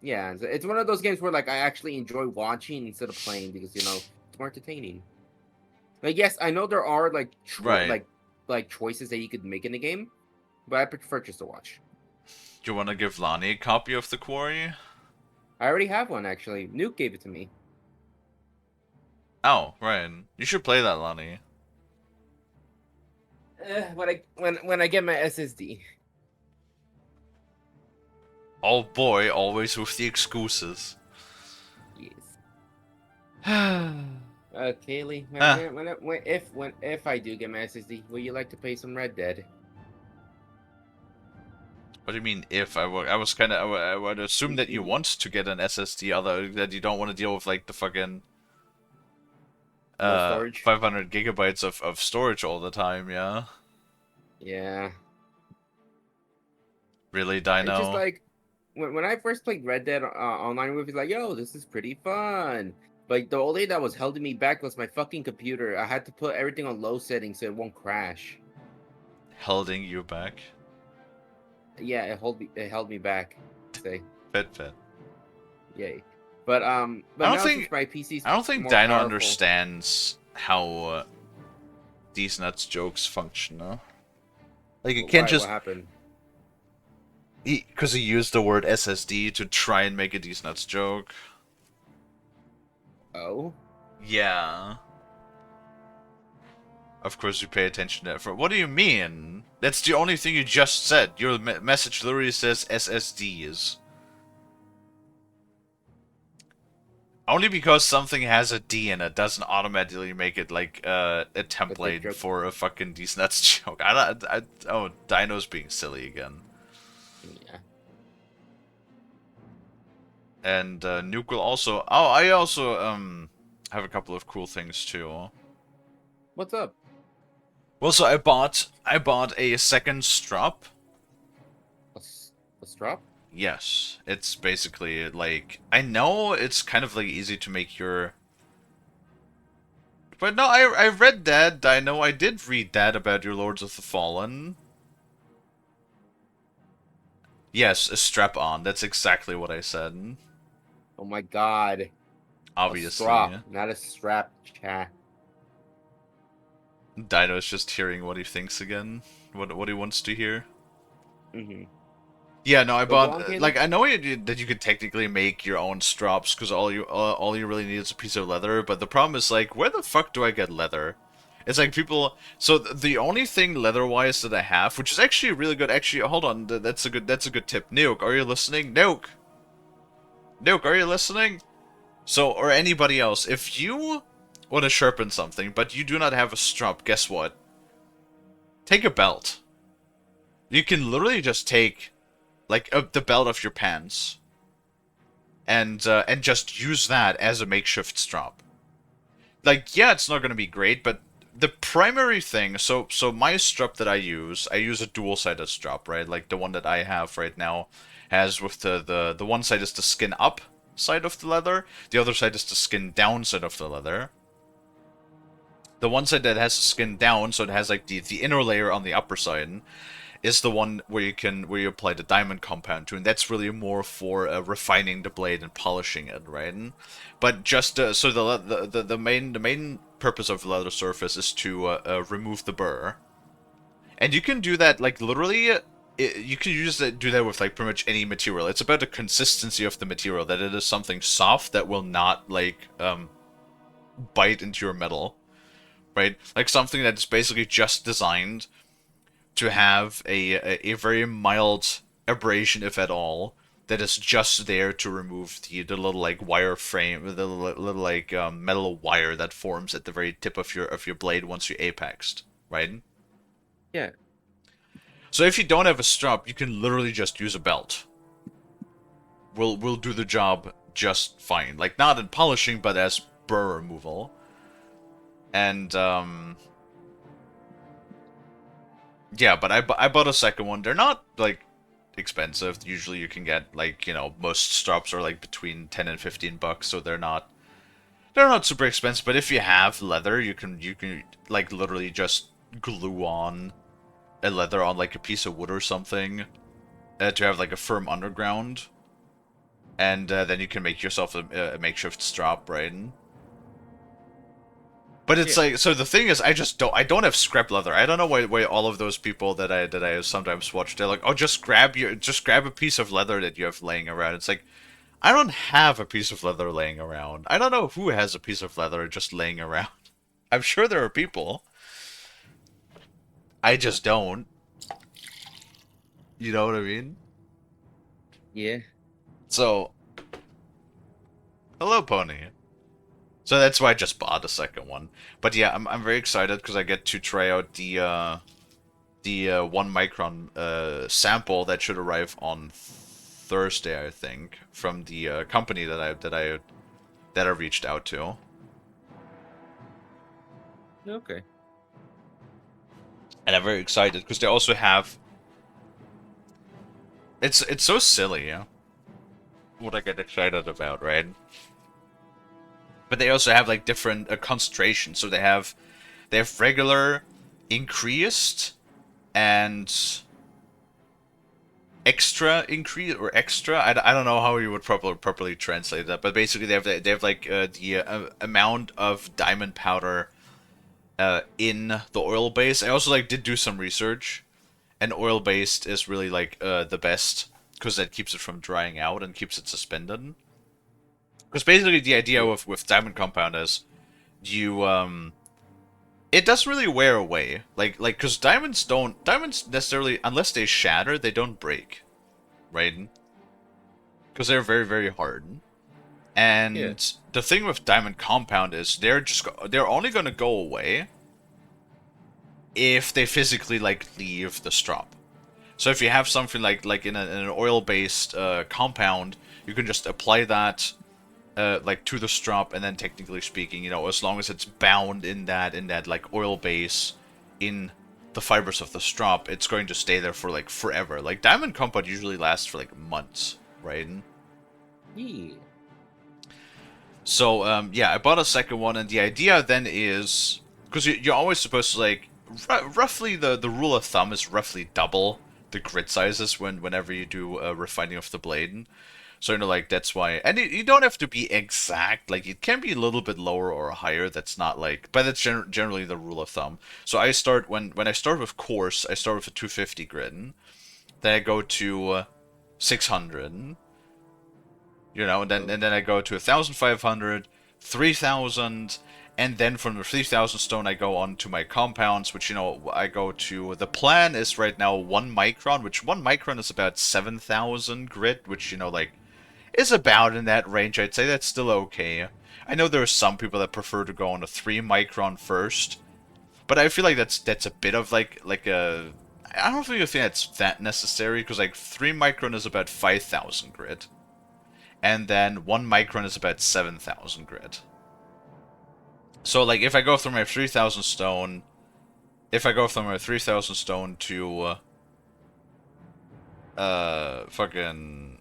Yeah, it's one of those games where like I actually enjoy watching instead of playing because you know it's more entertaining. Like yes, I know there are like like choices that you could make in the game, but I prefer just to watch. Do you want to give Lonnie a copy of The Quarry? I already have one actually. Nuke gave it to me. Oh, right. You should play that, Lonnie. When I get my SSD. Oh boy, always with the excuses. Yes. Kalie, if I do get my SSD, will you like to play some Red Dead? What do you mean if? I would assume that you want to get an SSD, other that you don't want to deal with like the fucking 500 gigabytes of storage all the time, yeah? Yeah. Really, Dino? It's just like, when I first played Red Dead online, it was like, yo, this is pretty fun. But the only thing that was holding me back was my fucking computer. I had to put everything on low settings so it won't crash. Holding you back? Yeah, it held me back. Say. Fit. Yay. But I now don't since think my PC's I don't think more Dino powerful, understands how these nuts jokes function. Huh? Like it Why? can't What just happened? because he used the word SSD to try and make a these nuts joke. Oh. Yeah. Of course you pay attention to that. What do you mean? That's the only thing you just said. Your message literally says SSDs. Only because something has a D in it doesn't automatically make it like a template for a fucking these nuts joke. Oh, Dino's being silly again. Yeah. And Nuke will also. Oh, I also have a couple of cool things too. What's up? Well, so I bought a second strop. A strop? Yes, it's basically like I know it's kind of like easy to make your. But no, I read that. I know I did read that about your Lords of the Fallen. Yes, a strap on. That's exactly what I said. Oh my god. Obviously. A strap, not a strap, chat. Dino's just hearing what he thinks again. What he wants to hear. Mm-hmm. Yeah, no, I Go on, bought Kalie. like I know that you could technically make your own strops because all you really need is a piece of leather. But the problem is like, where the fuck do I get leather? It's like people. So the only thing leather-wise that I have, which is actually really good. Actually, hold on, that's a good tip. Nuke, are you listening? Nuke, are you listening? So, or anybody else, if you want to sharpen something, but you do not have a strop, guess what? Take a belt. You can literally just take like the belt of your pants, and just use that as a makeshift strap. Like, yeah, it's not gonna be great, but the primary thing. So my strap that I use a dual-sided strap, right? Like the one that I have right now has with the one side is the skin up side of the leather, the other side is the skin down side of the leather. The one side that has the skin down, so it has like the inner layer on the upper side, is the one where you apply the diamond compound to, and that's really more for refining the blade and polishing it, right? But just so the main purpose of the leather surface is to remove the burr, and you can do that like literally. You can do that with like pretty much any material. It's about the consistency of the material, that it is something soft that will not like bite into your metal, right? Like something that's basically just designed to have a very mild abrasion, if at all, that is just there to remove the little like wire frame, the little like metal wire that forms at the very tip of your blade once you apexed, right? Yeah. So if you don't have a strap, you can literally just use a belt. We'll do the job just fine. Like not in polishing, but as burr removal. And yeah, but I bought a second one. They're not like expensive. Usually you can get like, you know, most straps are like between 10 and 15 bucks, so they're not super expensive. But if you have leather, you can like literally just glue on a leather on like a piece of wood or something to have like a firm underground, and then you can make yourself a makeshift strap, right? But it's like, so the thing is, I don't have scrap leather. I don't know why all of those people that I sometimes watch, they're like, oh, just grab a piece of leather that you have laying around. It's like, I don't have a piece of leather laying around. I don't know who has a piece of leather just laying around. I'm sure there are people. I just don't. You know what I mean? Yeah. So, hello, Pony. So that's why I just bought a second one. But yeah, I'm very excited because I get to try out the 1 micron sample that should arrive on Thursday, I think, from the company that I reached out to. Okay. And I'm very excited because they also have. It's so silly, yeah. What I get excited about, right? But they also have like different concentrations. So they have regular, increased, and extra increase or extra. I don't know how you would properly translate that, but basically they have like the amount of diamond powder in the oil base. I also like did do some research, and oil based is really like the best because that keeps it from drying out and keeps it suspended. Because basically the idea with diamond compound is you it doesn't really wear away. Like because diamonds necessarily, unless they shatter, they don't break, right? Because they're very hard. And the thing with diamond compound is they're only gonna go away if they physically like leave the strop. So if you have something like in an oil based compound, you can just apply that like to the strop, and then technically speaking, you know, as long as it's bound in that like oil base in the fibers of the strop, it's going to stay there for like forever. Like diamond compound usually lasts for like months, right? Yeah. So yeah, I bought a second one, and the idea then is because you're always supposed to like roughly the rule of thumb is roughly double the grid sizes whenever you do refining of the blade. So, you know, like, that's why... And you don't have to be exact. Like, it can be a little bit lower or higher. That's not, like... But that's generally the rule of thumb. So I start... When I start with coarse, I start with a 250 grid. Then I go to 600. You know, and then I go to 1,500, 3,000... And then from the 3,000 stone, I go on to my compounds, which, you know, I go to... The plan is right now 1 micron, which 1 micron is about 7,000 grit, which, you know, like... is about in that range. I'd say that's still okay. I know there are some people that prefer to go on a 3 micron first, but I feel like that's a bit of like a... I don't think that's that necessary, because like 3 micron is about 5,000 grit, and then 1 micron is about 7,000 grit. So like if I go through my 3,000 stone, to fucking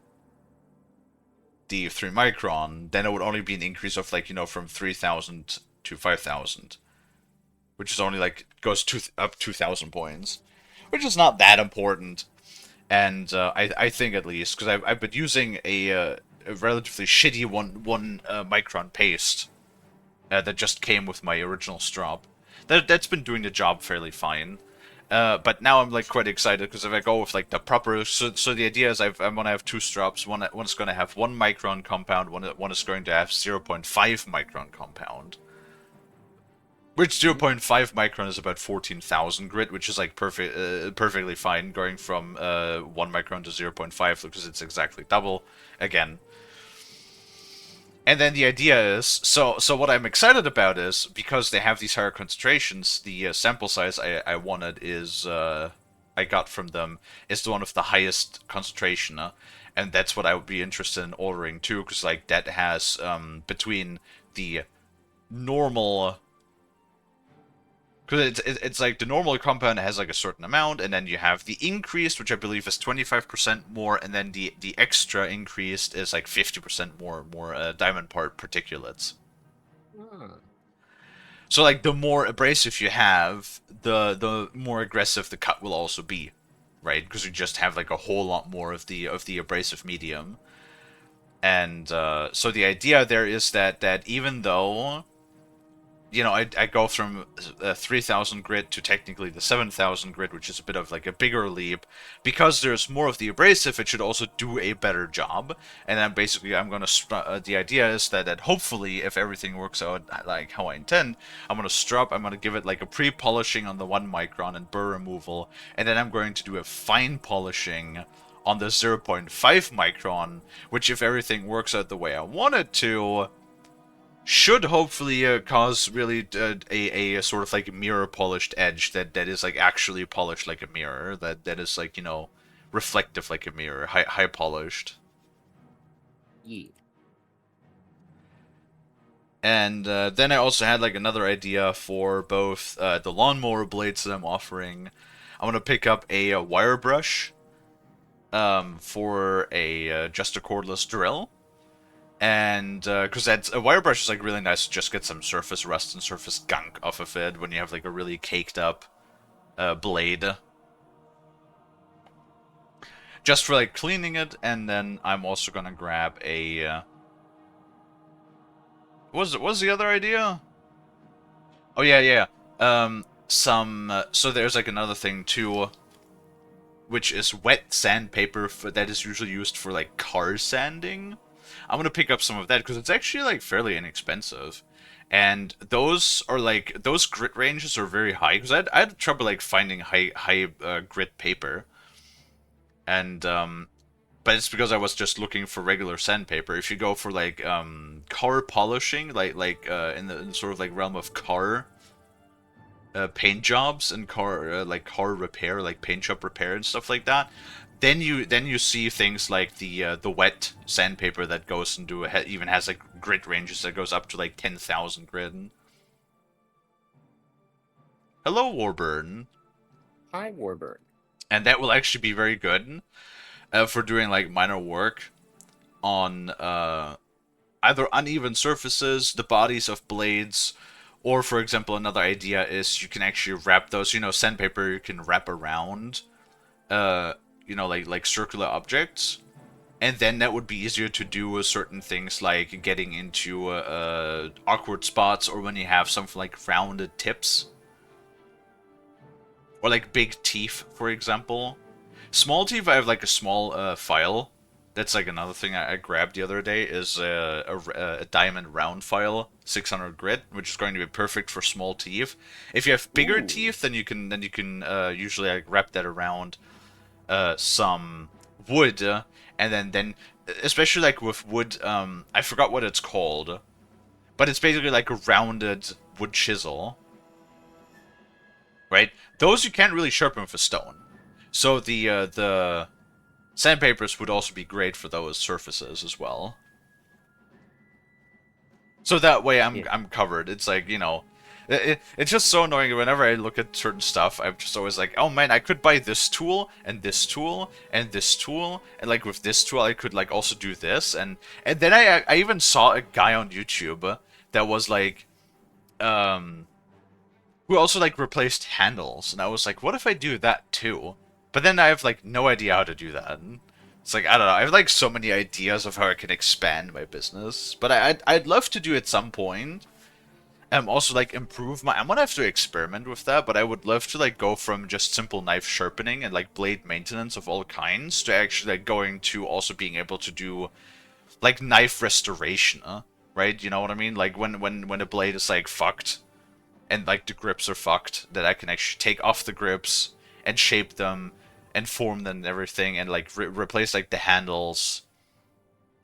the 3 micron, then it would only be an increase of like, you know, from 3,000 to 5,000, which is only like goes up 2,000 points, which is not that important. And I think at least because I've been using a relatively shitty one micron paste that just came with my original strop. That's been doing the job fairly fine. But now I'm like quite excited because if I go with like the proper, so the idea is I'm gonna have 2 strops. One is gonna have 1 micron compound. One is going to have 0.5 micron compound. Which 0.5 micron is about 14,000 grit, which is like perfectly fine going from 1 micron to 0.5 because it's exactly double again. And then the idea is, so what I'm excited about is, because they have these higher concentrations, the sample size I wanted is, I got from them, is the one with the highest concentration, and that's what I would be interested in ordering too, because like that has, between the normal... Because it's like the normal compound has like a certain amount, and then you have the increased, which I believe is 25% more, and then the extra increased is like 50% more diamond part particulates. So like the more abrasive you have, the more aggressive the cut will also be, right? Because you just have like a whole lot more of the abrasive medium. And so the idea there is that even though, you know, I go from 3,000 grit to technically the 7,000 grit, which is a bit of like a bigger leap. Because there's more of the abrasive, it should also do a better job. And then basically I'm going to... the idea is that hopefully, if everything works out like how I intend, I'm going to give it like a pre-polishing on the 1 micron and burr removal. And then I'm going to do a fine polishing on the 0.5 micron, which if everything works out the way I want it to... should hopefully cause really a sort of like mirror polished edge that is like actually polished like a mirror, that is like, you know, reflective like a mirror, high polished. Yeah. And then I also had like another idea for both the lawnmower blades that I'm offering. I'm gonna pick up a wire brush for a just a cordless drill. And, because a wire brush is, like, really nice to just get some surface rust and surface gunk off of it when you have, like, a really caked up blade. just for like cleaning it, and then I'm also gonna grab a. What was the other idea? Oh yeah. So there's like another thing too, which is wet sandpaper that is usually used for like car sanding. I'm gonna pick up some of that because it's actually like fairly inexpensive, and those grit ranges are very high because I had trouble like finding high grit paper, and but it's because I was just looking for regular sandpaper. If you go for like car polishing, in the sort of like realm of car paint jobs and car repair, like paint shop repair and stuff like that, then you see things like the wet sandpaper that goes into even has like grit ranges that goes up to like 10,000 grit. Hello, Warburn. Hi, Warburn. And that will actually be very good for doing like minor work on either uneven surfaces, the bodies of blades, or for example, another idea is you can actually wrap those, sandpaper you can wrap around, like circular objects, and then that would be easier to do with certain things like getting into awkward spots, or when you have something like rounded tips, or like big teeth, for example. Small teeth, I have like a small file. That's like another thing I grabbed the other day is a diamond round file, 600 grit, which is going to be perfect for small teeth. If you have bigger teeth, then you can usually like wrap that around some wood, and then especially like with wood, I forgot what it's called, but it's basically like a rounded wood chisel, right? Those you can't really sharpen with a stone, so the sandpapers would also be great for those surfaces as well. So that way I'm covered. It's like, it's just so annoying. Whenever I look at certain stuff, I'm just always like, oh man, I could buy this tool, and this tool, and this tool, and like with this tool I could like also do this, and then I even saw a guy on YouTube that was like, who also like replaced handles, and I was like, what if I do that too? But then I have like no idea how to do that. It's like, I don't know, I have like so many ideas of how I can expand my business, but I'd love to do at some point. Also like improve I'm gonna have to experiment with that, but I would love to like go from just simple knife sharpening and like blade maintenance of all kinds to actually like going to also being able to do like knife restoration, right? You know what I mean? Like when a blade is like fucked and like the grips are fucked, that I can actually take off the grips and shape them and form them and everything, and like replace like the handles,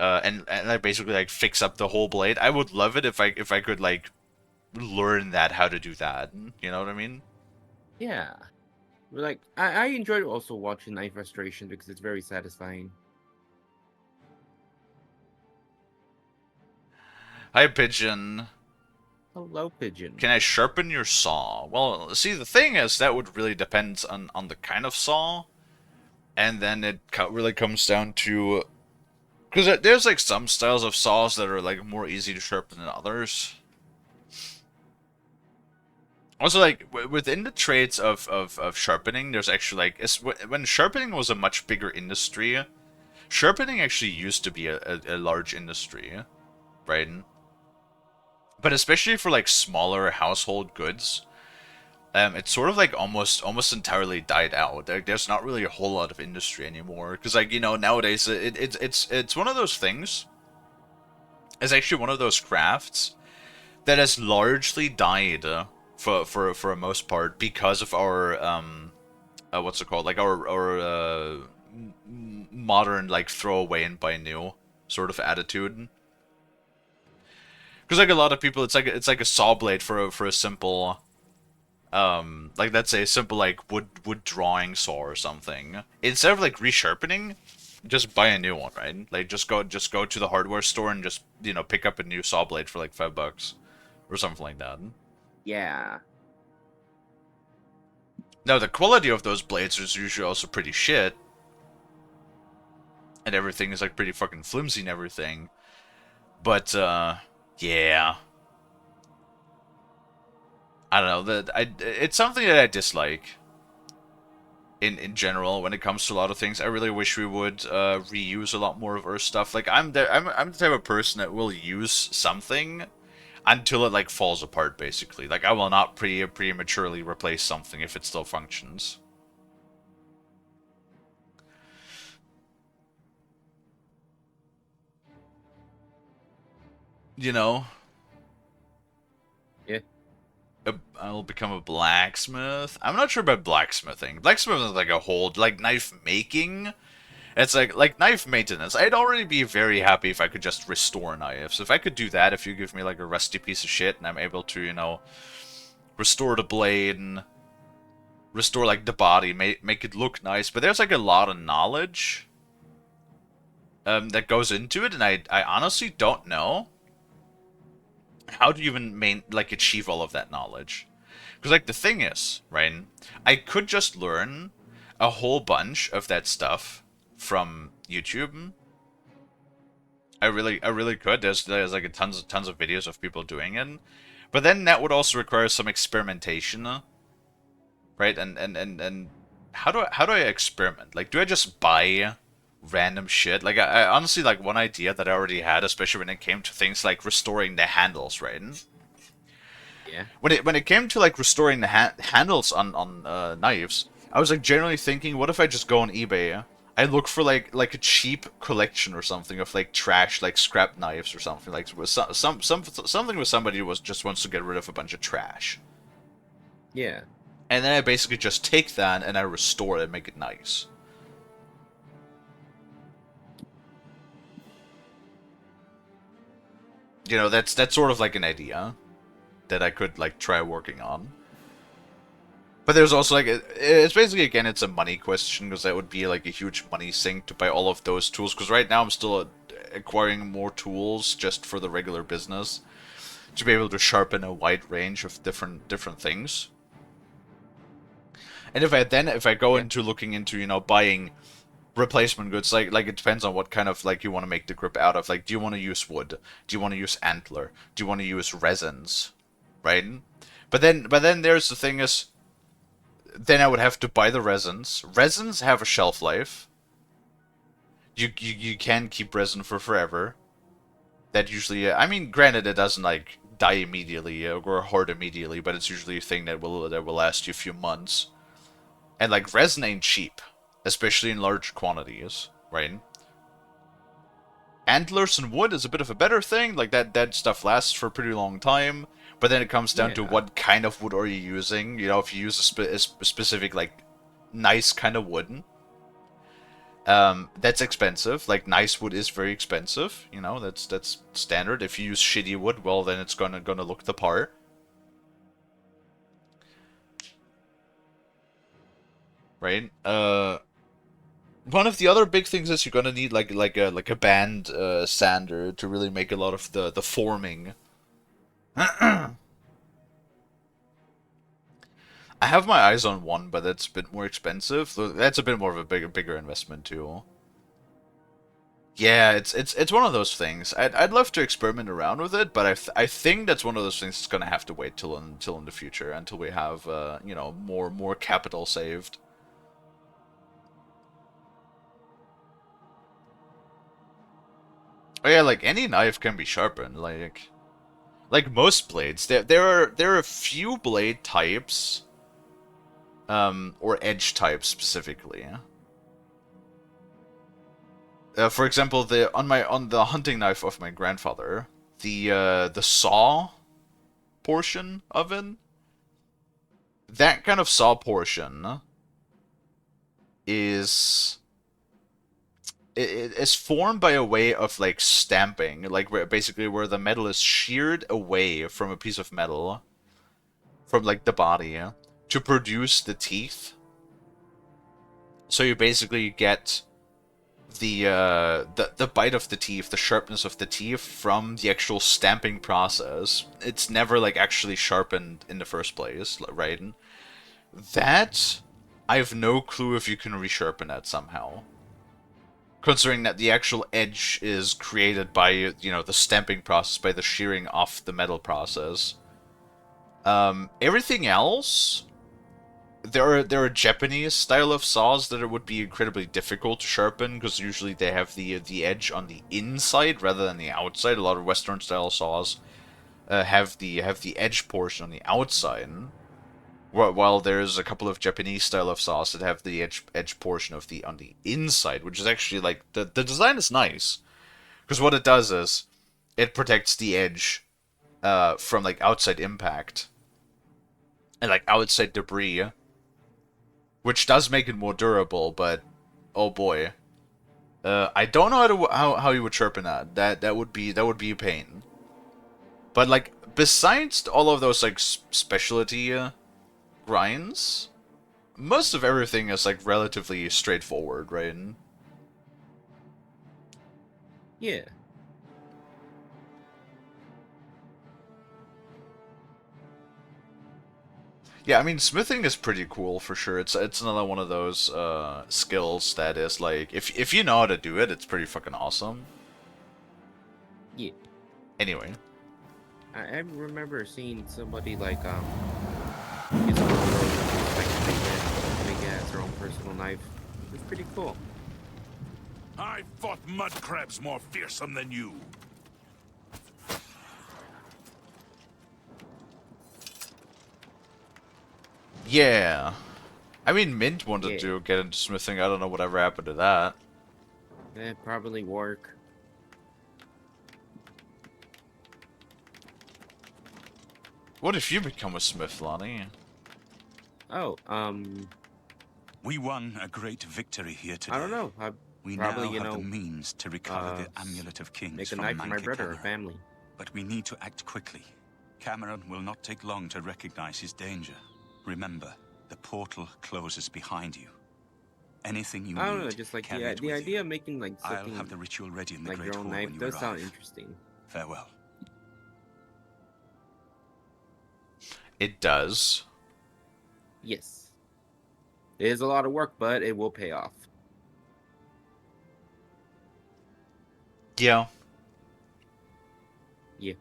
and like basically like fix up the whole blade. I would love it if I could like learn that, how to do that. You know what I mean? Yeah. Like I enjoyed also watching knife restoration because it's very satisfying. Hi, Pigeon. Hello, Pigeon. Can I sharpen your saw? Well, see, the thing is, that would really depend on the kind of saw. And then it really comes down to... Because there's like some styles of saws that are like more easy to sharpen than others. Also, like, within the trades of sharpening, there's actually like... When sharpening was a much bigger industry, sharpening actually used to be a large industry, right? But especially for like smaller household goods, it's sort of like almost entirely died out. There's not really a whole lot of industry anymore, because like, nowadays it's one of those things. It's actually one of those crafts that has largely died for a most part because of our what's it called, like our modern like throw away and buy new sort of attitude. Because like a lot of people, it's like a saw blade for a simple, like let's say a simple like wood drawing saw or something. Instead of like resharpening, just buy a new one, right? Like just go to the hardware store and just pick up a new saw blade for like $5 or something like that. Yeah. Now the quality of those blades is usually also pretty shit, and everything is like pretty fucking flimsy and everything. But yeah, I don't know. It's something that I dislike. in general when it comes to a lot of things. I really wish we would reuse a lot more of our stuff. Like I'm the type of person that will use something until it like falls apart, basically. Like I will not prematurely replace something if it still functions. You know? Yeah. I'll become a blacksmith. I'm not sure about blacksmithing. Blacksmithing is like a whole, like knife making. It's like knife maintenance. I'd already be very happy if I could just restore knives. If I could do that, if you give me like a rusty piece of shit and I'm able to, you know, restore the blade and restore like the body, make it look nice. But there's like a lot of knowledge that goes into it, and I honestly don't know how do you even achieve all of that knowledge? Because like the thing is, right? I could just learn a whole bunch of that stuff from YouTube. I really could. There's like a tons of videos of people doing it, but then that would also require some experimentation, right? And how do I experiment? Like, do I just buy random shit? Like, I honestly, like, one idea that I already had, especially when it came to things like restoring the handles, right? Yeah. When it came to, like, restoring the handles on knives, I was, like, generally thinking, what if I just go on eBay? I look for, like a cheap collection or something of, like, trash, like, scrap knives or something. Like, something with somebody who just wants to get rid of a bunch of trash. Yeah. And then I basically just take that and I restore it and make it nice. You know, that's sort of like an idea that I could like try working on. But there's also like it's basically, again, it's a money question, because that would be like a huge money sink to buy all of those tools. Because right now I'm still acquiring more tools just for the regular business to be able to sharpen a wide range of different things. And if I go into looking into, you know, buying replacement goods, like it depends on what kind of like you want to make the grip out of. Like, do you want to use wood? Do you want to use antler? Do you want to use resins? Right? But then there's the thing is, then I would have to buy the resins. Resins have a shelf life. You can keep resin for forever. That usually, I mean, granted, it doesn't like die immediately or hoard immediately, but it's usually a thing that will last you a few months. And like resin ain't cheap, especially in large quantities, right? Antlers and wood is a bit of a better thing. Like that stuff lasts for a pretty long time. But then it comes down to what kind of wood are you using. You know, if you use a specific, like, nice kind of wood, that's expensive. Like, nice wood is very expensive. You know, that's standard. If you use shitty wood, well, then it's gonna look the part. Right? One of the other big things is you're gonna need like a band sander to really make a lot of the forming. I have my eyes on one, but that's a bit more expensive. That's a bit more of a bigger investment too. Yeah, it's one of those things. I'd love to experiment around with it, but I think that's one of those things that's gonna have to wait till in the future, until we have you know, more capital saved. Oh yeah, like any knife can be sharpened, like most blades. There are a few blade types, or edge types specifically. For example, on the hunting knife of my grandfather, the saw portion of it, that kind of saw portion is it's formed by a way of like stamping, like basically where the metal is sheared away from a piece of metal, from like the body, to produce the teeth. So you basically get the bite of the teeth, the sharpness of the teeth from the actual stamping process. It's never like actually sharpened in the first place, right? That I have no clue if you can resharpen that somehow. Considering that the actual edge is created by, you know, the stamping process, by the shearing off the metal process. Everything else there are Japanese style of saws that it would be incredibly difficult to sharpen because usually they have the edge on the inside rather than the outside. A lot of Western style saws have the edge portion on the outside, while there's a couple of Japanese style of saws that have the edge portion of the on the inside, which is actually like the design is nice because what it does is it protects the edge from like outside impact and like outside debris, which does make it more durable. But oh boy, I don't know how you would sharpen that. That would be a pain. But like besides all of those like specialty grinds, most of everything is like relatively straightforward, right? Yeah. Yeah, I mean, smithing is pretty cool for sure. It's another one of those skills that is like, if you know how to do it, it's pretty fucking awesome. Yeah. Anyway. I remember seeing somebody like his own make as their own personal knife. It's pretty cool. I fought mud crabs more fearsome than you. Yeah. I mean, Mint wanted to get into smithing. I don't know whatever happened to that. That'd probably work. What if you become a smith, Lonnie? Oh, we won a great victory here today. I don't know. We probably, now have the means to recover the Amulet of Kings make a from knife for my Manka brother or Cameron. family. But we need to act quickly. Cameron will not take long to recognize his danger. Remember, the portal closes behind you. Anything you need, I don't know, just like carry it the with idea you. of making like I'll something have the ritual ready in the like Great your own Hall knife when you does sound arrive. interesting. Farewell. It does. Yes. It is a lot of work, but it will pay off. Yeah. Yeah.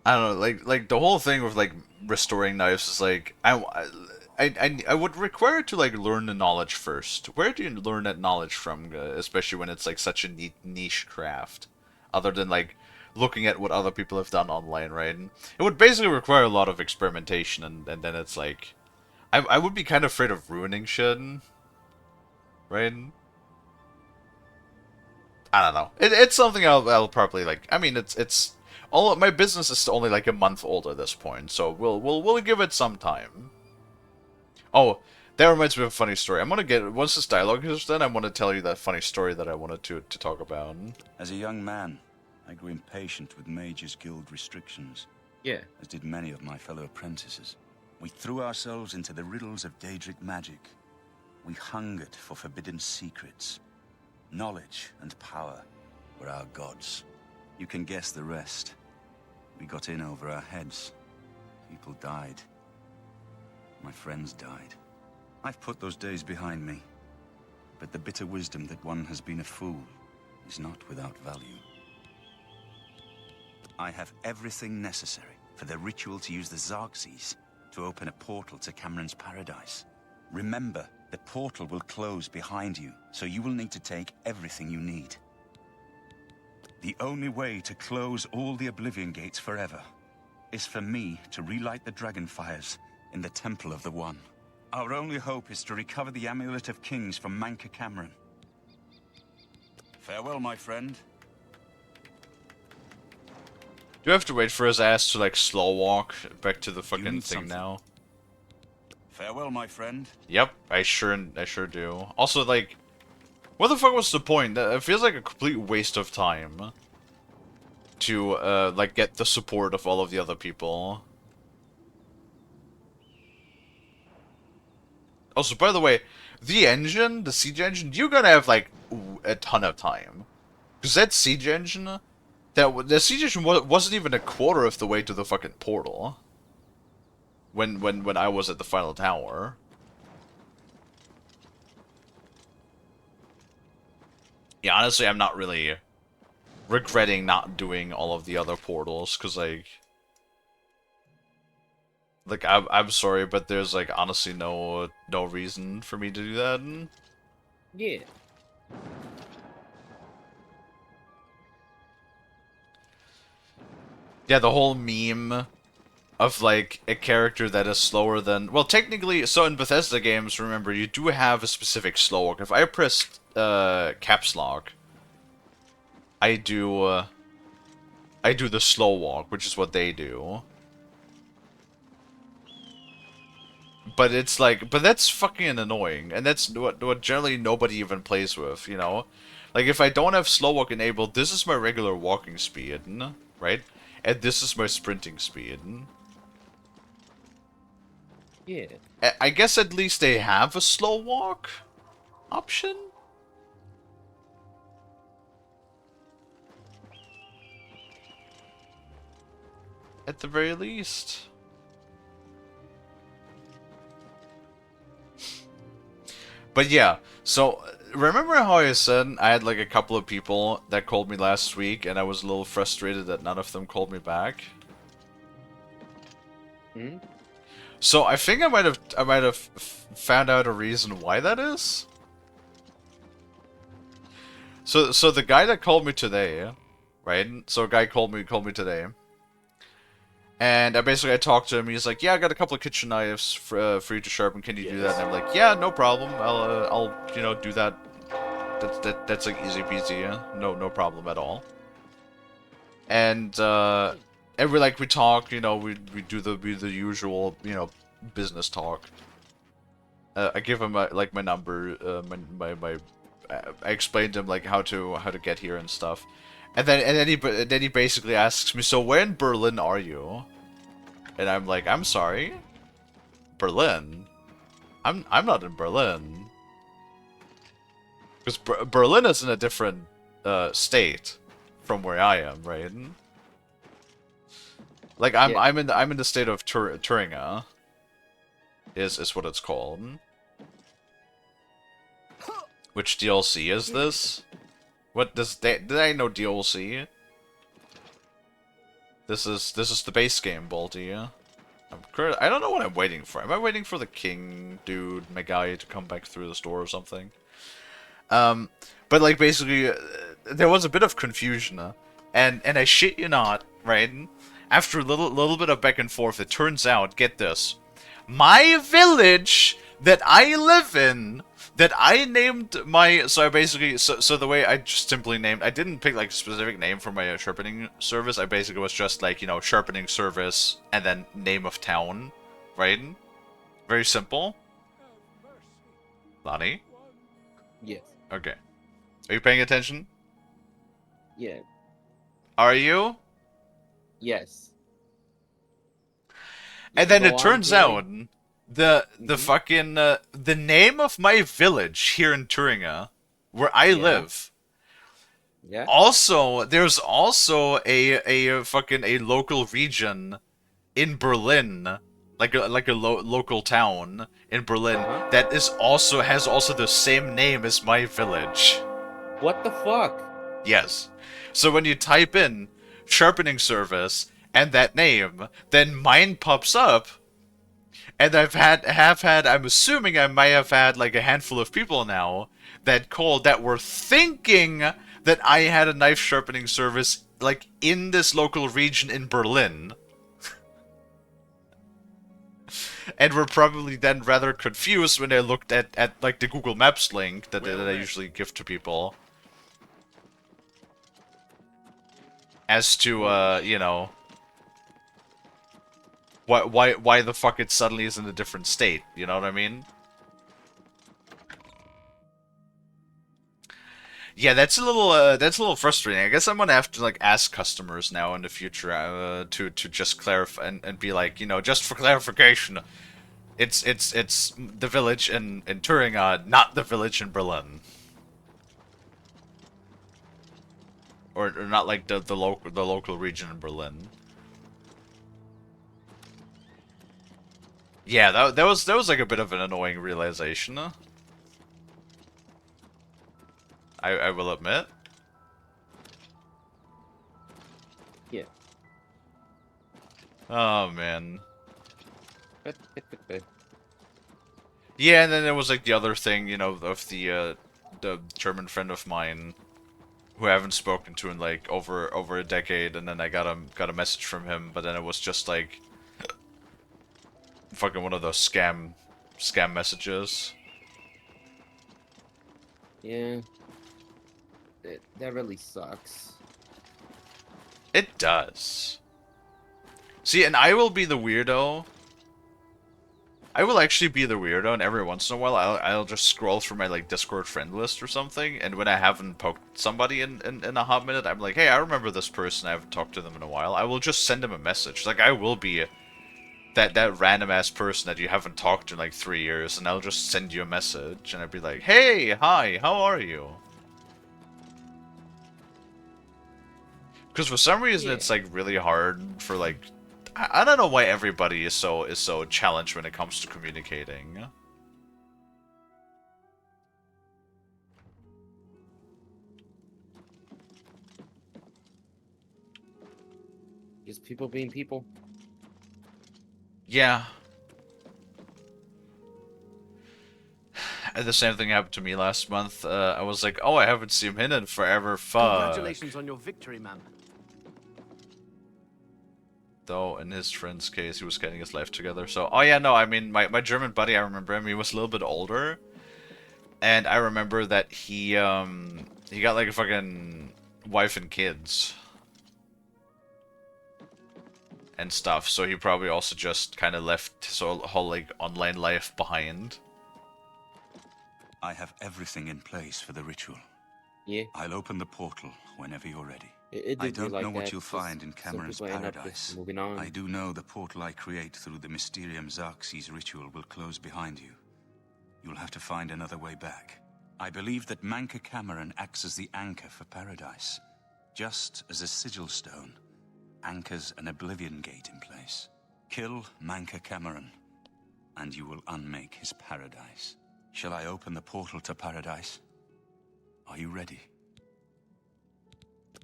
I don't know, like the whole thing with like restoring knives is like I would require to like learn the knowledge first. Where do you learn that knowledge from, especially when it's like such a neat niche craft, other than like looking at what other people have done online, right? And it would basically require a lot of experimentation, and then it's like I would be kind of afraid of ruining shit, right? I don't know. It's something I'll probably like. I mean, it's all my business is only like a month old at this point, so we'll give it some time. Oh, that reminds me of a funny story. I'm gonna get once this dialogue is done. I want to tell you that funny story that I wanted to talk about. As a young man, I grew impatient with Mage's Guild restrictions. Yeah. As did many of my fellow apprentices. We threw ourselves into the riddles of Daedric magic. We hungered for forbidden secrets. Knowledge and power were our gods. You can guess the rest. We got in over our heads. People died. My friends died. I've put those days behind me. But the bitter wisdom that one has been a fool is not without value. I have everything necessary for the ritual to use the Xarxes to open a portal to Cameron's paradise. Remember, the portal will close behind you, so you will need to take everything you need. The only way to close all the Oblivion Gates forever is for me to relight the dragon fires in the Temple of the One. Our only hope is to recover the Amulet of Kings from Manka Cameron. Farewell, my friend. Do I have to wait for his ass to like slow walk back to the fucking thing something. now? Farewell, my friend. Yep, I sure do. Also, like, what the fuck was the point? It feels like a complete waste of time to like get the support of all of the other people. Also, by the way, the engine, the siege engine, you're gonna have like a ton of time, because that siege engine, the siege engine wasn't even a quarter of the way to the fucking portal. When I was at the final tower. Yeah, honestly, I'm not really regretting not doing all of the other portals, because, like, Like, I'm sorry, but there's, like, honestly no reason for me to do that. Yeah. Yeah, the whole meme of, like, a character that is slower than... Well, technically, so in Bethesda games, remember, you do have a specific slow walk. If I press caps lock, I do the slow walk, which is what they do. But it's like, but that's fucking annoying, and that's what generally nobody even plays with, you know? Like, if I don't have slow walk enabled, this is my regular walking speed, right? And this is my sprinting speed. Yeah. I guess at least they have a slow walk option? At the very least. But yeah, so remember how I said I had like a couple of people that called me last week and I was a little frustrated that none of them called me back? Hmm? So I think I might have found out a reason why that is. So the guy that called me today, right? So a guy called me today. And I talked to him. He's like, "Yeah, I got a couple of kitchen knives for you to sharpen. Can you do that?" And I'm like, "Yeah, no problem. I'll do that. That's like easy peasy. Yeah? No problem at all." And we talk. We do the usual business talk. I give him my number. I explained to him like how to get here and stuff. And then he basically asks me, "So where in Berlin are you?" And I'm like, "I'm sorry, Berlin? I'm not in Berlin, because Berlin is in a different state from where I am, right? Like I'm in the state of Thuringia, is what it's called. Which DLC is this? What did I know DLC? This is the base game, Balti. I don't know what I'm waiting for. Am I waiting for the king dude, my guy, to come back through the store or something? But like basically, there was a bit of confusion, and I shit you not, right? After a little bit of back and forth, it turns out, get this, my village that I live in, that I named my... So I basically... So the way I just simply named... I didn't pick, like, a specific name for my sharpening service. I basically was just, like, sharpening service and then name of town. Right? Very simple. Lonnie? Yes. Okay. Are you paying attention? Yeah. Are you? Yes. And then it turns out... The fucking, the name of my village here in Thuringia, where I live. Yeah. Also, there's also a fucking a local region in Berlin, like a local town in Berlin that has also the same name as my village. What the fuck? Yes. So when you type in sharpening service and that name, then mine pops up. And I'm assuming I may have had like a handful of people now that called that were thinking that I had a knife sharpening service like in this local region in Berlin. And were probably then rather confused when they looked at like the Google Maps link that I usually give to people. As to, why the fuck it suddenly is in a different state, you know what I mean? Yeah, that's a little frustrating. I guess I'm gonna have to like ask customers now in the future to just clarify and be like, just for clarification, it's the village in Thuringia, not the village in Berlin, or not like the local region in Berlin. Yeah, that was like a bit of an annoying realization. I will admit. Yeah. Oh man. Yeah, and then there was like the other thing, you know, of the German friend of mine who I haven't spoken to in like over a decade, and then I got a message from him, but then it was just like fucking one of those scam messages. Yeah. That really sucks. It does. See, and I will be the weirdo. I will actually be the weirdo, and every once in a while I'll just scroll through my like Discord friend list or something, and when I haven't poked somebody in a hot minute, I'm like, hey, I remember this person, I haven't talked to them in a while. I will just send them a message. Like, I will be that random ass person that you haven't talked to in like 3 years, and I'll just send you a message, and I'll be like, hey, hi, how are you? Because for some reason it's like really hard for like, I don't know why everybody is so challenged when it comes to communicating. Just people being people. Yeah. And the same thing happened to me last month. I was like, oh, I haven't seen him in forever. Fuck. Congratulations on your victory, man. Though, in his friend's case, he was getting his life together. So, oh yeah, no, I mean, my German buddy, I remember him. He was a little bit older. And I remember that he got like a fucking wife and kids. And stuff. So he probably also just kind of left his whole like online life behind. I have everything in place for the ritual. Yeah. I'll open the portal whenever you're ready. It I did don't like know what that, you'll just find in some Cameron's people end up just paradise. moving on. I do know the portal I create through the Mysterium Xerxes ritual will close behind you. You'll have to find another way back. I believe that Manka Cameron acts as the anchor for paradise, just as a sigil stone anchors an Oblivion Gate in place. Kill Manka Cameron, and you will unmake his paradise. Shall I open the portal to paradise? Are you ready?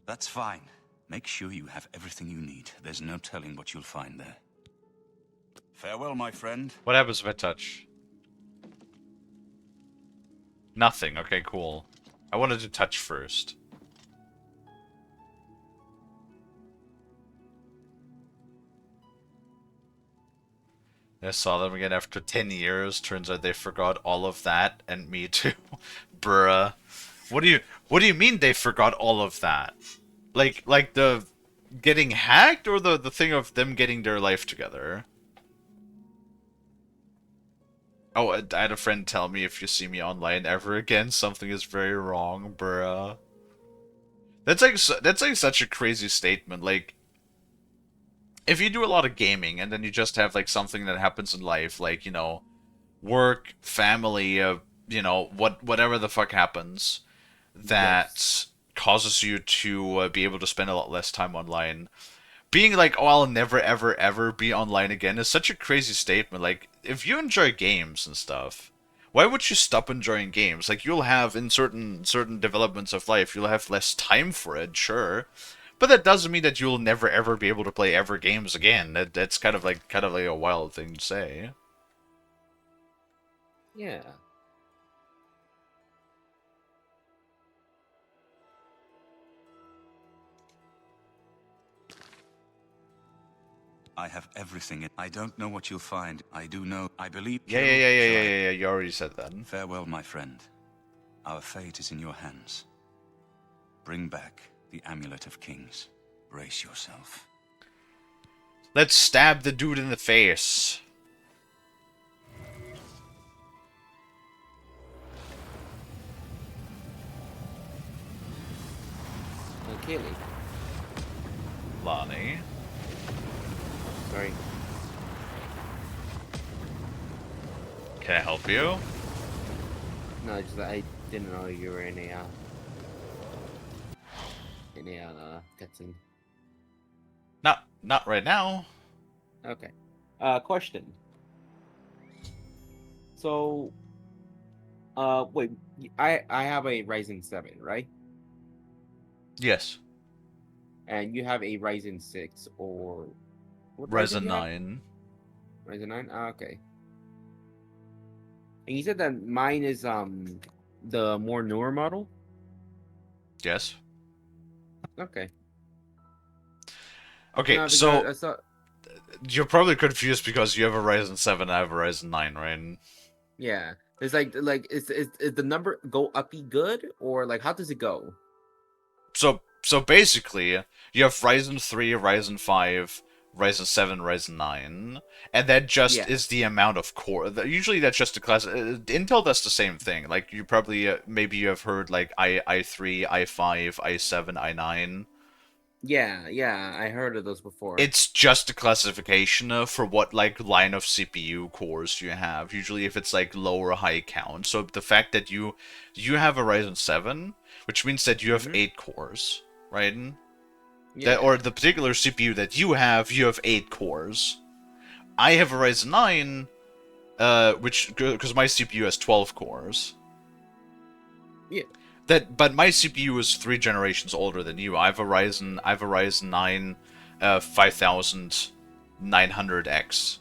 That's fine. Make sure you have everything you need. There's no telling what you'll find there. Farewell, my friend. What happens if I touch? Nothing. Okay, cool. I wanted to touch first. I saw them again after 10 years. Turns out they forgot all of that, and me too. Bruh. What do you mean they forgot all of that? Like the getting hacked, or the thing of them getting their life together? Oh, I had a friend tell me, if you see me online ever again, something is very wrong, bruh. That's like such a crazy statement. Like, if you do a lot of gaming and then you just have like something that happens in life, like, you know, work, family, you know, whatever the fuck happens that causes you to be able to spend a lot less time online. Being like, oh, I'll never ever ever be online again is such a crazy statement. Like, if you enjoy games and stuff, why would you stop enjoying games? Like, you'll have in certain developments of life, you'll have less time for it, sure. But that doesn't mean that you'll never ever be able to play ever games again. That's kind of like a wild thing to say. Yeah. I have everything. I don't know what you'll find. I do know. I believe. Yeah. You already said that. Farewell, my friend. Our fate is in your hands. Bring back the Amulet of Kings. Brace yourself. Let's stab the dude in the face. Kalie. Lonnie. Sorry. Can I help you? No, just I didn't know you were in a cutscene. Not right now. Okay. Question. So, wait, I have a Ryzen 7, right? Yes. And you have a Ryzen 6 or what Ryzen you have? 9. Ryzen 9? Ah, okay. And you said that mine is the more newer model? Yes. Okay. Okay, No, because so I saw. you're probably confused because you have a Ryzen 7 and I have a Ryzen 9, right? Yeah. It's like is the number go uppy good or like how does it go? So basically, you have Ryzen 3, Ryzen 5, Ryzen 7, Ryzen 9, and that just Yeah. is the amount of core. Usually that's just a class. Intel does the same thing. Like you probably maybe you have heard like i3, i5, i7, i9. Yeah, I heard of those before. It's just a classification for what like line of CPU cores you have. Usually if it's like low or high count. So the fact that you have a Ryzen 7, which means that you have 8 cores, right? Yeah. Or the particular CPU that you have 8 cores. I have a Ryzen 9, which because my CPU has 12 cores. Yeah. But my CPU is 3 generations older than you. I have a Ryzen 9, 5900X.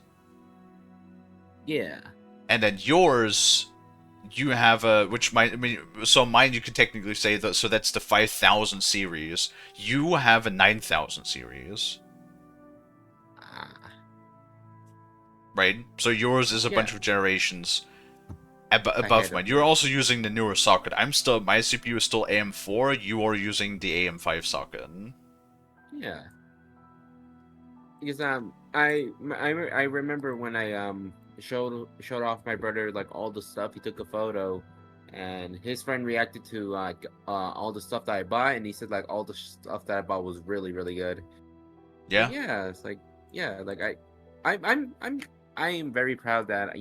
Yeah. And then yours, you have a so mine you could technically say that, so that's the 5000 series. You have a 9000 series. Right? So yours is a bunch of generations above mine. You're also using the newer socket. My CPU is still AM4. You are using the AM5 socket. Yeah. Because I remember when I showed off my brother like all the stuff. He took a photo, and his friend reacted to like all the stuff that I bought, and he said like all the stuff that I bought was really really good. Yeah. But yeah, it's like like I am very proud that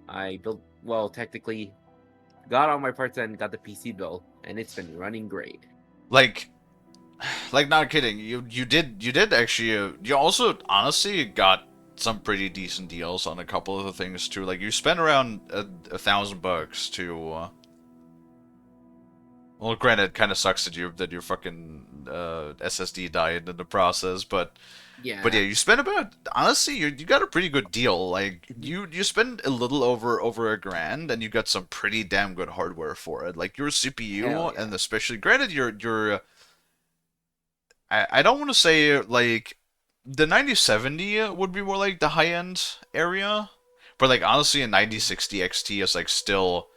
I built technically got all my parts and got the PC built, and it's been running great. Like not kidding. You did actually. You also honestly got some pretty decent deals on a couple of the things too. Like you spent around $1,000 to. Well, granted, it kind of sucks that your fucking SSD died in the process, but yeah, you spent about honestly you got a pretty good deal. Like you spend a little over $1,000 and you got some pretty damn good hardware for it. Like your CPU and especially granted your I don't want to say like the 9070 would be more like the high end area, but like honestly a 9060 XT is like still.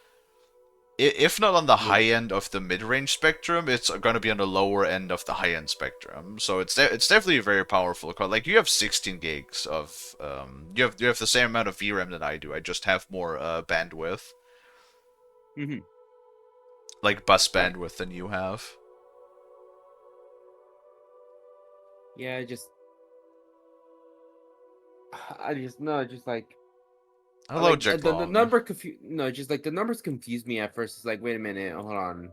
If not on the high end of the mid-range spectrum, it's going to be on the lower end of the high-end spectrum. So it's definitely a very powerful card. Like you have 16 gigs of you have the same amount of VRAM that I do. I just have more bandwidth, like bus bandwidth than you have. Yeah, just like. Hello, like, Jack. the number just like the numbers confused me at first. It's like, wait a minute, hold on.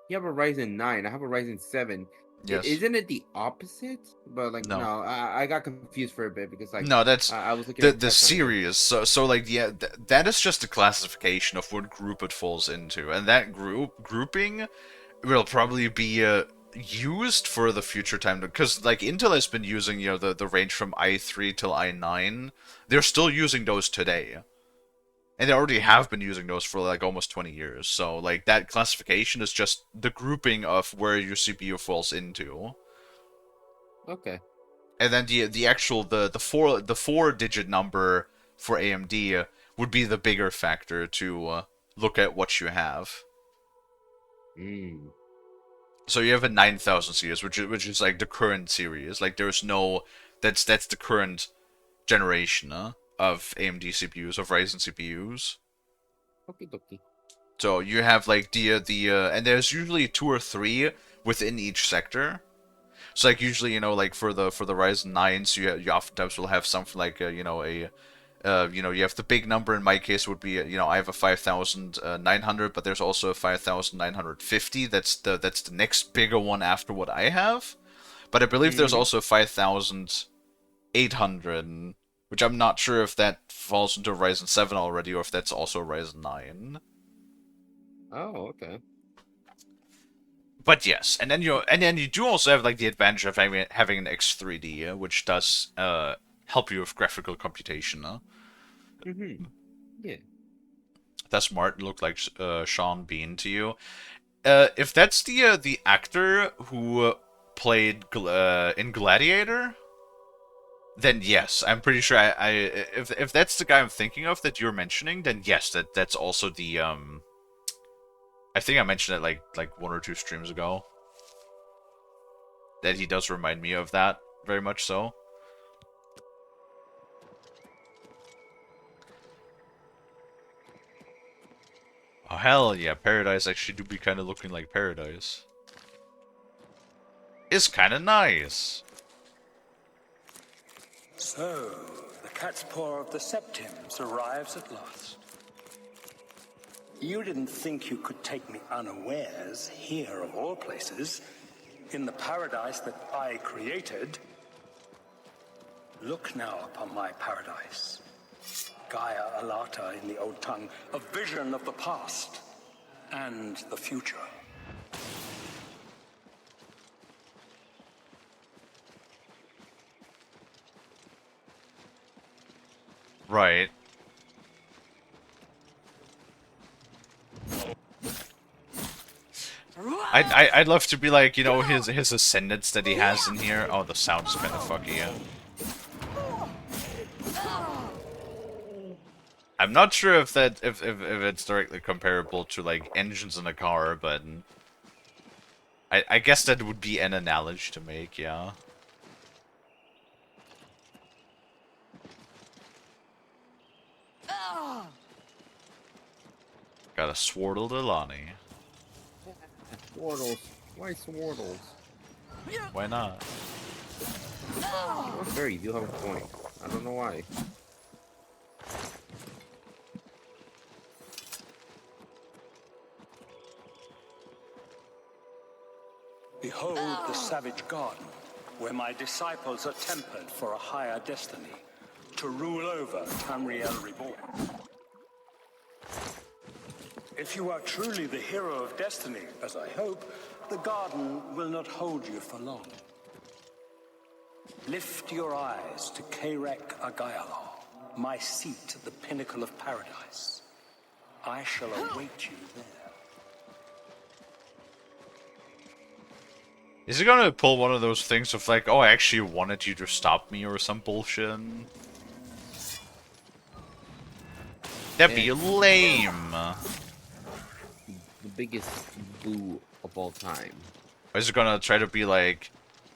You have a Ryzen 9. I have a Ryzen 7. Yes. Isn't it the opposite? But like, no, I got confused for a bit because like, no, that's I was looking the at the series. So like that is just a classification of what group it falls into, and that grouping will probably be used for the future time, because like Intel has been using the range from i3 till i9. They're still using those today. And they already have been using those for like almost 20 years. So like that classification is just the grouping of where your CPU falls into. Okay. And then the actual the 4-digit number for AMD would be the bigger factor to look at what you have. So you have a 9000 series, which is like the current series. Like there's no that's the current generation of AMD CPUs, of Ryzen CPUs. Okay. So you have like the and there's usually 2 or 3 within each sector. So like usually like for the Ryzen 9s you oftentimes will have something like you have the big number. In my case would be I have a 5900, but there's also a 5950. That's the next bigger one after what I have. But I believe there's also a 5800. Which I'm not sure if that falls into Ryzen 7 already, or if that's also Ryzen 9. Oh, okay. But yes, and then you do also have like the advantage of having an X3D, which does help you with graphical computation, huh? Yeah. That's smart. Looked like Sean Bean to you. If that's the actor who played in Gladiator, then yes, I'm pretty sure. If that's the guy I'm thinking of that you're mentioning, then yes, that's also the I think I mentioned it like 1 or 2 streams ago. That he does remind me of that very much so. Oh hell yeah, Paradise actually do be kind of looking like Paradise. It's kind of nice. So, the cat's paw of the Septims arrives at last. You didn't think you could take me unawares here of all places, in the paradise that I created. Look now upon my paradise. Gaia Alata in the old tongue, a vision of the past and the future. Right. I'd love to be like, you know, his ascendants that he has in here. Oh, the sound's kind of fucky, yeah. I'm not sure if it's directly comparable to like engines in a car, but I guess that would be an analogy to make, yeah. Got a Swardle Delani. Swardles. Why Swardles? Why not? Oh, sure, you do have a point. I don't know why. Behold the savage garden, where my disciples are tempered for a higher destiny, to rule over Tamriel Reborn. If you are truly the hero of destiny, as I hope, the garden will not hold you for long. Lift your eyes to Karek Agayala, my seat at the pinnacle of paradise. I shall await you there. Is he gonna pull one of those things of like, oh, I actually wanted you to stop me or some bullshit? That'd be lame. The biggest boo of all time. Or is it gonna try to be like,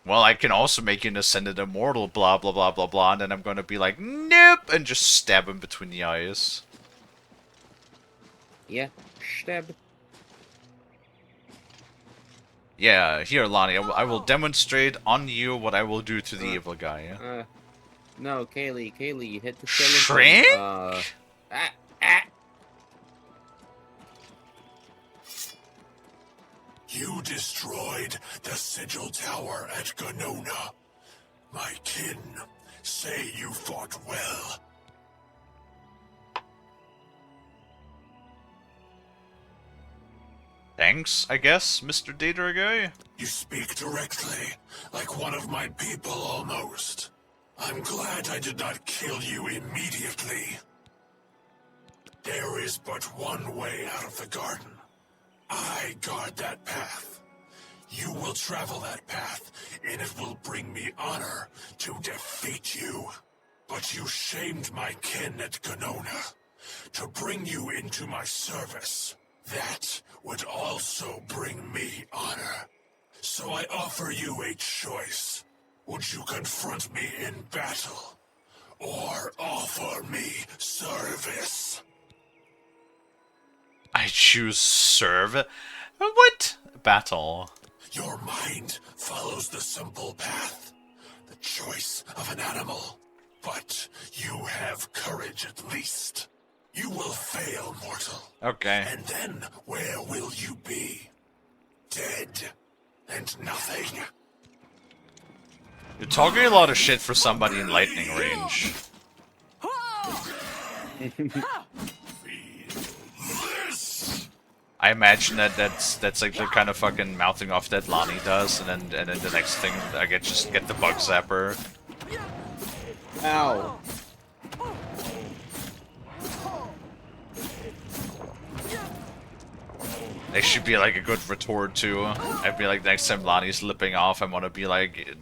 well, I can also make you an ascended immortal, blah, blah, blah, blah, blah, and then I'm gonna be like, nope, and just stab him between the eyes. Yeah, stab. Yeah, here, Lonnie, I will demonstrate on you what I will do to the evil guy. No, Kalie, you hit the skeleton. Shrink? You destroyed the Sigil Tower at Ganona. My kin say you fought well. Thanks, I guess, Mr. Daedra guy. You speak directly, like one of my people almost. I'm glad I did not kill you immediately. There is but one way out of the garden. I guard that path. You will travel that path, and it will bring me honor to defeat you. But you shamed my kin at Ganona. To bring you into my service, that would also bring me honor. So I offer you a choice. Would you confront me in battle, or offer me service? I choose serve. What? Battle. Your mind follows the simple path, the choice of an animal. But you have courage at least. You will fail, mortal. Okay. And then where will you be? Dead and nothing. You're talking a lot of shit for somebody in lightning range. I imagine that's like the kind of fucking mouthing off that Lonnie does, and then the next thing I just get the bug zapper. Ow. They should be like a good retort too. I'd be like, next time Lonnie's lipping off, I want to be like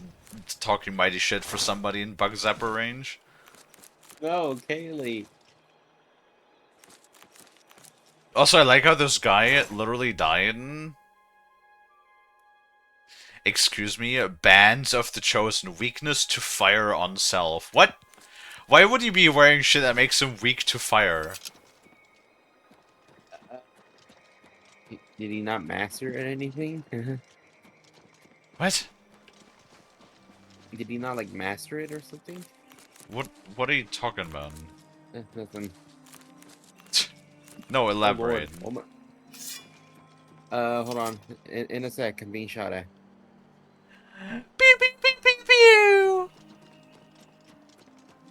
talking mighty shit for somebody in bug zapper range. No, Kalie. Also, I like how this guy literally died. Excuse me, bands of the chosen, weakness to fire on self. What? Why would he be wearing shit that makes him weak to fire? Did he not master at anything? What? Did he not like master it or something? What are you talking about? Nothing. No, elaborate. Hold on. In a sec, I'm being shot at. Pew pew pew pew pew.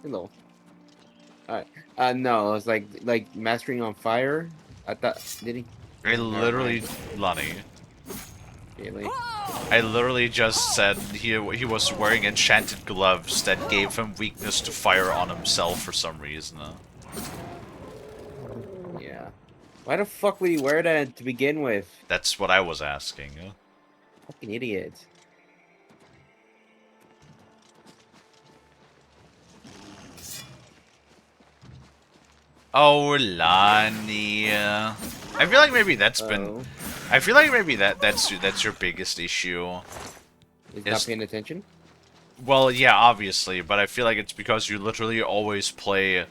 Hello. Alright. No, it's like mastering on fire. I thought did he? I literally, Lonnie. Kalie. I literally just said he was wearing enchanted gloves that gave him weakness to fire on himself for some reason. Yeah. Why the fuck would he wear that to begin with? That's what I was asking. Fucking idiot. Oh, Lonnie. I feel like maybe that's been. I feel like maybe that's your biggest issue. Is not paying attention? Well, yeah, obviously, but I feel like it's because you literally always play,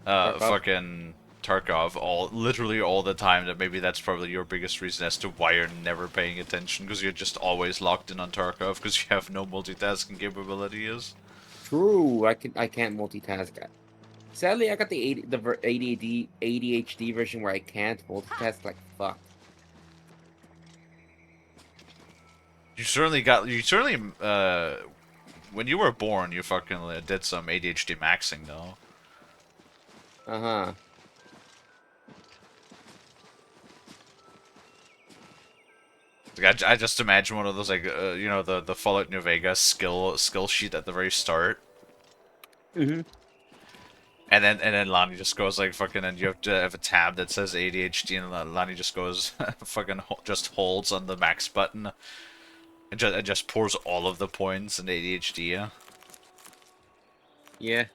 fucking Tarkov literally all the time. That maybe that's probably your biggest reason as to why you're never paying attention, because you're just always locked in on Tarkov because you have no multitasking capabilities. True, I can't multitask. Sadly, I got the ADHD version where I can't multitask like fuck. You certainly, when you were born, you fucking did some ADHD maxing, though. Uh-huh. Like, I just imagine one of those, like, you know, the Fallout New Vegas skill sheet at the very start. Mm-hmm. And then Lonnie just goes, like, fucking, and you have to have a tab that says ADHD, and Lonnie just goes, fucking, just holds on the max button. It just pours all of the points in ADHD. Yeah.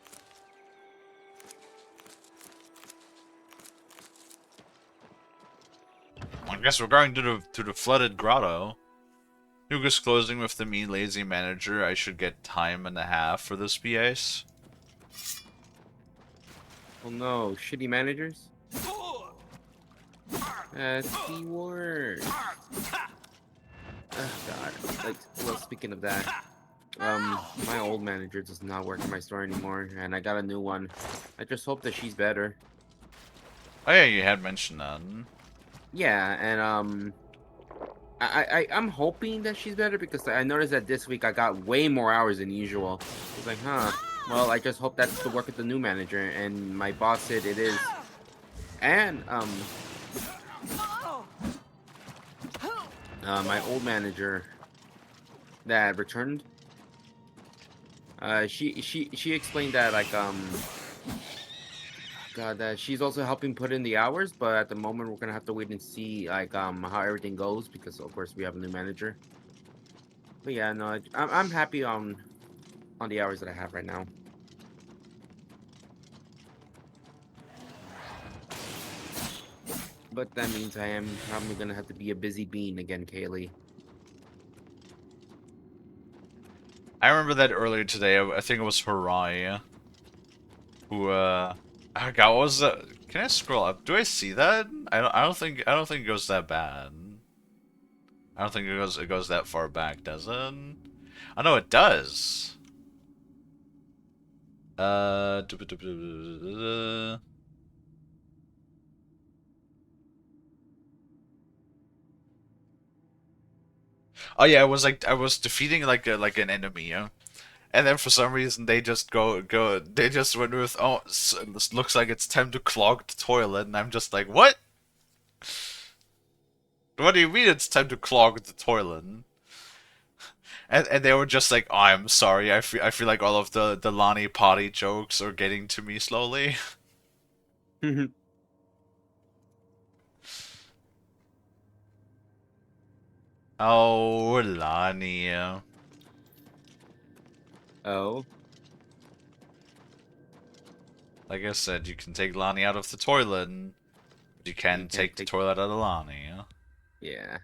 I guess we're going to the flooded grotto. Nuga's closing with the mean lazy manager. I should get time and a half for this BS. Oh no, shitty managers? That's the worst. Oh god. Like, well, speaking of that, my old manager does not work in my store anymore, and I got a new one. I just hope that she's better. Oh yeah, you had mentioned that. Yeah, and I'm hoping that she's better because I noticed that this week I got way more hours than usual. It's like, huh. Well, I just hope that's the work with the new manager, and my boss said it is. And my old manager that returned, she explained that, like, God, that she's also helping put in the hours, but at the moment we're gonna have to wait and see, like, how everything goes, because of course we have a new manager. But yeah, no, I'm happy on the hours that I have right now. But that means I am probably gonna have to be a busy bean again, Kalie. I remember that earlier today. I think it was Harai who oh God, what was that? Can I scroll up? Do I see that? I don't think it goes that bad. I don't think it goes that far back, does it? I know it does. Oh yeah, it was like I was defeating like an enemy, yeah? And then for some reason they just they just went with, oh, this looks like it's time to clog the toilet, and I'm just like, what? What do you mean it's time to clog the toilet? And they were just like, oh, I'm sorry, I feel like all of the Lonnie potty jokes are getting to me slowly. Oh, Lonnie. Oh. Like I said, you can take Lonnie out of the toilet, but you can't take the toilet out of Lonnie. Yeah.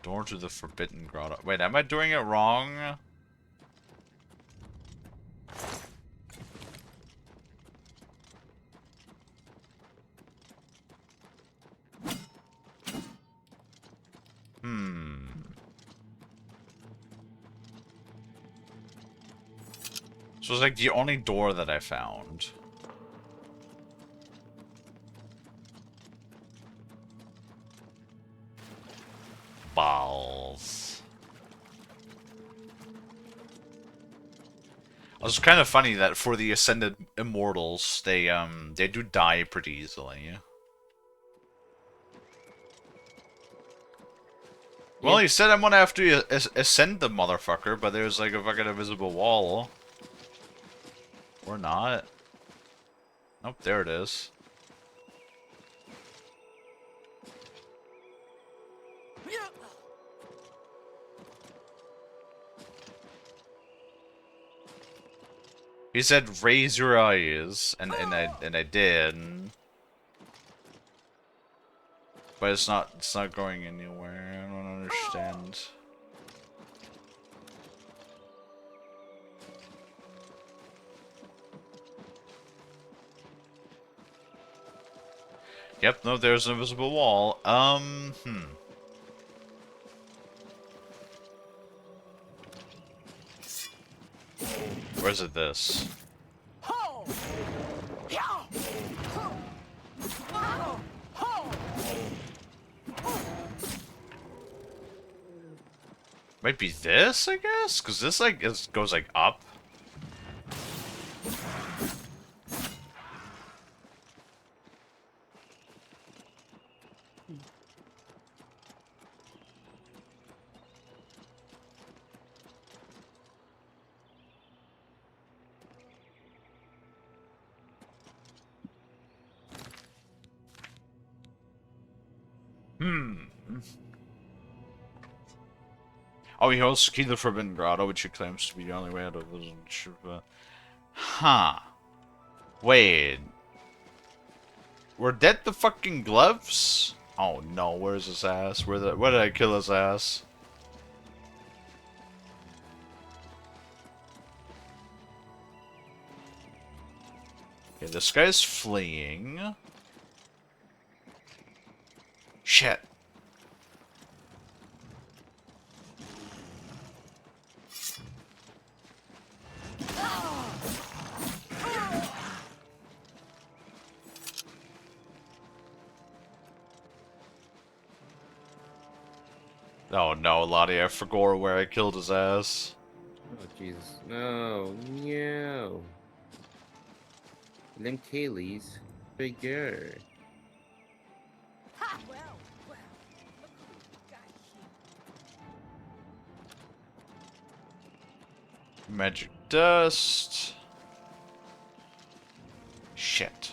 Door to the Forbidden Grotto. Wait, am I doing it wrong? So it's like the only door that I found. Balls. It's kind of funny that for the Ascended Immortals, they do die pretty easily. Well, he said I'm gonna have to ascend the motherfucker, but there's like a fucking invisible wall. Or not. Nope, there it is. He said, "Raise your eyes," and I did. But it's not going anywhere. I don't understand. Yep, no, there's an invisible wall. Where's it this? Might be this, I guess? Because this, like, goes, like, up. Oh, he holds the key to the Forbidden Grotto, which he claims to be the only way out of this. Huh. Wait. Were that the fucking gloves? Oh no, where's his ass? Where did I kill his ass? Okay, this guy's fleeing. Shit. Oh no, Lottie, I forgot where I killed his ass. Oh Jesus, no, no. Them Kalie's bigger. Magic dust. Shit.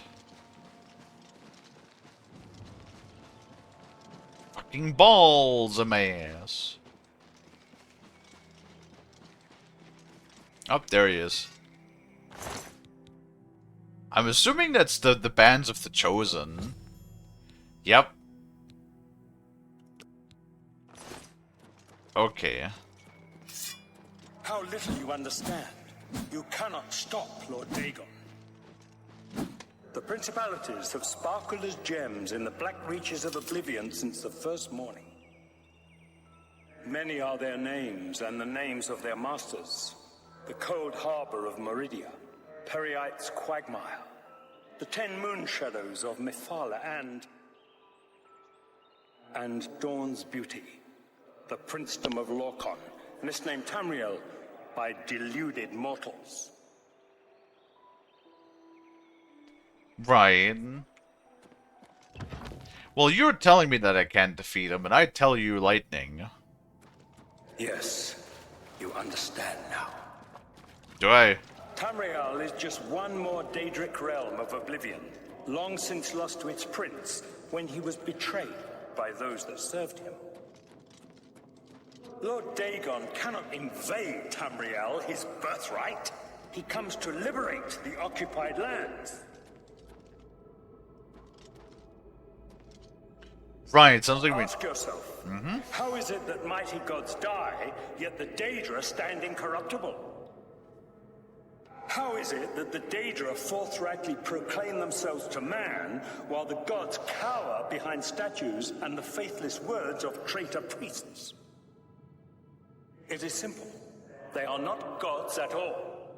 Fucking balls of my ass. Oh, there he is. I'm assuming that's the bands of the Chosen. Yep. Okay. How little you understand. You cannot stop Lord Dagon. The principalities have sparkled as gems in the black reaches of Oblivion since the first morning. Many are their names and the names of their masters. The cold harbor of Meridia, Periite's quagmire, the 10 moon shadows of Mephala, and Dawn's beauty, the princedom of Lorcon, misnamed Tamriel by deluded mortals. Right. Well, you're telling me that I can't defeat him, and I tell you lightning. Yes, you understand now. Do I? Tamriel is just one more Daedric realm of Oblivion, long since lost to its prince when he was betrayed by those that served him. Lord Dagon cannot invade Tamriel, his birthright. He comes to liberate the occupied lands. Right, sounds like we... Ask yourself, how is it that mighty gods die, yet the Daedra stand incorruptible? How is it that the Daedra forthrightly proclaim themselves to man, while the gods cower behind statues and the faithless words of traitor priests? It is simple. They are not gods at all.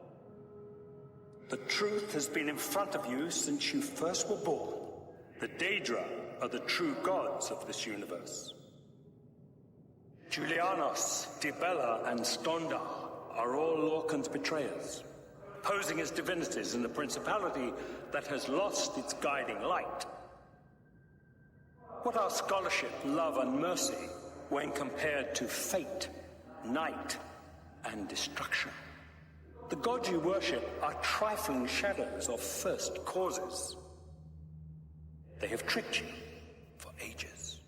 The truth has been in front of you since you first were born. The Daedra are the true gods of this universe. Julianos, Dibella, and Stondar are all Lorcan's betrayers, posing as divinities in a principality that has lost its guiding light. What are scholarship, love, and mercy when compared to fate, night, and destruction? The gods you worship are trifling shadows of first causes. They have tricked you for ages.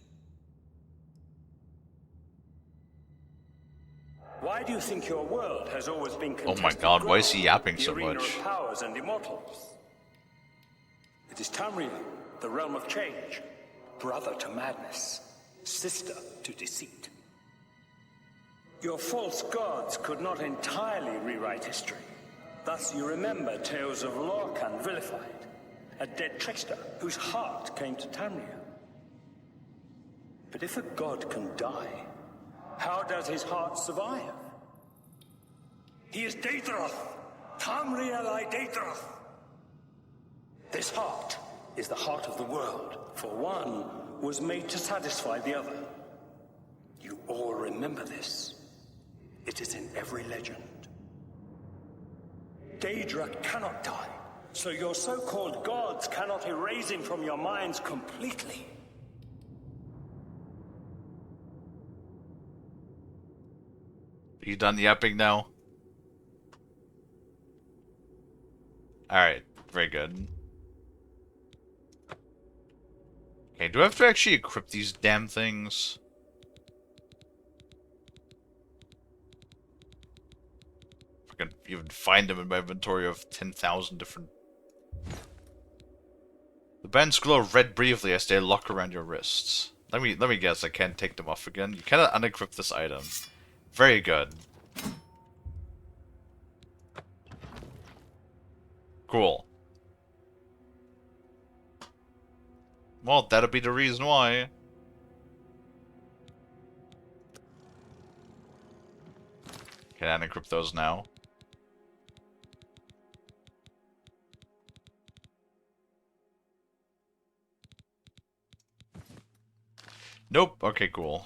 Why do you think your world has always been contested? Oh my god, why is he yapping so the arena much? Of powers and immortals. It is Tamriel, the realm of change, brother to madness, sister to deceit. Your false gods could not entirely rewrite history. Thus you remember tales of Lorcan vilified, a dead trickster whose heart came to Tamriel. But if a god can die, how does his heart survive? He is Daedroth, Tamriel I Daedroth. This heart is the heart of the world, for one was made to satisfy the other. You all remember this. It is in every legend. Daedra cannot die, so your so-called gods cannot erase him from your minds completely. You done yapping now? Alright, very good. Okay, do I have to actually equip these damn things? If I can even find them in my inventory of 10,000 different... The bands glow red briefly as they lock around your wrists. Let me guess, I can't take them off again. You cannot unequip this item. Very good. Cool. Well, that'll be the reason why. Can I unequip those now? Nope. Okay, cool.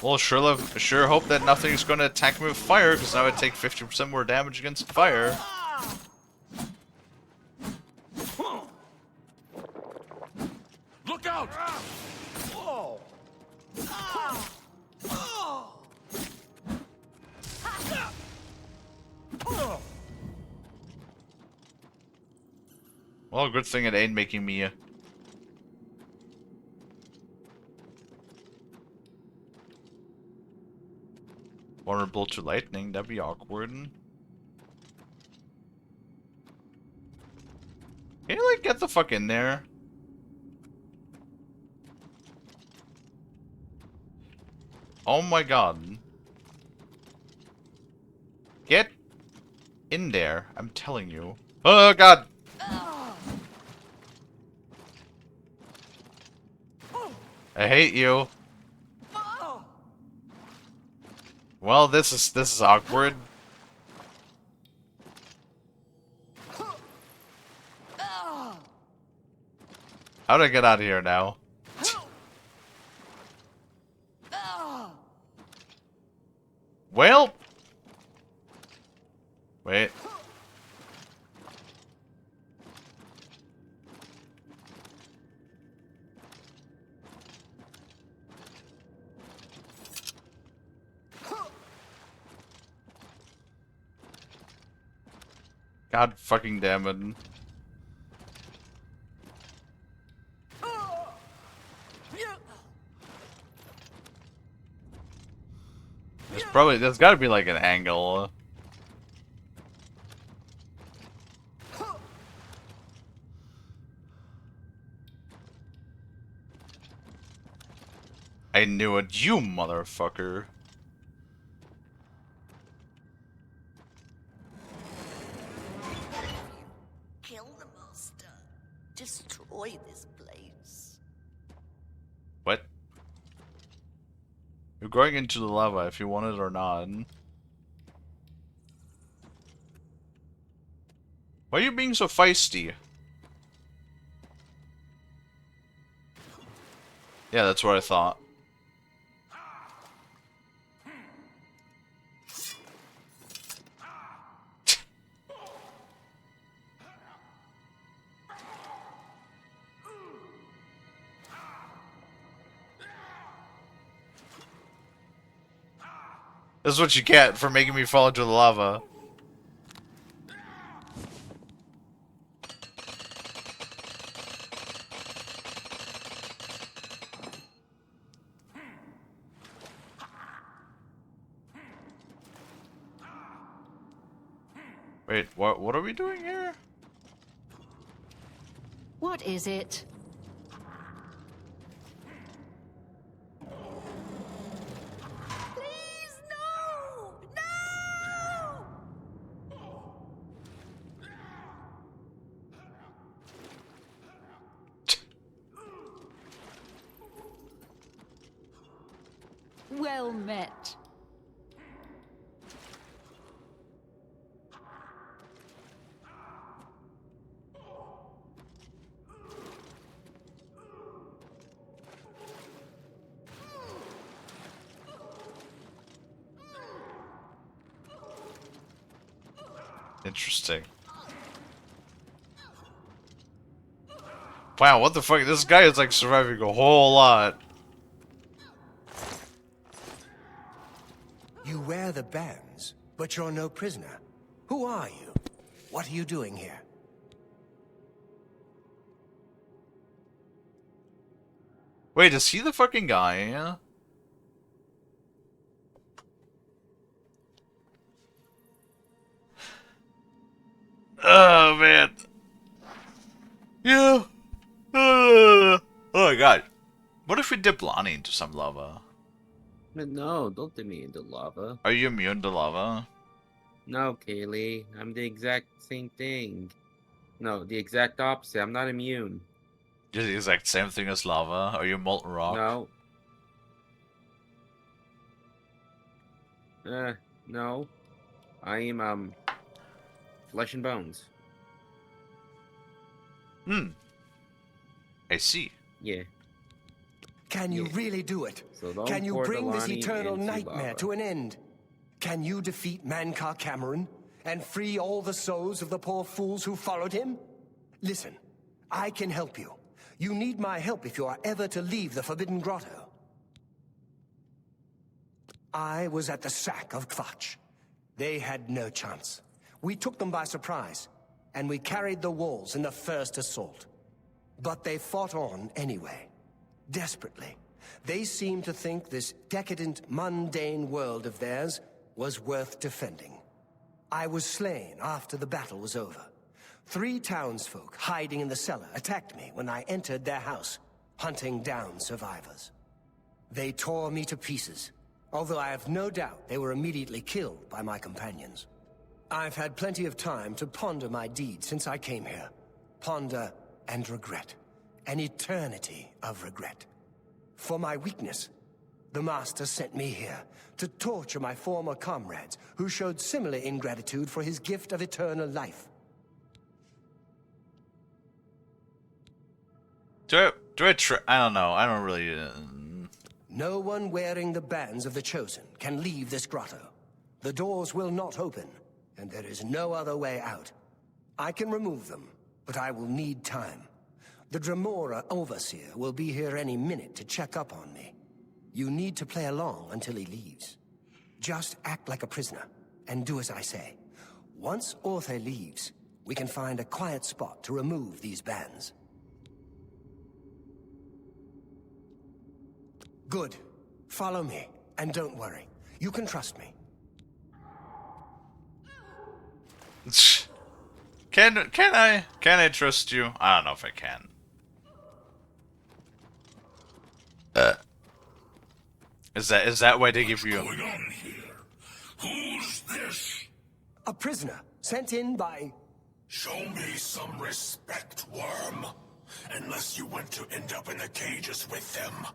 Well, sure hope that nothing's going to attack me with fire, because now I take 50% more damage against fire. Look out! Well, good thing it ain't making me vulnerable to lightning. That'd be awkward. Can you, like, get the fuck in there? Oh my god. Get in there, I'm telling you. Oh god! I hate you. Well, this is awkward. How do I get out of here now? Well, wait. God fucking damn it. There's gotta be like an angle. I knew it, you motherfucker. Kill the master. Destroy this place. What? You're going into the lava if you want it or not. Why are you being so feisty? Yeah, that's what I thought. This is what you get for making me fall into the lava. Wait, what are we doing here? What is it? Please, no! No! Well met. Interesting. Wow, what the fuck? This guy is like surviving a whole lot. You wear the bands, but you're no prisoner. Who are you? What are you doing here? Wait, is he the fucking guy? Yeah? Oh man. Yeah. Oh my god. What if we dip Lonnie into some lava? No, don't dip me into lava. Are you immune to lava? No, Kalie. I'm the exact same thing. No, the exact opposite. I'm not immune. You're the exact same thing as lava? Are you molten rock? No. No. I am, flesh and bones. I see. Yeah. Can you really do it? So Can you pour bring this Lonnie eternal into nightmare lava. to an end? Can you defeat Mankar Cameron and free all the souls of the poor fools who followed him? Listen, I can help you. You need my help if you are ever to leave the Forbidden Grotto. I was at the sack of Kvatch. They had no chance. We took them by surprise, and we carried the walls in the first assault. But they fought on anyway, desperately. They seemed to think this decadent, mundane world of theirs was worth defending. I was slain after the battle was over. 3 townsfolk hiding in the cellar attacked me when I entered their house, hunting down survivors. They tore me to pieces, although I have no doubt they were immediately killed by my companions. I've had plenty of time to ponder my deed since I came here. Ponder and regret. An eternity of regret. For my weakness, the Master sent me here to torture my former comrades who showed similar ingratitude for his gift of eternal life. I don't know. I don't really... No one wearing the bands of the Chosen can leave this grotto. The doors will not open, and there is no other way out. I can remove them, but I will need time. The Dremora Overseer will be here any minute to check up on me. You need to play along until he leaves. Just act like a prisoner, and do as I say. Once Orthe leaves, we can find a quiet spot to remove these bands. Good. Follow me, and don't worry. You can trust me. Can I trust you? I don't know if I can. Is that why they give you? What's going on here? Who's this? A prisoner sent in by... Show me some respect, worm. Unless you want to end up in the cages with them.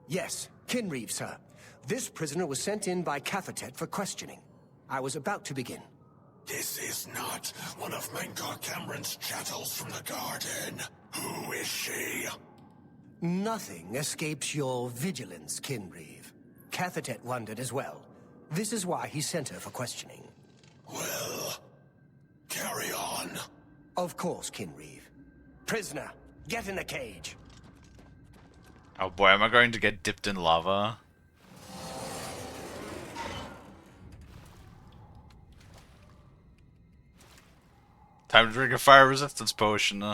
Yes, Kinreeve, sir. This prisoner was sent in by Cathatet for questioning. I was about to begin. This is not one of Mengar Cameron's chattels from the garden. Who is she? Nothing escapes your vigilance, Kinreeve. Cathatet wondered as well. This is why he sent her for questioning. Well, carry on. Of course, Kinreeve. Prisoner, get in the cage. Oh boy, am I going to get dipped in lava? Time to drink a fire resistance potion.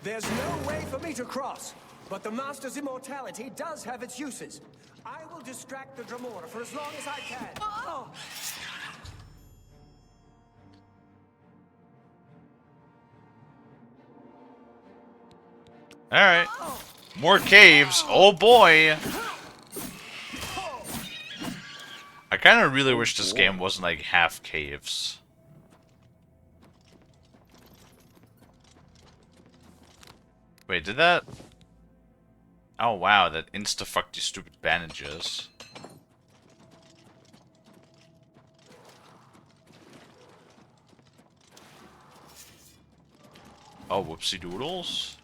There's no way for me to cross, but the Master's immortality does have its uses. I will distract the Dremora for as long as I can. Oh. Alright. More caves. Oh boy! I kind of really wish this game wasn't like half caves. Wait, did that... Oh wow, that insta-fucked these stupid bandages. Oh, whoopsie doodles.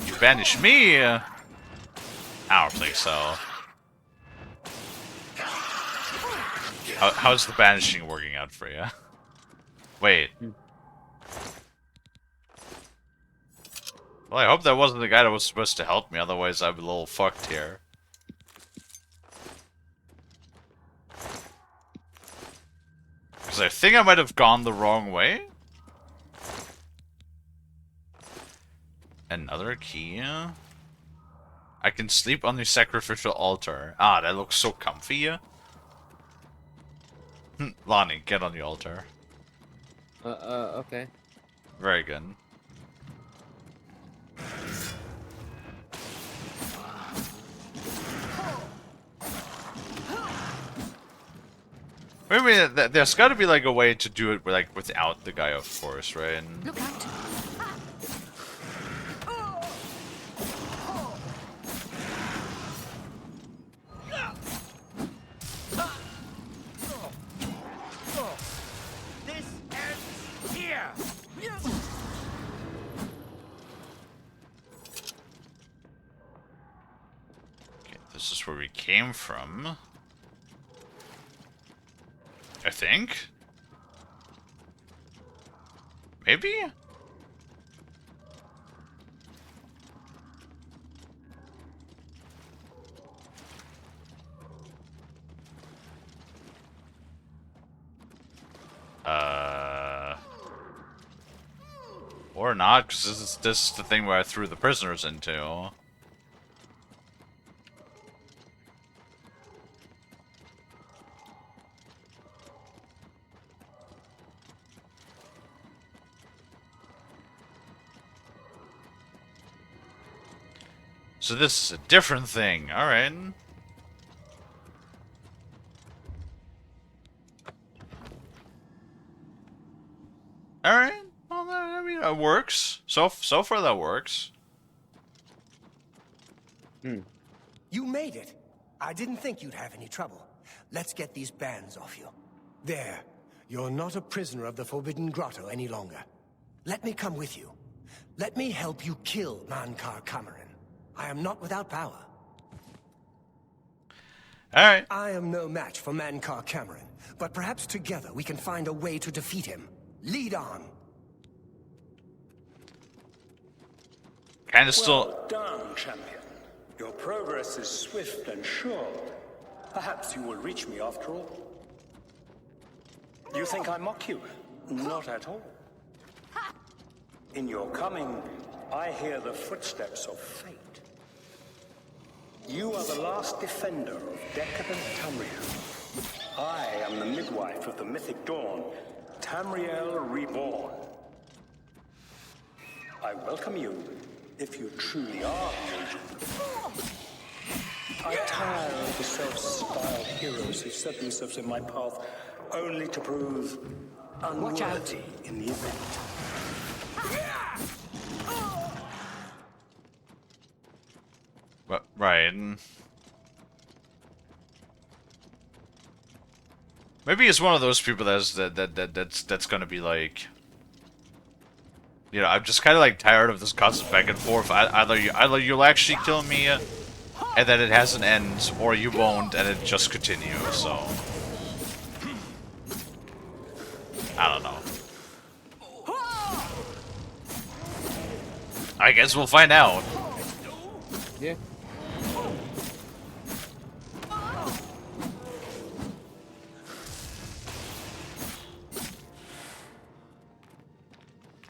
You banish me? I don't think so. How's the banishing working out for you? Wait. Well, I hope that wasn't the guy that was supposed to help me, otherwise I'm a little fucked here. Because I think I might have gone the wrong way. Another key. I can sleep on the sacrificial altar. Ah, that looks so comfy. Lonnie, get on the altar. Okay. Very good. Wait a minute, there's gotta be like a way to do it like without the guy, of course, right? Look out! This ends here. Okay, this is where we came from. I think? Maybe? Or not, because this is the thing where I threw the prisoners into. So this is a different thing, alright. Alright, well, I mean, that works. So far that works. You made it. I didn't think you'd have any trouble. Let's get these bands off you. There. You're not a prisoner of the Forbidden Grotto any longer. Let me come with you. Let me help you kill Mankar Cameron. I am not without power. Alright. I am no match for Mankar Cameron, but perhaps together we can find a way to defeat him. Lead on. Kinda still... Well done, champion. Your progress is swift and sure. Perhaps you will reach me after all. You think I mock you? Not at all. In your coming, I hear the footsteps of fate. You are the last defender of decadent Tamriel. I am the midwife of the mythic dawn, Tamriel Reborn. I welcome you, if you truly are the agent. I tire of the self-styled heroes who set themselves in my path only to prove unworthy in the event. But, right. Maybe it's one of those people that's gonna be like, you know, I'm just kind of like tired of this constant back and forth. Either you'll actually kill me, and then it has an end, or you won't, and it just continues. So I don't know. I guess we'll find out. Yeah.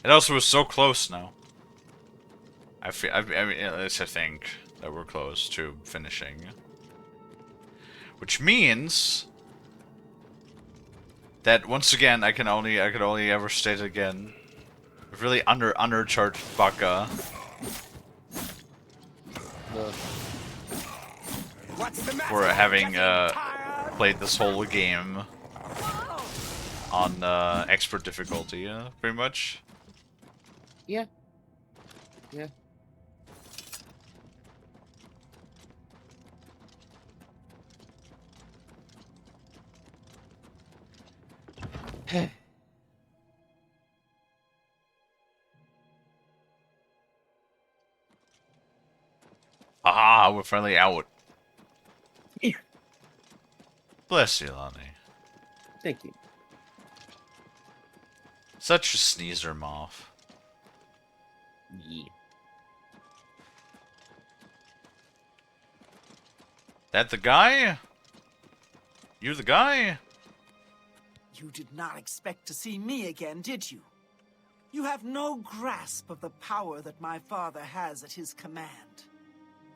It also was so close now. I mean, at least I think that we're close to finishing. Which means that once again, I could only ever state it again. Really undercharged Baka. For having played this whole game on expert difficulty, pretty much. Yeah. Yeah. Ah, we're finally out. Bless you, Lonnie. Thank you. Such a sneezer moth. Yeah. That the guy? You the guy? You did not expect to see me again, did you? You have no grasp of the power that my father has at his command.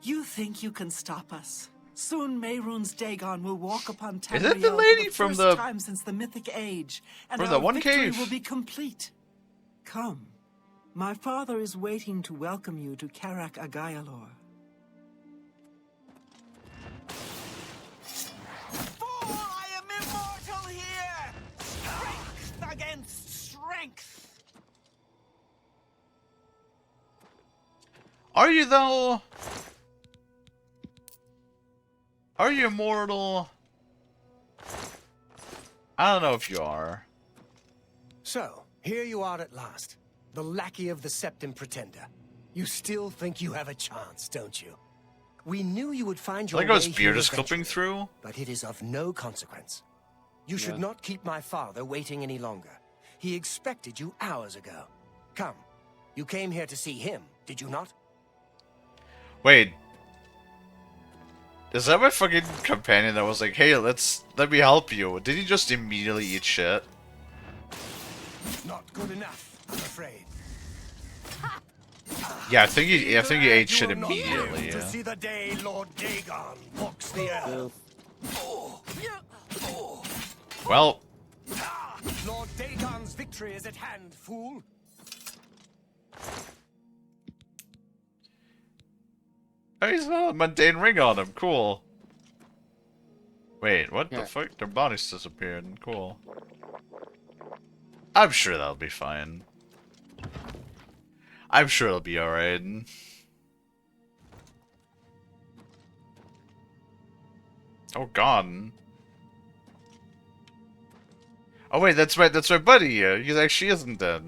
You think you can stop us? Soon Mehrunes Dagon will walk upon Tamriel Is it the lady for from the first the time since the Mythic Age, and from our the one victory cave? will be complete. Come, my father is waiting to welcome you to Karak Agayalor. Fool, I am immortal here! Strength against strength! Are you though? Are you immortal? I don't know if you are. So, here you are at last. The lackey of the Septim Pretender. You still think you have a chance, don't you? We knew you would find your Like way his here beard is eventually, clipping through. but it is of no consequence. You should Yeah. not keep my father waiting any longer. He expected you hours ago. Come, you came here to see him, did you not? Wait. Is that my fucking companion that was like, hey, let me help you? Did he just immediately eat shit? Not good enough, I'm afraid. Yeah, I think he ate shit You will not immediately. live to Yeah. see the day Lord Dagon walks the earth. Well, Lord Dagon's victory is at hand, fool. oh, he's got a mundane ring on him. Cool. Wait, what Yeah. the fuck? Their bodies disappeared. Cool. I'm sure that'll be fine. I'm sure it'll be alright. Oh god. Oh wait, that's my buddy. He actually isn't dead.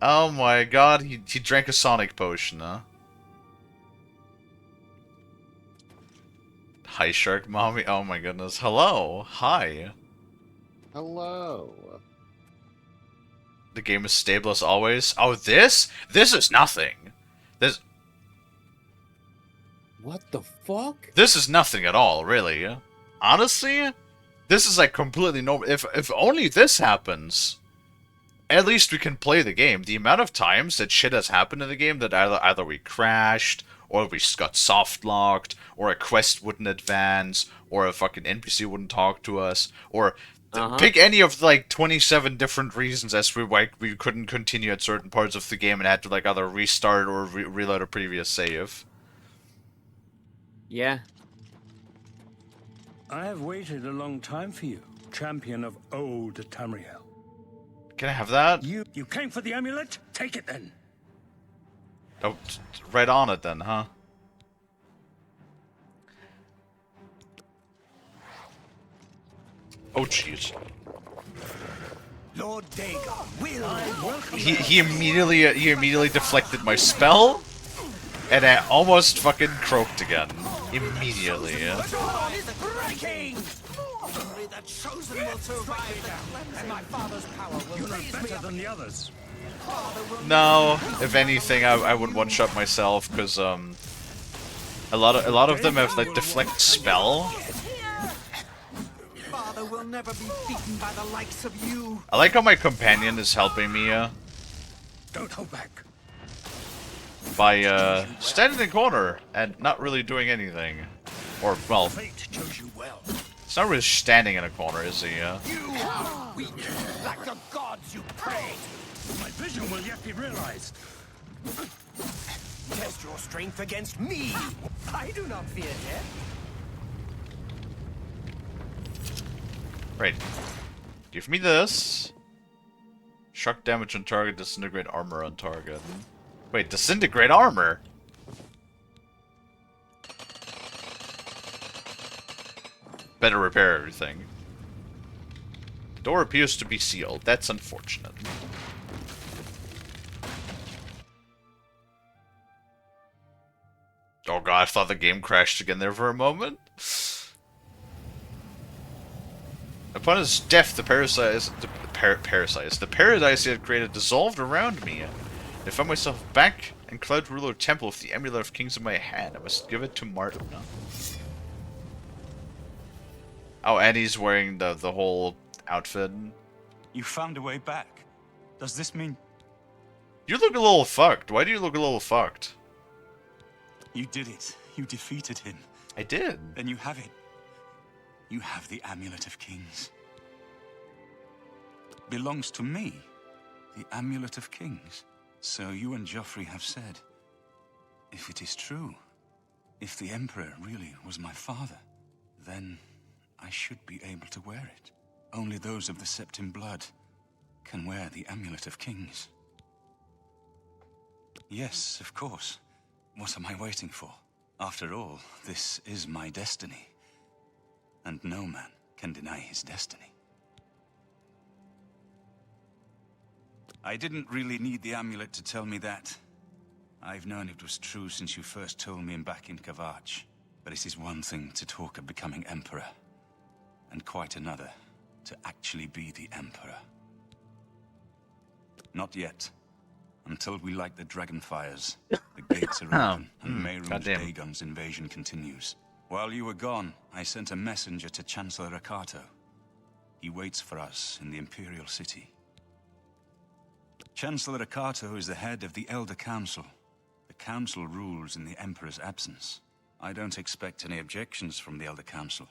Oh my god, he drank a Sonic potion, huh? Hi, Shark Mommy. Oh my goodness. Hello. Hi. Hello. The game is stable as always. Oh, this? This is nothing. This... What the fuck? This is nothing at all, really. Honestly, this is like completely normal. If only this happens, at least we can play the game. The amount of times that shit has happened in the game that either we crashed, or we got soft locked, or a quest wouldn't advance, or a fucking NPC wouldn't talk to us, or pick any of like 27 different reasons as we couldn't continue at certain parts of the game and had to like either restart or reload a previous save. Yeah. I have waited a long time for you, champion of old Tamriel. Can I have that? You came for the amulet? Take it then. Oh, right on it then, huh? Oh jeez. Lord Dagon will He immediately deflected my spell, and I almost fucking croaked again. Immediately. breaking. Only the chosen will survive the cleansing. My father's power will You know better than the others. No, if anything, I would one-shot myself because a lot of them have like deflect spell. Father will never be beaten by the likes of you. I like how my companion is helping me Don't hold back. by standing in the corner and not really doing anything, or well, Fate chose you well. it's not really standing in a corner, is he? You are weak, like the gods you prayed. My vision will yet be realized. Test your strength against me. I do not fear death. Right. Give me this. Shock damage on target, disintegrate armor on target. Wait, disintegrate armor? Better repair everything. Door appears to be sealed. That's unfortunate. Oh god, I thought the game crashed again there for a moment. Upon his death, the paradise he had created dissolved around me. I found myself back in Cloud Ruler Temple with the Amulet of Kings in my hand. I must give it to Martin. Oh, and he's wearing the whole outfit. You found a way back. Does this mean... You look a little fucked. Why do you look a little fucked? You did it. You defeated him. I did. Then you have it. You have the Amulet of Kings. Belongs to me. The Amulet of Kings. So you and Joffrey have said. If it is true, if the Emperor really was my father, then I should be able to wear it. Only those of the Septim blood can wear the Amulet of Kings. Yes, of course. What am I waiting for? After all, this is my destiny. And no man can deny his destiny. I didn't really need the amulet to tell me that. I've known it was true since you first told me back in Kavach. But it is one thing to talk of becoming Emperor, and quite another to actually be the Emperor. Not yet. Until we light the Dragonfires, the gates are open, and Mehrunes Dagon's invasion continues. While you were gone, I sent a messenger to Chancellor Akato. He waits for us in the Imperial City. Chancellor Akato is the head of the Elder Council. The Council rules in the Emperor's absence. I don't expect any objections from the Elder Council,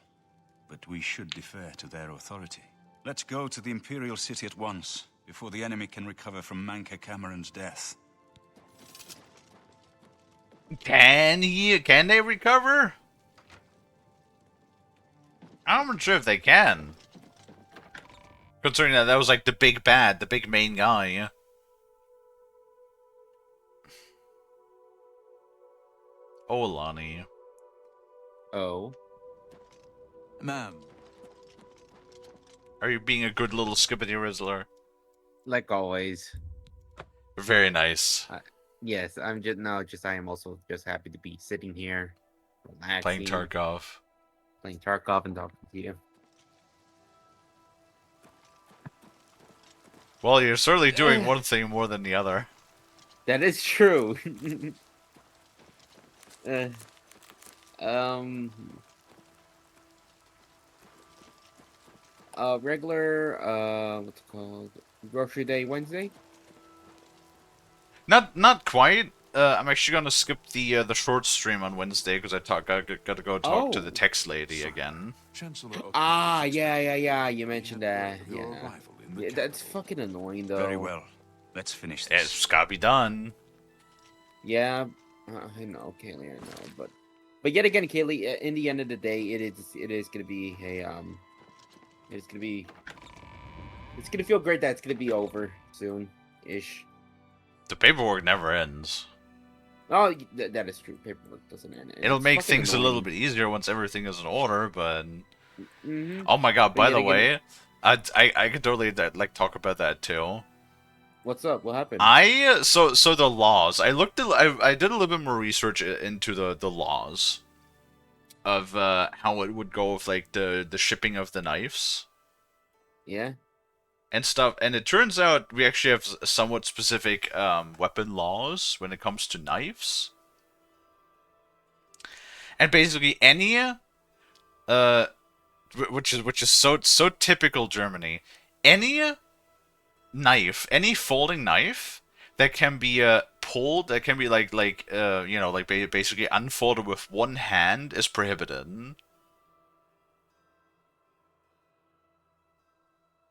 but we should defer to their authority. Let's go to the Imperial City at once, before the enemy can recover from Manca Cameron's death. Can they recover? I'm not sure if they can. Considering that was like the big bad, the big main guy, yeah. Oh, Lonnie. Oh. Ma'am. Are you being a good little skippity rizzler? Like always. Very nice. Yes, I'm just no, just I am also just happy to be sitting here, relaxing, Playing Tarkov. Playing Tarkov and talking to you. Well, you're certainly doing one thing more than the other. That is true. Regular, what's it called? Grocery Day Wednesday? Not quite. I'm actually gonna skip the short stream on Wednesday because gotta go talk to the text lady again. Ah, yeah. You mentioned that. Yeah, that's fucking annoying though. Very well. Let's finish this. It's gotta be done. Yeah, I know, Kalie, I know, but yet again, Kalie, in the end of the day, it is gonna be it's gonna feel great that it's gonna be over soon-ish. The paperwork never ends. Oh, that is true. Paperwork doesn't end. It'll It's make fucking things annoying. a little bit easier once everything is in order, but... Mm-hmm. Oh my god, But by yet the again- way, I could totally like talk about that too. What's up? What happened? So the laws. I did a little bit more research into the laws of how it would go with like the shipping of the knives. Yeah. And stuff, and it turns out we actually have somewhat specific weapon laws when it comes to knives. And basically any which is so typical Germany, any knife, any folding knife that can be pulled, that can be basically unfolded with one hand is prohibited.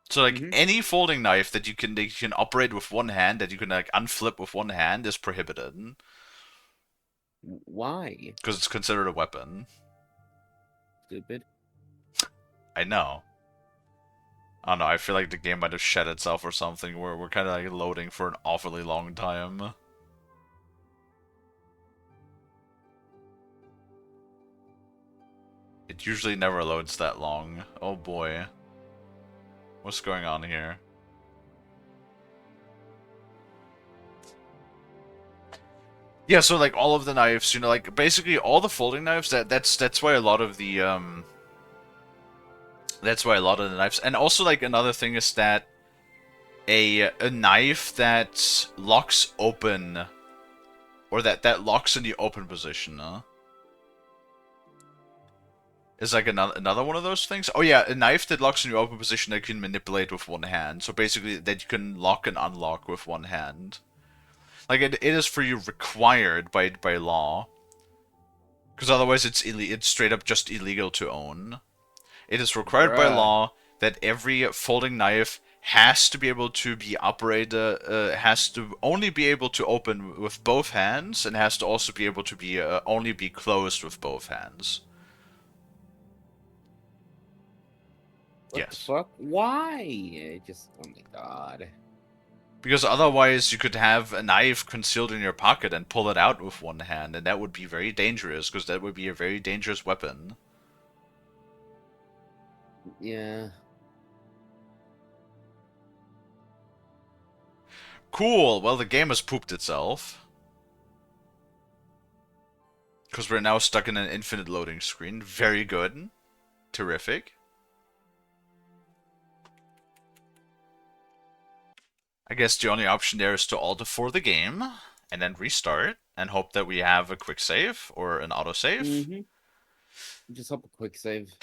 So like any folding knife that you can operate with one hand, that you can like unflip with one hand, is prohibited. Why? Because it's considered a weapon. Stupid. I know. I don't know, I feel like the game might have shed itself or something. We're kind of like loading for an awfully long time. It usually never loads that long. Oh boy. What's going on here? Yeah, so like all of the knives, like basically all the folding knives, that's why a lot of the knives, and also like another thing is that a knife that locks open, or that locks in the open position, is like another one of those things. Oh yeah, a knife that locks in your open position that you can manipulate with one hand. So basically that you can lock and unlock with one hand. Like it is for you required by law. Because otherwise it's straight up just illegal to own. It is required by law that every folding knife has to be able to be operated, has to only be able to open with both hands, and has to also be able to be only be closed with both hands. What the fuck? Why? Oh my god. Because otherwise you could have a knife concealed in your pocket and pull it out with one hand, and that would be very dangerous, because that would be a very dangerous weapon. Yeah. Cool, well the game has pooped itself. Because we're now stuck in an infinite loading screen. Very good. Terrific. I guess the only option there is to Alt F4 the game, and then restart, and hope that we have a quick save, or an autosave. Just hope a quick save.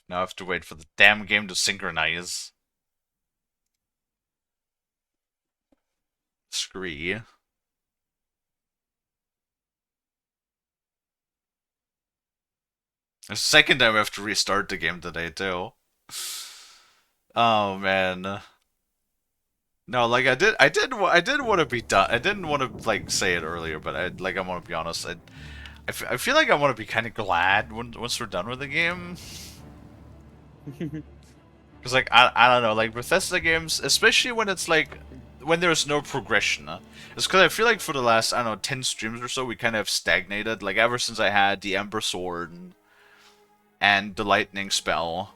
Now I have to wait for the damn game to synchronize. Scree. The second time I have to restart the game today too. Oh man. No, like I did want to be done. I didn't want to like say it earlier, but I want to be honest. I feel like I want to be kind of glad once we're done with the game. Because, like, I don't know, like, Bethesda games, especially when it's, like, when there's no progression, it's because I feel like for the last, I don't know, 10 streams or so, we kind of stagnated, like, ever since I had the Ember Sword and the Lightning Spell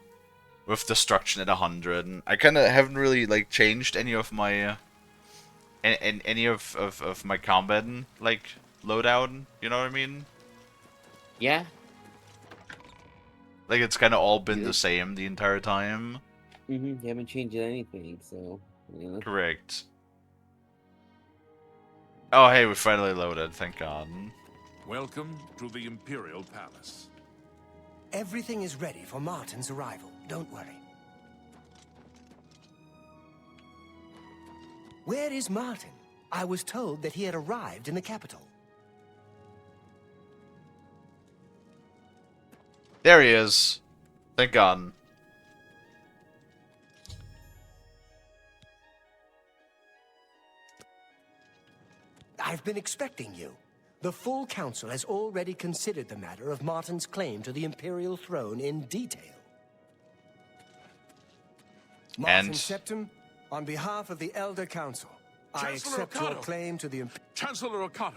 with Destruction at 100, and I kind of haven't really, like, changed any of my, any of my combat, like, loadout, you know what I mean? Yeah. Like, it's kind of all been the same the entire time. You haven't changed anything, so... Yeah. Correct. Oh, hey, we finally loaded, thank God. Welcome to the Imperial Palace. Everything is ready for Martin's arrival. Don't worry. Where is Martin? I was told that he had arrived in the capital. There he is. Thank God. I've been expecting you. The full council has already considered the matter of Martin's claim to the Imperial throne in detail. Martin Septim, on behalf of the Elder Council, I accept your claim to the Chancellor Okato,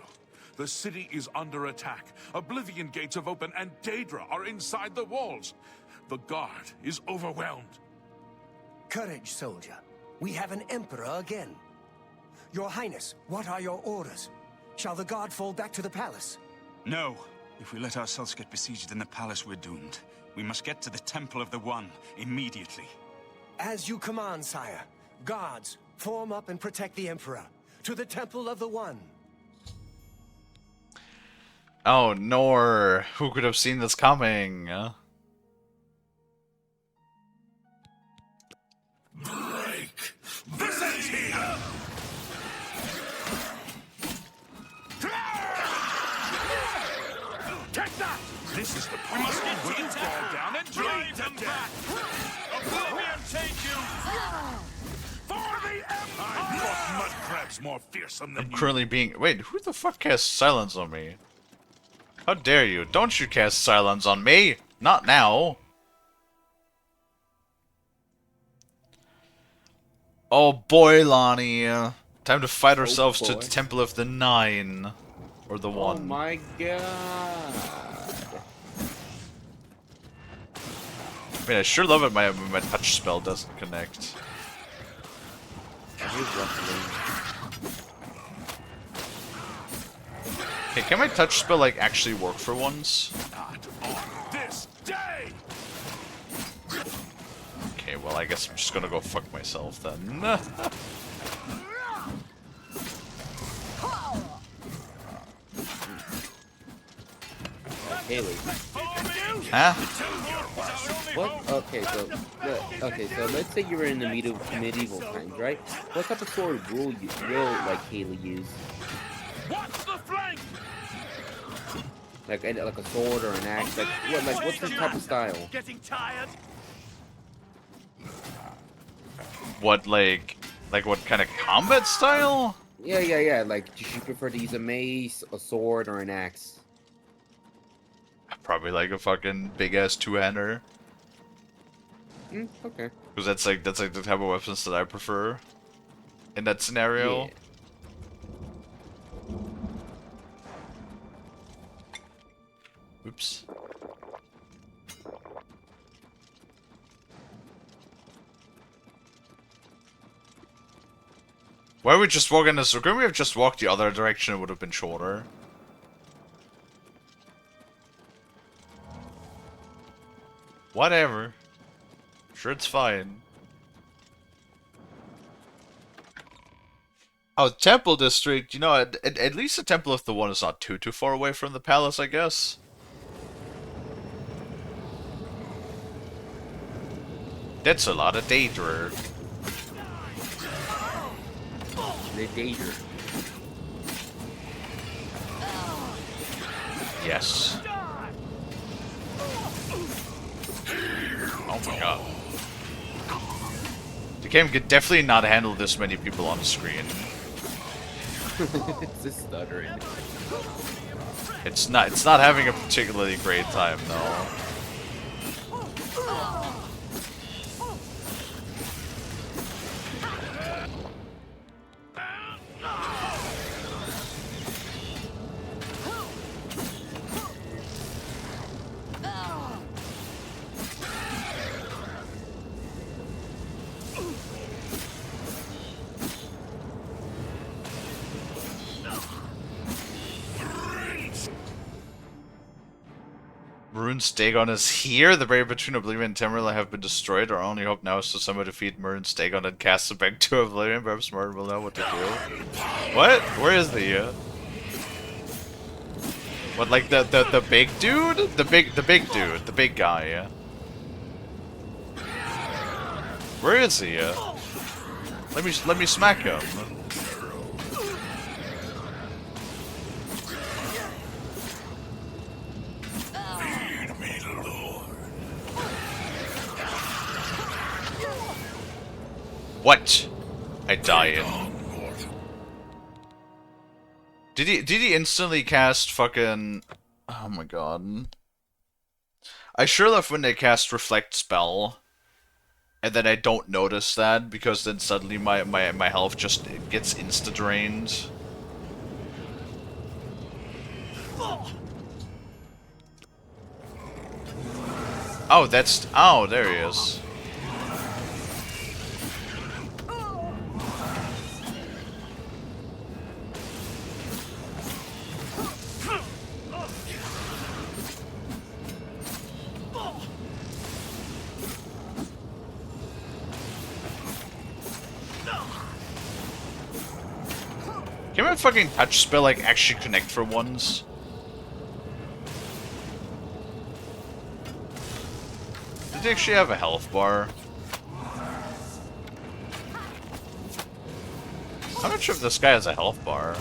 the city is under attack. Oblivion gates have opened and Daedra are inside the walls. The guard is overwhelmed. Courage, soldier. We have an emperor again. Your Highness, what are your orders? Shall the guard fall back to the palace? No. If we let ourselves get besieged in the palace, we're doomed. We must get to the Temple of the One immediately. As you command, sire. Guards, form up and protect the Emperor. To the Temple of the One. Oh, Nor. Who could have seen this coming? Break Byzantium! Take that! This is the point. We must get to the fall down and drive them back! Oblivion take you! For the Empire! I thought mud crabs more fearsome than I'm you. currently being... Wait, who the fuck casts silence on me? How dare you? Don't you cast silence on me! Not now! Oh boy, Lonnie. Time to fight ourselves to the Temple of the Nine. Or the One. Oh my god. I mean, I sure love it my touch spell doesn't connect. Okay, can my touch spell, like, actually work for once? Not on this day! Okay, well, I guess I'm just gonna go fuck myself then. Kalie. Huh? What? Okay, so let's say you were in the medieval times, right? What type of sword will like Kalie use? Watch the flank! Like a sword or an axe? What's the type of style? Getting tired? What, like what kind of combat style? Yeah. Like, does she prefer to use a mace, a sword, or an axe? Probably like a fucking big ass two-hander. Okay. Because that's like the type of weapons that I prefer in that scenario. Yeah. Oops. Why are we just walking this? Couldn't we have just walked the other direction? It would have been shorter. Whatever. Sure, it's fine. Oh, Temple District. You know, at least the Temple of the One is not too far away from the palace, I guess. That's a lot of Daedra. The Daedra. Yes. Oh my god. The game could definitely not handle this many people on the screen. It's just stuttering. It's not having a particularly great time though. Maroon's Dagon is here. The barrier between Oblivion and Tamriel have been destroyed. Our only hope now is to somehow defeat Maroon's Dagon and cast it back to Oblivion. Perhaps Maroon will know what to do. What? Where is the what, like the big dude? The big dude, the big guy, yeah. Where is he? Let me smack him. What? I died. Did he instantly cast fucking... Oh my god. I sure love when they cast Reflect Spell, and then I don't notice that, because then suddenly my health just gets insta-drained. Oh, that's... Oh, there he is. Can my fucking touch spell like actually connect for once? Did they actually have a health bar? I'm not sure if this guy has a health bar.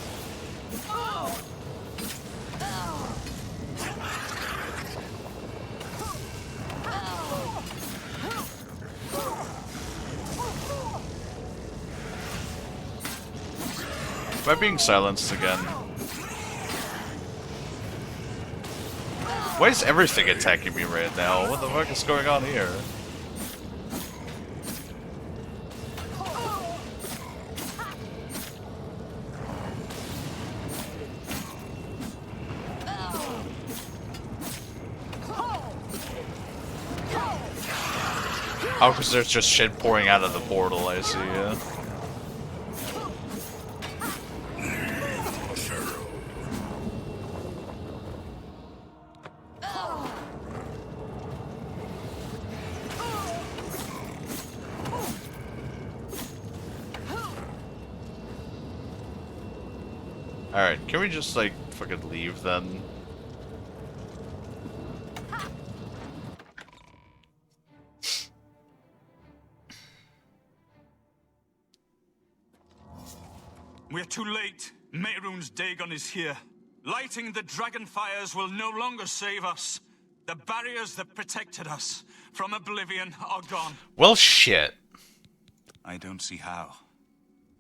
Am I being silenced again? Why is everything attacking me right now? What the fuck is going on here? Oh, because there's just shit pouring out of the portal, I see, yeah. Alright, can we just, like, fucking leave, then? We're too late. Mehrunes Dagon is here. Lighting the dragon fires will no longer save us. The barriers that protected us from Oblivion are gone. Well, shit. I don't see how.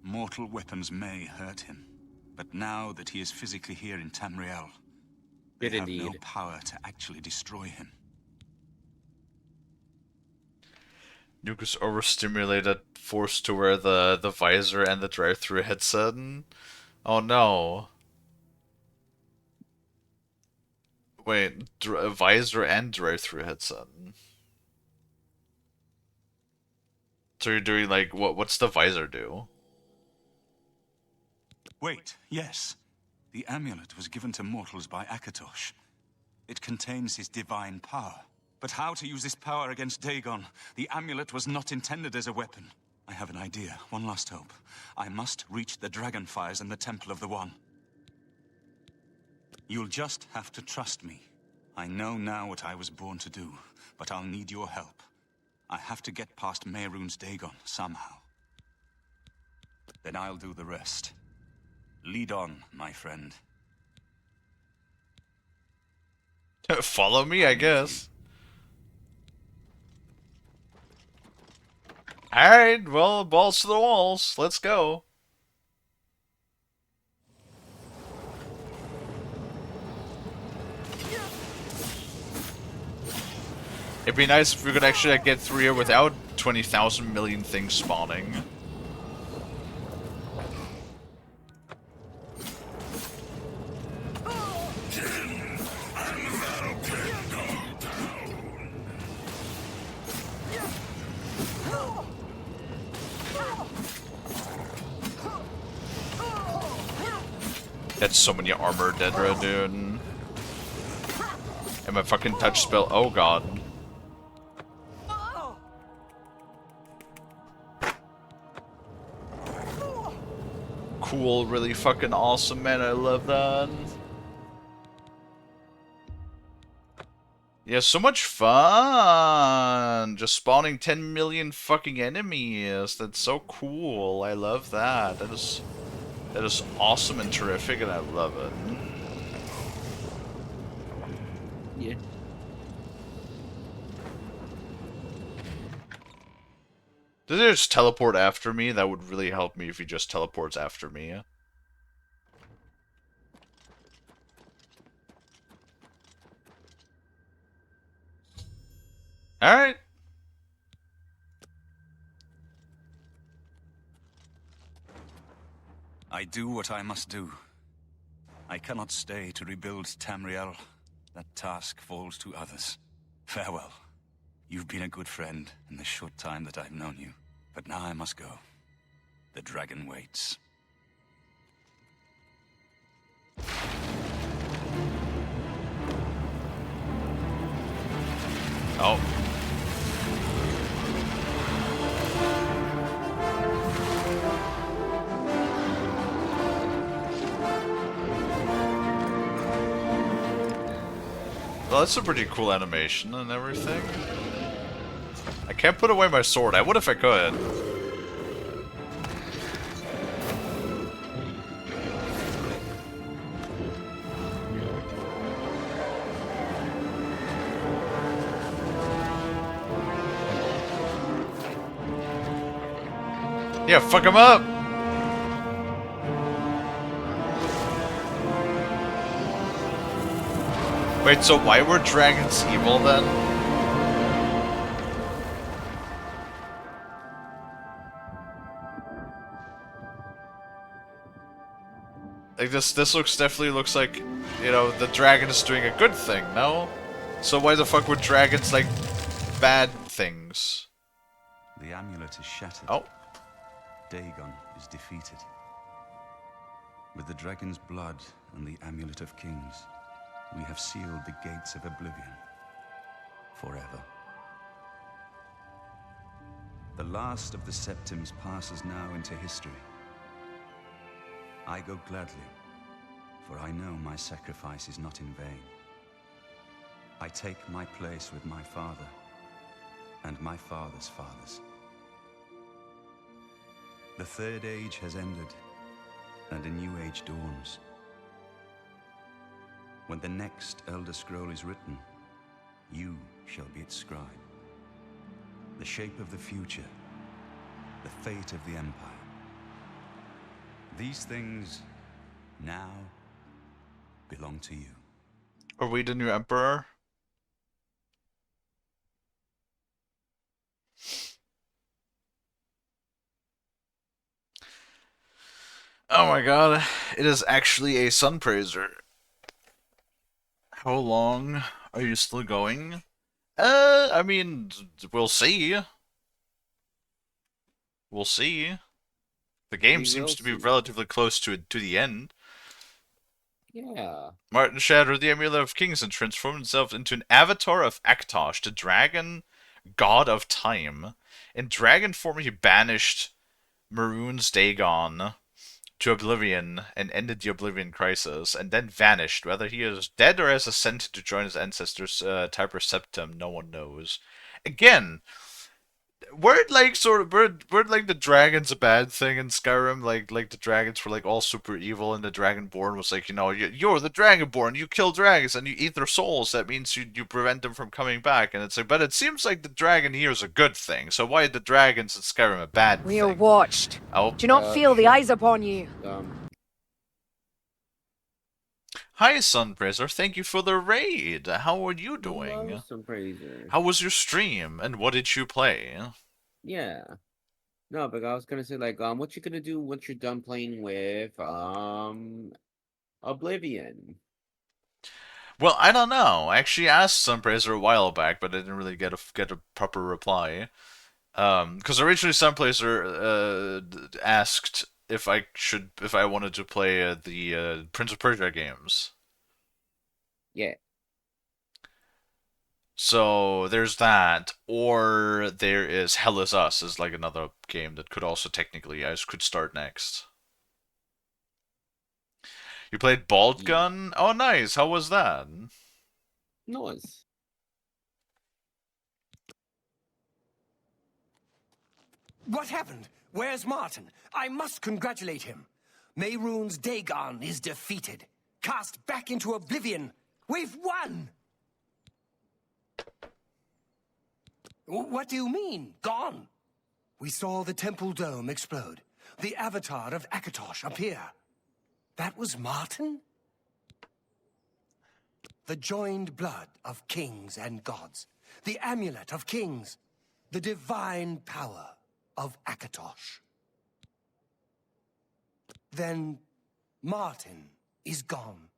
Mortal weapons may hurt him. But now that he is physically here in Tamriel, they have no power to actually destroy him. Nuke is overstimulated, forced to wear the visor and the drive-thru headset. Oh no. Wait, visor and drive-thru headset. So you're doing like, what's the visor do? Wait, yes. The amulet was given to mortals by Akatosh. It contains his divine power. But how to use this power against Dagon? The amulet was not intended as a weapon. I have an idea. One last hope. I must reach the dragonfires and the Temple of the One. You'll just have to trust me. I know now what I was born to do, but I'll need your help. I have to get past Mehrunes Dagon somehow. Then I'll do the rest. Lead on, my friend. Follow me, I guess. Alright, well, balls to the walls. Let's go. It'd be nice if we could actually get through here without 20,000 million things spawning. That's so many armor Dedra, dude. And my fucking touch spell. Oh god. Cool, really fucking awesome, man. I love that. Yeah, so much fun! Just spawning 10 million fucking enemies. That's so cool. I love that. That is awesome and terrific, and I love it. Yeah. Did they just teleport after me? That would really help me if he just teleports after me. Alright. I do what I must do. I cannot stay to rebuild Tamriel. That task falls to others. Farewell. You've been a good friend in the short time that I've known you. But now I must go. The dragon waits. Oh. Well, that's a pretty cool animation and everything. I can't put away my sword. I would if I could. Yeah, fuck him up! Wait, so why were dragons evil then? Like this definitely looks like, you know, the dragon is doing a good thing, no? So why the fuck were dragons like bad things? The amulet is shattered. Oh. Dagon is defeated. With the dragon's blood and the amulet of kings, we have sealed the gates of Oblivion forever. The last of the Septims passes now into history. I go gladly, for I know my sacrifice is not in vain. I take my place with my father and my father's fathers. The Third Age has ended, and a new age dawns. When the next Elder Scroll is written, you shall be its scribe. The shape of the future, the fate of the Empire. These things now belong to you. Are we the new emperor? Oh my god, it is actually a sun praiser. How long are you still going? I mean, we'll see. We'll see. The game seems to be relatively close to the end. Yeah. Martin shattered the amulet of kings and transformed himself into an avatar of Aktosh, the dragon god of time. In dragon form, he banished Maroon's Dagon to Oblivion and ended the Oblivion crisis, and then vanished. Whether he is dead or has ascended to join his ancestors, Typer Septim, no one knows. Again, weren't like the dragons a bad thing in Skyrim? Like the dragons were like all super evil, and the Dragonborn was like, you know, you're the Dragonborn, you kill dragons and you eat their souls. That means you prevent them from coming back. And it's like, but it seems like the dragon here is a good thing. So why are the dragons in Skyrim a bad thing? We are watched. Oh. Do not feel the eyes upon you. Hi, Sunpraiser. Thank you for the raid. How are you doing? Hello, Sunpraiser. How was your stream, and what did you play? Yeah. No, but I was gonna say, like, what you gonna do once you're done playing with, Oblivion? Well, I don't know. I actually asked Sunpraiser a while back, but I didn't really get a proper reply. Because originally Sunpraiser asked if I wanted to play the Prince of Persia games. Yeah. So there's that, or there is Hell is Us is like another game that could also technically I could start next. You played Bald Gun? Oh, nice. How was that? Nice. What happened? Where's Martin? I must congratulate him. Mehrunes Dagon is defeated. Cast back into oblivion. We've won! What do you mean, gone? We saw the temple dome explode. The avatar of Akatosh appear. That was Martin? The joined blood of kings and gods. The amulet of kings. The divine power of Akatosh. Then Martin is gone.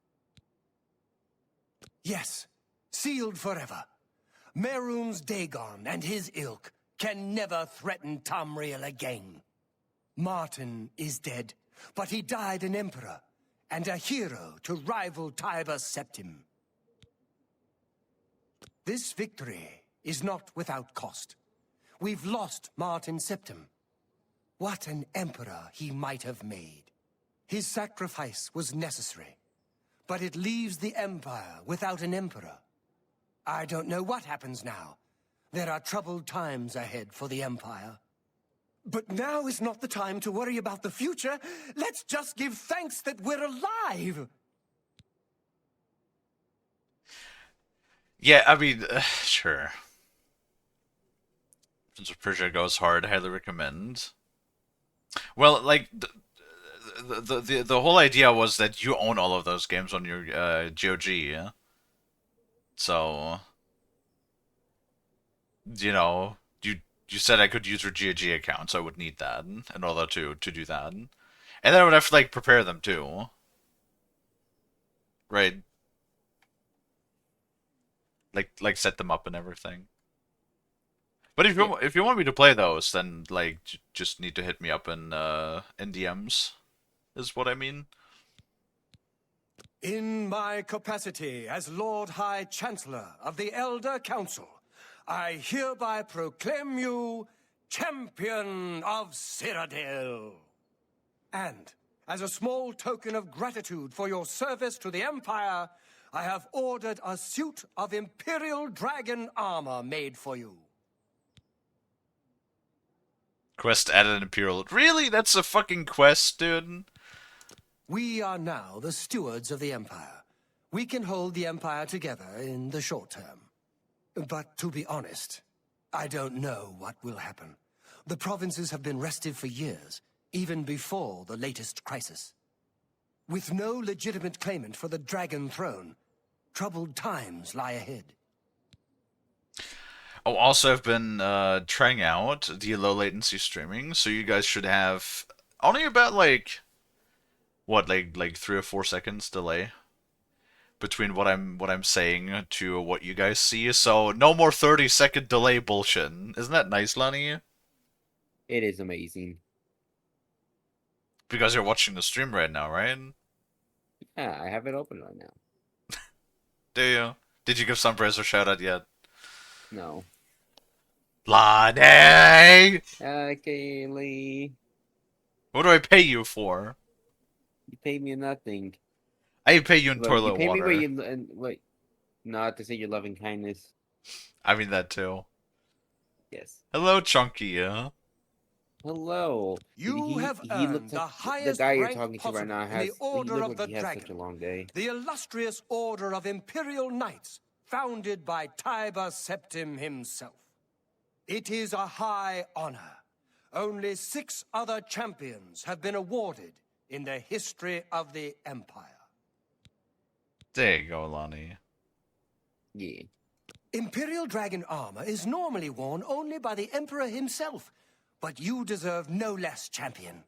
Yes, sealed forever. Mehrunes Dagon and his ilk can never threaten Tamriel again. Martin is dead, but he died an emperor and a hero to rival Tiber Septim. This victory is not without cost. We've lost Martin Septim. What an emperor he might have made. His sacrifice was necessary, but it leaves the Empire without an emperor. I don't know what happens now. There are troubled times ahead for the Empire. But now is not the time to worry about the future. Let's just give thanks that we're alive. Yeah, I mean, sure. Prince of Persia goes hard. Highly recommend. Well, like the whole idea was that you own all of those games on your GOG. Yeah? So, you know, you said I could use your GOG account, so I would need that in order to do that, and then I would have to like prepare them too, right? Like set them up and everything. But if you want me to play those, then like just need to hit me up in DMs, is what I mean. In my capacity as Lord High Chancellor of the Elder Council, I hereby proclaim you Champion of Cyrodiil. And as a small token of gratitude for your service to the Empire, I have ordered a suit of Imperial Dragon armor made for you. Quest added an Imperial. Really? That's a fucking quest, dude? We are now the stewards of the Empire. We can hold the Empire together in the short term. But to be honest, I don't know what will happen. The provinces have been restive for years, even before the latest crisis. With no legitimate claimant for the Dragon Throne, troubled times lie ahead. Oh, also I've been trying out the low latency streaming, so you guys should have only about like what, like 3 or 4 seconds delay between what I'm saying to what you guys see. So no more 30-second delay bullshit. Isn't that nice, Lonnie? It is amazing. Because you're watching the stream right now, right? Yeah, I have it open right now. Do you? Did you give Sunbrace a shout out yet? No. Lonnie! Kalie. What do I pay you for? You pay me nothing. I pay you in Look, toilet you pay water. Me wait, not to say your loving kindness. I mean that too. Yes. Hello, Chunky. Hello. You have earned the highest the guy you're rank talking to right now possible in has the Order of the he has Dragon, such a long day. the illustrious Order of Imperial Knights, founded by Tiber Septim himself. It is a high honor. Only 6 other champions have been awarded in the history of the Empire. There you go, Lonnie. Yeah. Imperial Dragon armor is normally worn only by the Emperor himself, but you deserve no less, champion.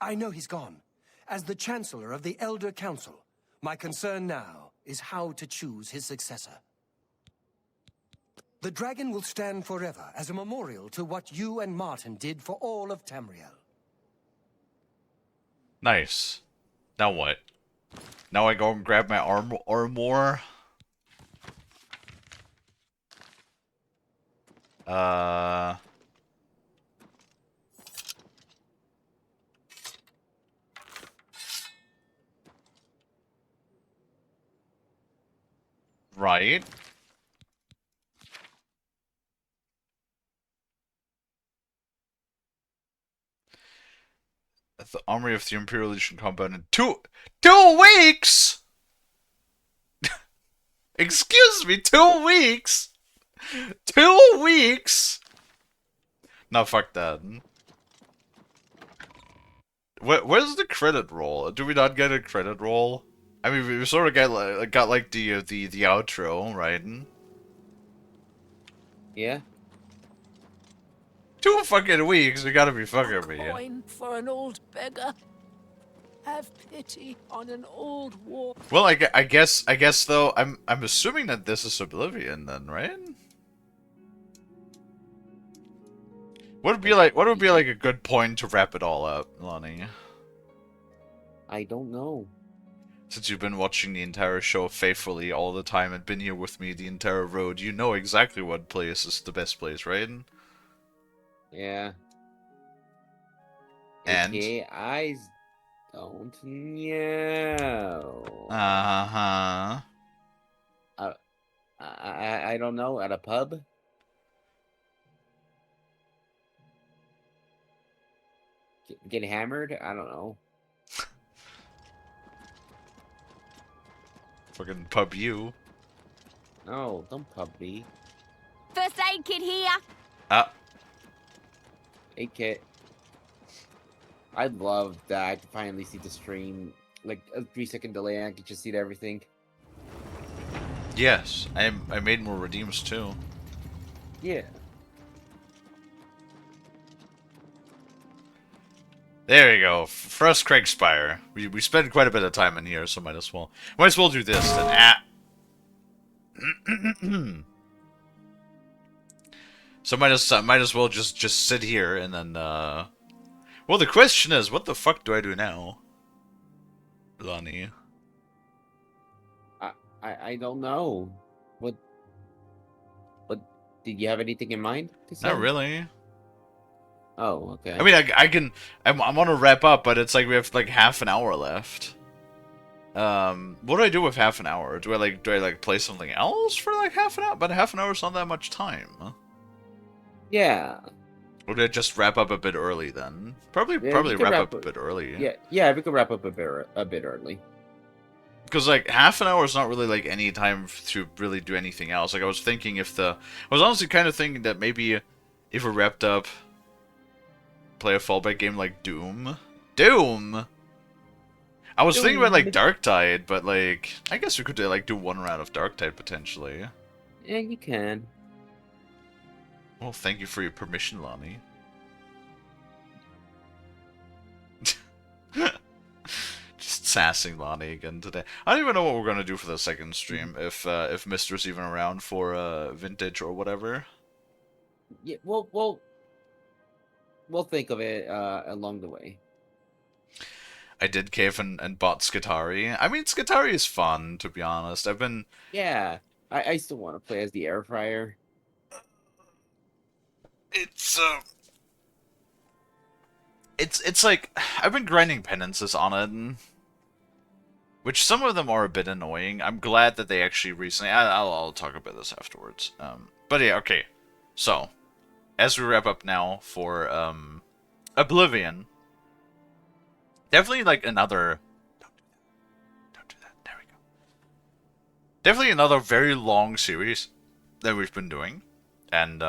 I know he's gone. As the Chancellor of the Elder Council, my concern now is how to choose his successor. The dragon will stand forever as a memorial to what you and Martin did for all of Tamriel. Nice. Now what? Now I go and grab my armor? Uh... Right. At the Armory of the Imperial Legion combat in 2 weeks? Excuse me, 2 weeks? 2 weeks? No, fuck that. Where's the credit roll? Do we not get a credit roll? I mean, we sort of got like the outro, right? Yeah. 2 fucking weeks. You gotta be fucking me. Coin for an old beggar. Have pity on an old war. Well, I guess though, I'm assuming that this is Oblivion then, right? What would be like a good point to wrap it all up, Lonnie? I don't know. Since you've been watching the entire show faithfully all the time and been here with me the entire road, you know exactly what place is the best place, right? Yeah. And? Okay, I don't know. Uh-huh. I don't know. At a pub? Get hammered? I don't know. Fucking pub you. No, don't pub me. First aid kit here. Hey, Kit. I'd love that I could finally see the stream, like a 3-second delay, and I could just see everything. Yes, I made more redeems too. Yeah. There you go. First Craig Spire. We spend quite a bit of time in here, so might as well do this then. So might as well just sit here and then well, the question is, what the fuck do I do now, Lonnie? I don't know. What did you have anything in mind to say? Not really. Oh, okay. I mean, I'm gonna wrap up, but it's like we have like half an hour left. What do I do with half an hour? Do I like play something else for like half an hour? But half an hour is not that much time. Yeah. Or did I just wrap up a bit early then? Probably wrap up a bit early. Yeah, we could wrap up a bit early. Because like half an hour is not really like any time to really do anything else. Like I was thinking I was honestly kind of thinking that maybe if we wrapped up, play a fallback game like Doom. I was thinking about like Darktide, but like I guess we could like do one round of Darktide potentially. Yeah, you can. Well, thank you for your permission, Lonnie. Just sassing Lonnie again today. I don't even know what we're gonna do for the second stream. If Mister's even around for vintage or whatever. Yeah, we'll think of it along the way. I did cave and bought Skitari. I mean, Skitari is fun, to be honest. Yeah, I still want to play as the air fryer. It's like I've been grinding penances on it, which some of them are a bit annoying. I'm glad that they actually recently. I'll talk about this afterwards. But yeah, okay. So, as we wrap up now for Oblivion, definitely like another. Don't do that. There we go. Definitely another very long series that we've been doing, and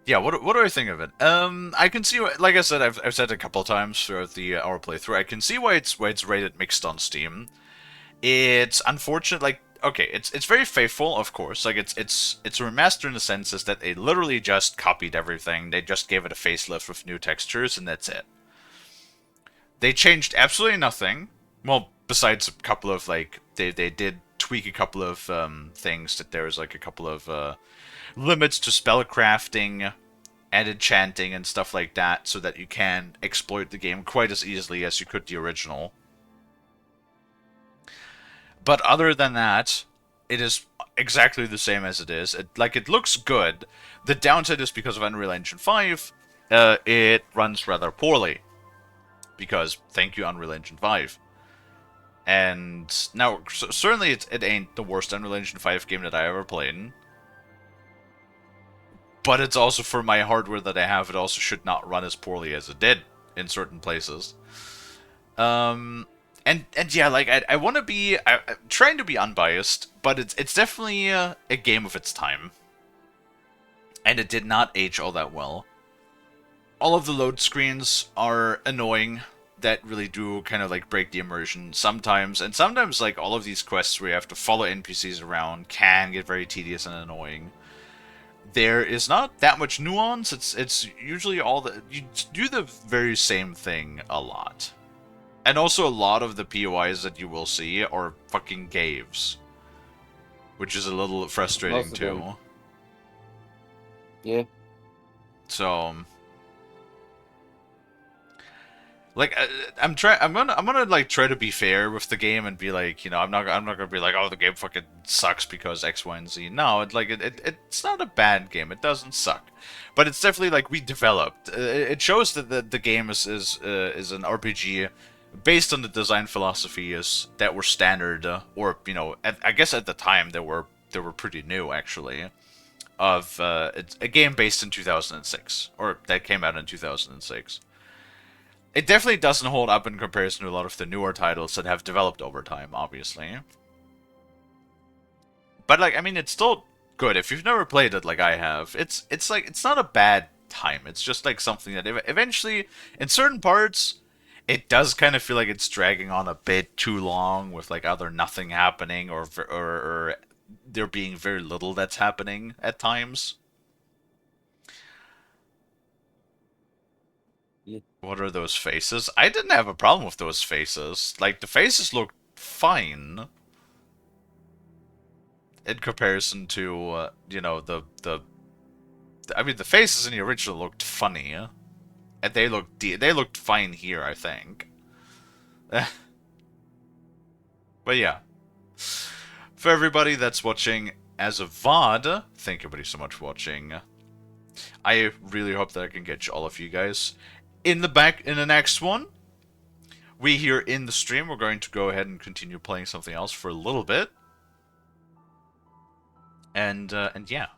yeah, what do I think of it? I can see, like I said, I've said a couple times throughout our playthrough. I can see why it's rated mixed on Steam. It's unfortunate, like okay, it's very faithful, of course. Like it's a remaster in the sense is that they literally just copied everything. They just gave it a facelift with new textures, and that's it. They changed absolutely nothing. Well, besides a couple of like they did tweak a couple of things. That there was like a couple of limits to spellcrafting and enchanting and stuff like that, so that you can exploit the game quite as easily as you could the original. But other than that, it is exactly the same as it is. It looks good. The downside is because of Unreal Engine 5, it runs rather poorly. Because, thank you, Unreal Engine 5. And now, certainly it ain't the worst Unreal Engine 5 game that I ever played. But it's also, for my hardware that I have, it also should not run as poorly as it did in certain places. And yeah, like, I want to be, I'm trying to be unbiased, but it's definitely a game of its time. And it did not age all that well. All of the load screens are annoying. That really do kind of like break the immersion sometimes. And sometimes, like, all of these quests where you have to follow NPCs around can get very tedious and annoying. There is not that much nuance. It's usually you do the very same thing a lot. And also a lot of the POIs that you will see are fucking caves. Which is a little frustrating too. Yeah. So, like, I'm gonna like try to be fair with the game and be like, you know, I'm not gonna be like, oh, the game fucking sucks because X, Y, and Z. No, it's not a bad game. It doesn't suck, but it's definitely like we developed. It shows that the game is an RPG based on the design philosophies that were standard, or you know, I guess at the time they were pretty new actually. It's a game based in 2006, or that came out in 2006. It definitely doesn't hold up in comparison to a lot of the newer titles that have developed over time, obviously. But, like, I mean, it's still good. If you've never played it like I have, it's like, it's not a bad time. It's just, like, something that eventually, in certain parts, it does kind of feel like it's dragging on a bit too long with, like, either nothing happening or there being very little that's happening at times. What are those faces? I didn't have a problem with those faces. Like, the faces looked fine. In comparison to, you know, I mean, the faces in the original looked funny. And they looked fine here, I think. But yeah. For everybody that's watching as a VOD, thank everybody so much for watching. I really hope that I can get all of you guys in the next one. We here in the stream, we're going to go ahead and continue playing something else for a little bit. And yeah.